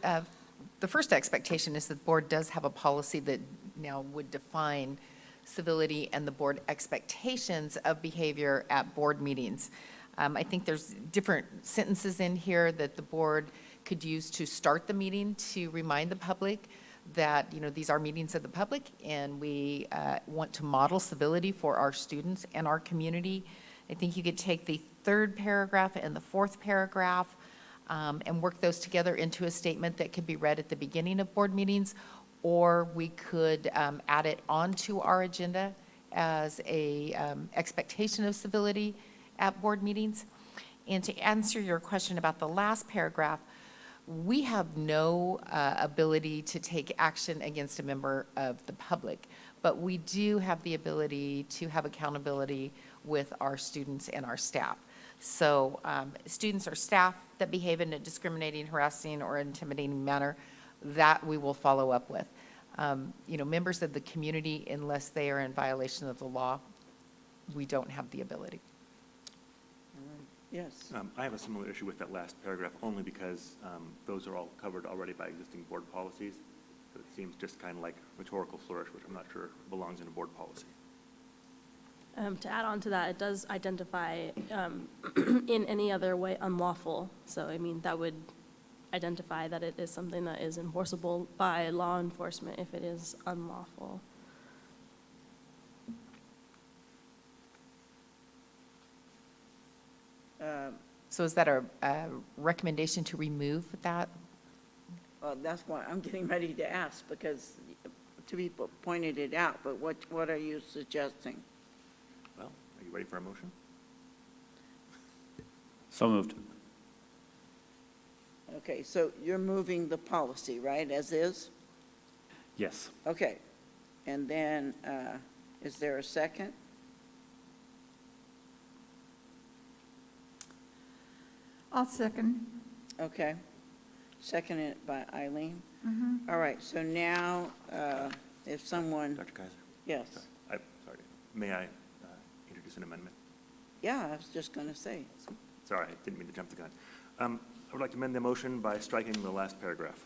the first expectation is that the board does have a policy that now would define civility and the board expectations of behavior at board meetings. I think there's different sentences in here that the board could use to start the meeting to remind the public that, these are meetings of the public and we want to model civility for our students and our community. I think you could take the third paragraph and the fourth paragraph and work those together into a statement that could be read at the beginning of board meetings, or we could add it onto our agenda as a expectation of civility at board meetings. And to answer your question about the last paragraph, we have no ability to take action against a member of the public, but we do have the ability to have accountability with our students and our staff. So students or staff that behave in a discriminating, harassing, or intimidating manner, that we will follow up with. Members of the community, unless they are in violation of the law, we don't have the ability. Yes. I have a similar issue with that last paragraph, only because those are all covered already by existing board policies. So it seems just kind of like rhetorical flourish, which I'm not sure belongs in a board policy. To add on to that, it does identify in any other way unlawful. So, I mean, that would identify that it is something that is enforceable by law enforcement if it is unlawful. So is that a recommendation to remove that? Well, that's why I'm getting ready to ask, because two people pointed it out, but what are you suggesting? Well, are you ready for a motion? So moved. Okay, so you're moving the policy, right, as is? Yes. Okay, and then, is there a second? I'll second. Okay, seconded by Eileen. All right, so now, if someone, Dr. Kaiser? yes, Sorry, may I introduce an amendment? yeah, I was just going to say. Sorry, I didn't mean to jump the gun. I would like to amend the motion by striking the last paragraph.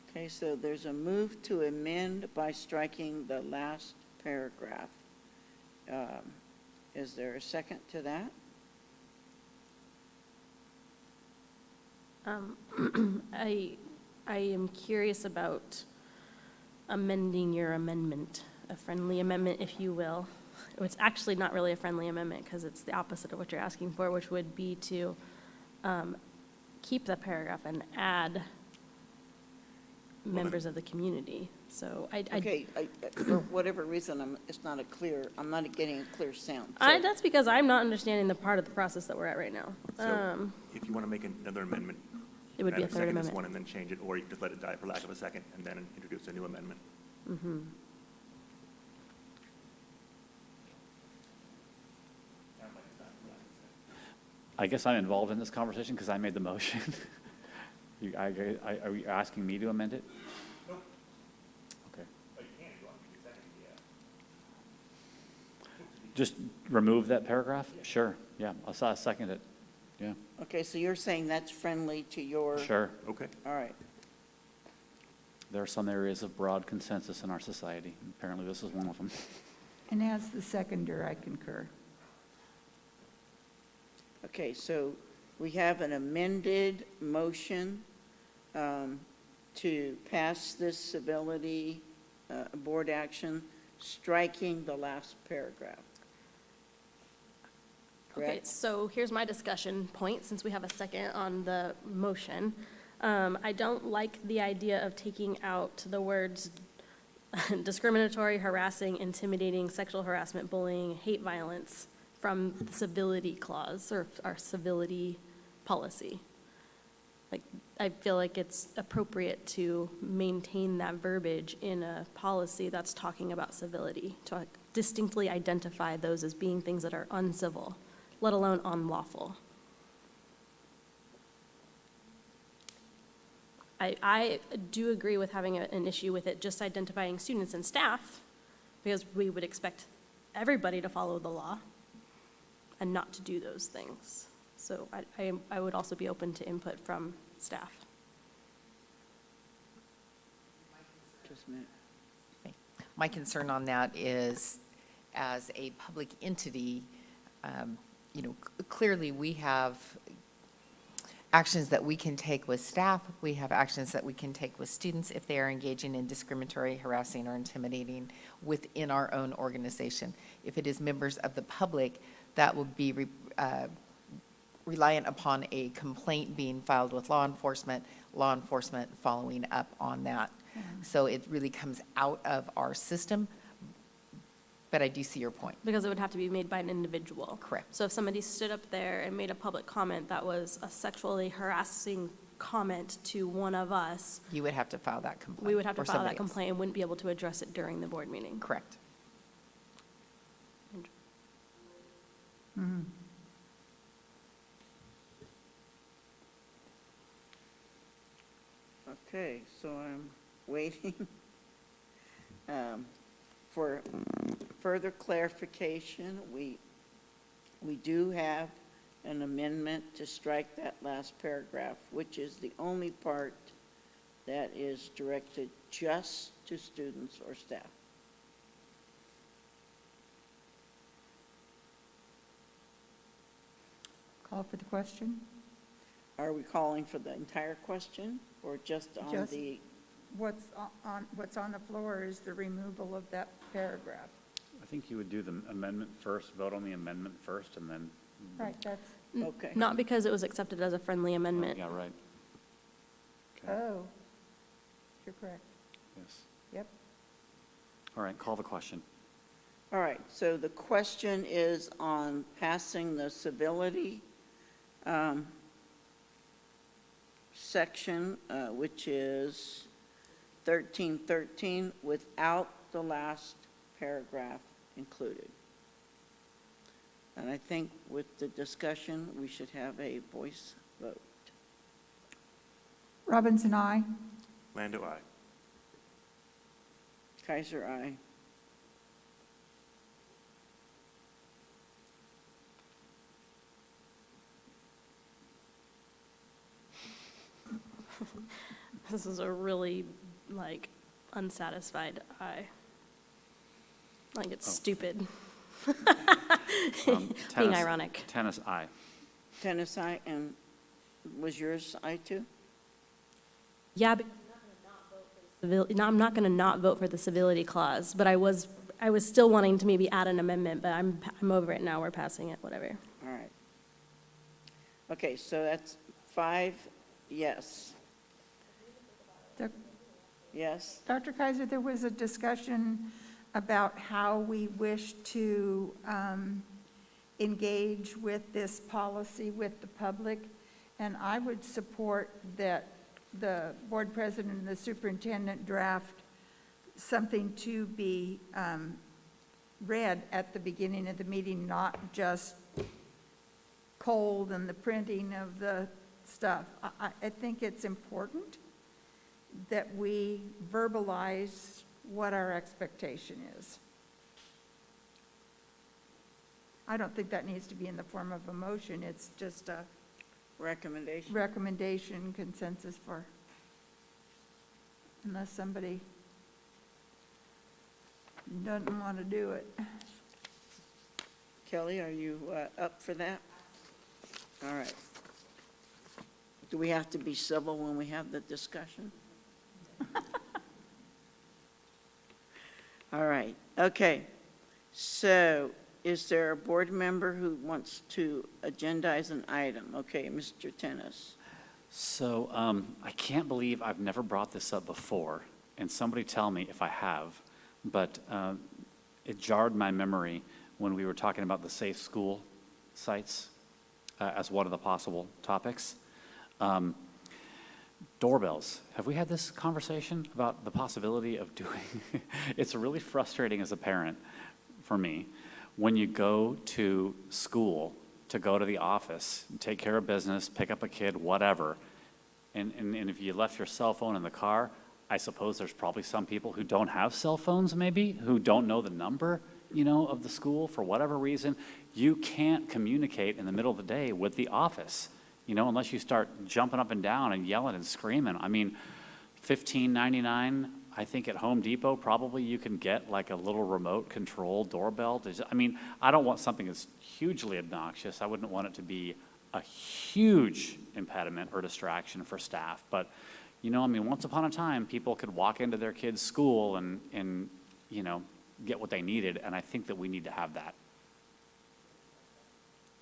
Okay, so there's a move to amend by striking the last paragraph. Is there a second to that? I am curious about amending your amendment, a friendly amendment, if you will. It's actually not really a friendly amendment because it's the opposite of what you're asking for, which would be to keep the paragraph and add members of the community. So Okay, for whatever reason, it's not I'm not getting a clear sound. that's because I'm not understanding the part of the process that we're at right now. So if you want to make another amendment, It would be a either third second this amendment. one and then change it, or you can just let it die for lack of a second and then introduce a new amendment. I guess I'm involved in this conversation because I made the motion. Are you asking me to amend it? Nope. Okay. But you can, if you want to second, yeah. Just remove that paragraph? Sure, yeah, I'll second it, yeah, Okay, so you're saying that's friendly to your? sure. Okay. All right, There are some areas of broad consensus in our society. Apparently, this is one of them. And as the seconder, I concur. okay, so we have an amended motion to pass this civility board action, striking the last paragraph. Okay, Correct? so here's my discussion point, since we have a second on the motion. I don't like the idea of taking out the words discriminatory, harassing, intimidating, sexual harassment, bullying, hate violence from the civility clause, or our civility policy. Like, I feel like it's appropriate to maintain that verbiage in a policy that's talking about civility, to distinctly identify those as being things that are uncivil, let alone unlawful. I do agree with having an issue with it just identifying students and staff, because we would expect everybody to follow the law and not to do those things. So I would also be open to input from staff. Just a minute. My concern on that is, as a public entity, clearly we have actions that we can take with staff. We have actions that we can take with students if they are engaging in discriminatory, harassing, or intimidating within our own organization. If it is members of the public, that would be reliant upon a complaint being filed with law enforcement following up on that. So it really comes out of our system, but I do see your point. Because it would have to be made by an individual. Correct. So if somebody stood up there and made a public comment that was a sexually harassing comment to one of us, You would have to file that complaint. we would have to or file that somebody else. complaint and wouldn't be able to address it during the board meeting. Correct. Okay, so I'm waiting for further clarification, we do have an amendment to strike that last paragraph, which is the only part that is directed just to students or staff. Call for the question? Are we calling for the entire question or just on Just- the, What's on the floor is the removal of that paragraph. I think you would do the amendment first, vote on the amendment first, and then. Right, that's, okay. Not because it was accepted as a friendly amendment. Yeah, right. Okay, oh, you're correct. yes. Yep. All right, call the question. All right, so the question is on passing the civility section, which is 1313, without the last paragraph included. And I think with the discussion, we should have a voice vote. Robinson, aye. Lando, aye. Kaiser, aye. This is a really, like, unsatisfied eye. Like, it's stupid. Being Tennis- ironic. Tennis, aye. Tennis, aye, and was yours aye too? Yeah, but I'm not gonna not vote for the civility clause, but I was still wanting to maybe add an amendment, but I'm over it now, we're passing it, whatever. All right. Okay, so that's 5 yes. Doc- Yes? Dr. Kaiser, there was a discussion about how we wish to engage with this policy with the public, and I would support that the board president and the superintendent draft something to be read at the beginning of the meeting, not just cold and the printing of the stuff. I think it's important that we verbalize what our expectation is. I don't think that needs to be in the form of a motion. It's just a Recommendation? recommendation, consensus for, unless somebody doesn't want to do it. Kelly, are you up for that? All right. Do we have to be civil when we have the discussion? All right, okay. So is there a board member who wants to agendize an item? Okay, Mr. Tennis. So I can't believe I've never brought this up before, and somebody tell me if I have, but it jarred my memory when we were talking about the safe school sites as one of the possible topics. Doorbells. Have we had this conversation about the possibility of doing? It's really frustrating as a parent for me when you go to school to go to the office, take care of business, pick up a kid, whatever, and if you left your cell phone in the car, I suppose there's probably some people who don't have cell phones maybe, who don't know the number, of the school for whatever reason. You can't communicate in the middle of the day with the office, unless you start jumping up and down and yelling and screaming. I mean, $15.99, I think at Home Depot, probably you can get like a little remote control doorbell. I don't want something that's hugely obnoxious. I wouldn't want it to be a huge impediment or distraction for staff. But, once upon a time, people could walk into their kids' school and get what they needed, and I think that we need to have that.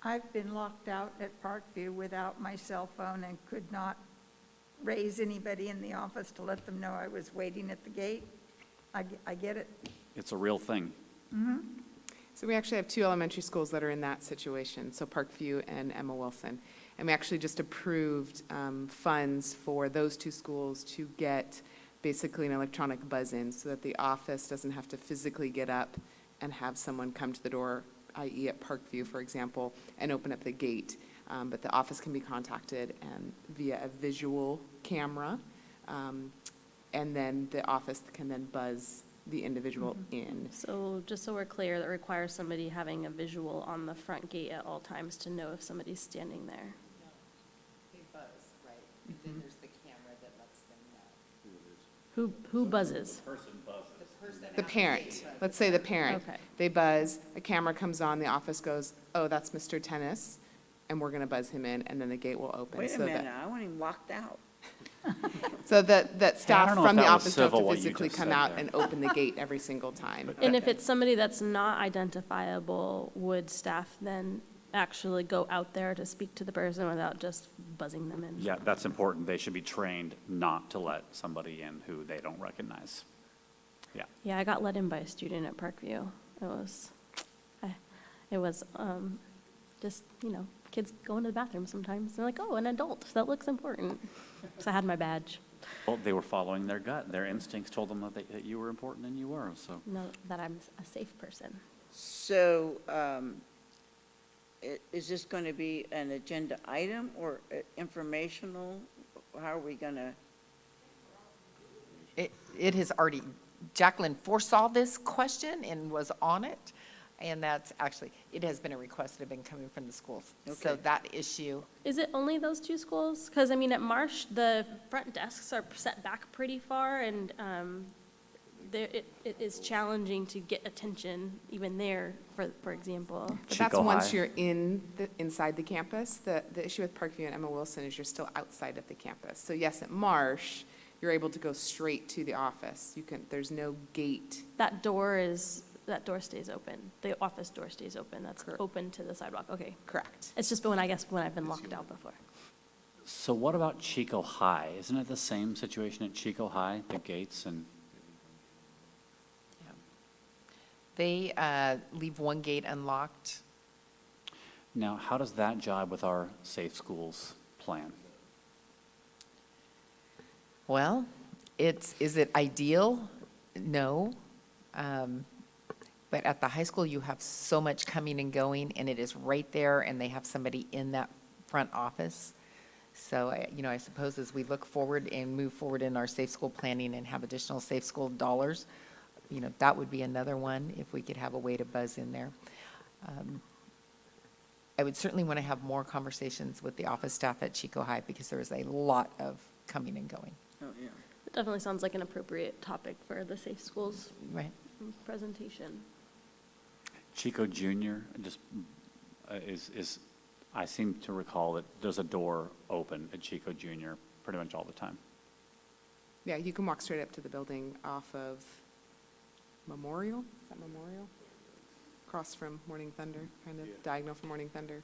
I've been locked out at Parkview without my cell phone and could not raise anybody in the office to let them know I was waiting at the gate. I get it. It's a real thing. So we actually have 2 elementary schools that are in that situation, so Parkview and Emma Wilson. And we actually just approved funds for those 2 schools to get basically an electronic buzz-in so that the office doesn't have to physically get up and have someone come to the door, i.e. at Parkview, for example, and open up the gate. But the office can be contacted via a visual camera, and then the office can then buzz the individual in. So just so we're clear, that requires somebody having a visual on the front gate at all times to know if somebody's standing there. They buzz, right? And then there's the camera that lets them know. Who buzzes? The parent, let's say the parent. Okay. They buzz, a camera comes on, the office goes, oh, that's Mr. Tennis, and we're gonna buzz him in, and then the gate will open. Wait a so that- minute, I want him locked out. So that staff don't know if from the that was office don't have civil, to what you physically just come said out there. and open the gate every single time. And if it's somebody that's not identifiable, would staff then actually go out there to speak to the person without just buzzing them in? Yeah, that's important. They should be trained not to let somebody in who they don't recognize. Yeah. Yeah, I got let in by a student at Parkview. It was just, kids go into the bathroom sometimes. They're like, oh, an adult, that looks important. So I had my badge, Well, they were following their gut. Their instincts told them that you were important, and you were, so. know that I'm a safe person. So, is this going to be an agenda item or informational? How are we going to? It has already, Jacqueline foresaw this question and was on it. And that's actually, it has been a request that have been coming from the schools. So Okay. that issue, Is it only those two schools? Because, at Marsh, the front desks are set back pretty far, and it is challenging to get attention even there, for example. But that's Chico once High. you're inside the campus. The issue with Parkview and Emma Wilson is you're still outside of the campus. So yes, at Marsh, you're able to go straight to the office. There's no gate. That door stays open. The office door stays open. That's open to the sidewalk. Okay. Correct. It's just been when I've been locked out before. So what about Chico High? Isn't it the same situation at Chico High, the gates and? they leave one gate unlocked. Now, how does that jibe with our Safe Schools plan? Well, is it ideal? No. But at the high school, you have so much coming and going, and it is right there, and they have somebody in that front office. So, I suppose as we look forward and move forward in our safe school planning and have additional safe school dollars, that would be another one, if we could have a way to buzz in there. I would certainly want to have more conversations with the office staff at Chico High, because there is a lot of coming and going. Oh, yeah. It definitely sounds like an appropriate topic for the Safe Schools Right. presentation. Chico Junior just is, I seem to recall that there's a door open at Chico Junior pretty much all the time. Yeah, you can walk straight up to the building off of Memorial. Is that Memorial? Across from Morning Thunder, kind of diagonal from Morning Thunder.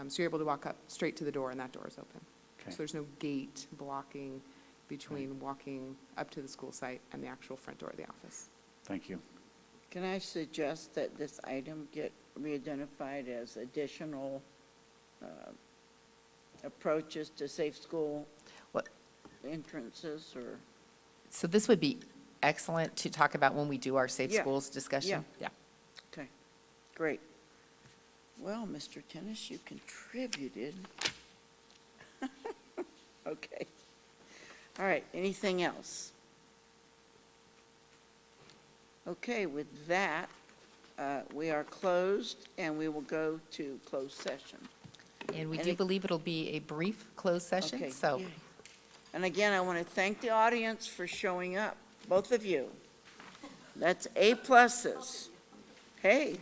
So you're able to walk up straight to the door, and that door is open. Okay. So there's no gate blocking between walking up to the school site and the actual front door of the office. Thank you. Can I suggest that this item get re-identified as additional approaches to safe school What- entrances or? So this would be excellent to talk about when we do our safe Yeah. schools discussion. Yeah. Okay, great. Well, Mr. Tennis, you contributed. Okay. All right, anything else? Okay, with that, we are closed, and we will go to closed session. And we And do it- believe it'll be a brief closed session, Okay, so. yay. And again, I want to thank the audience for showing up, both of you. That's A pluses. Hey.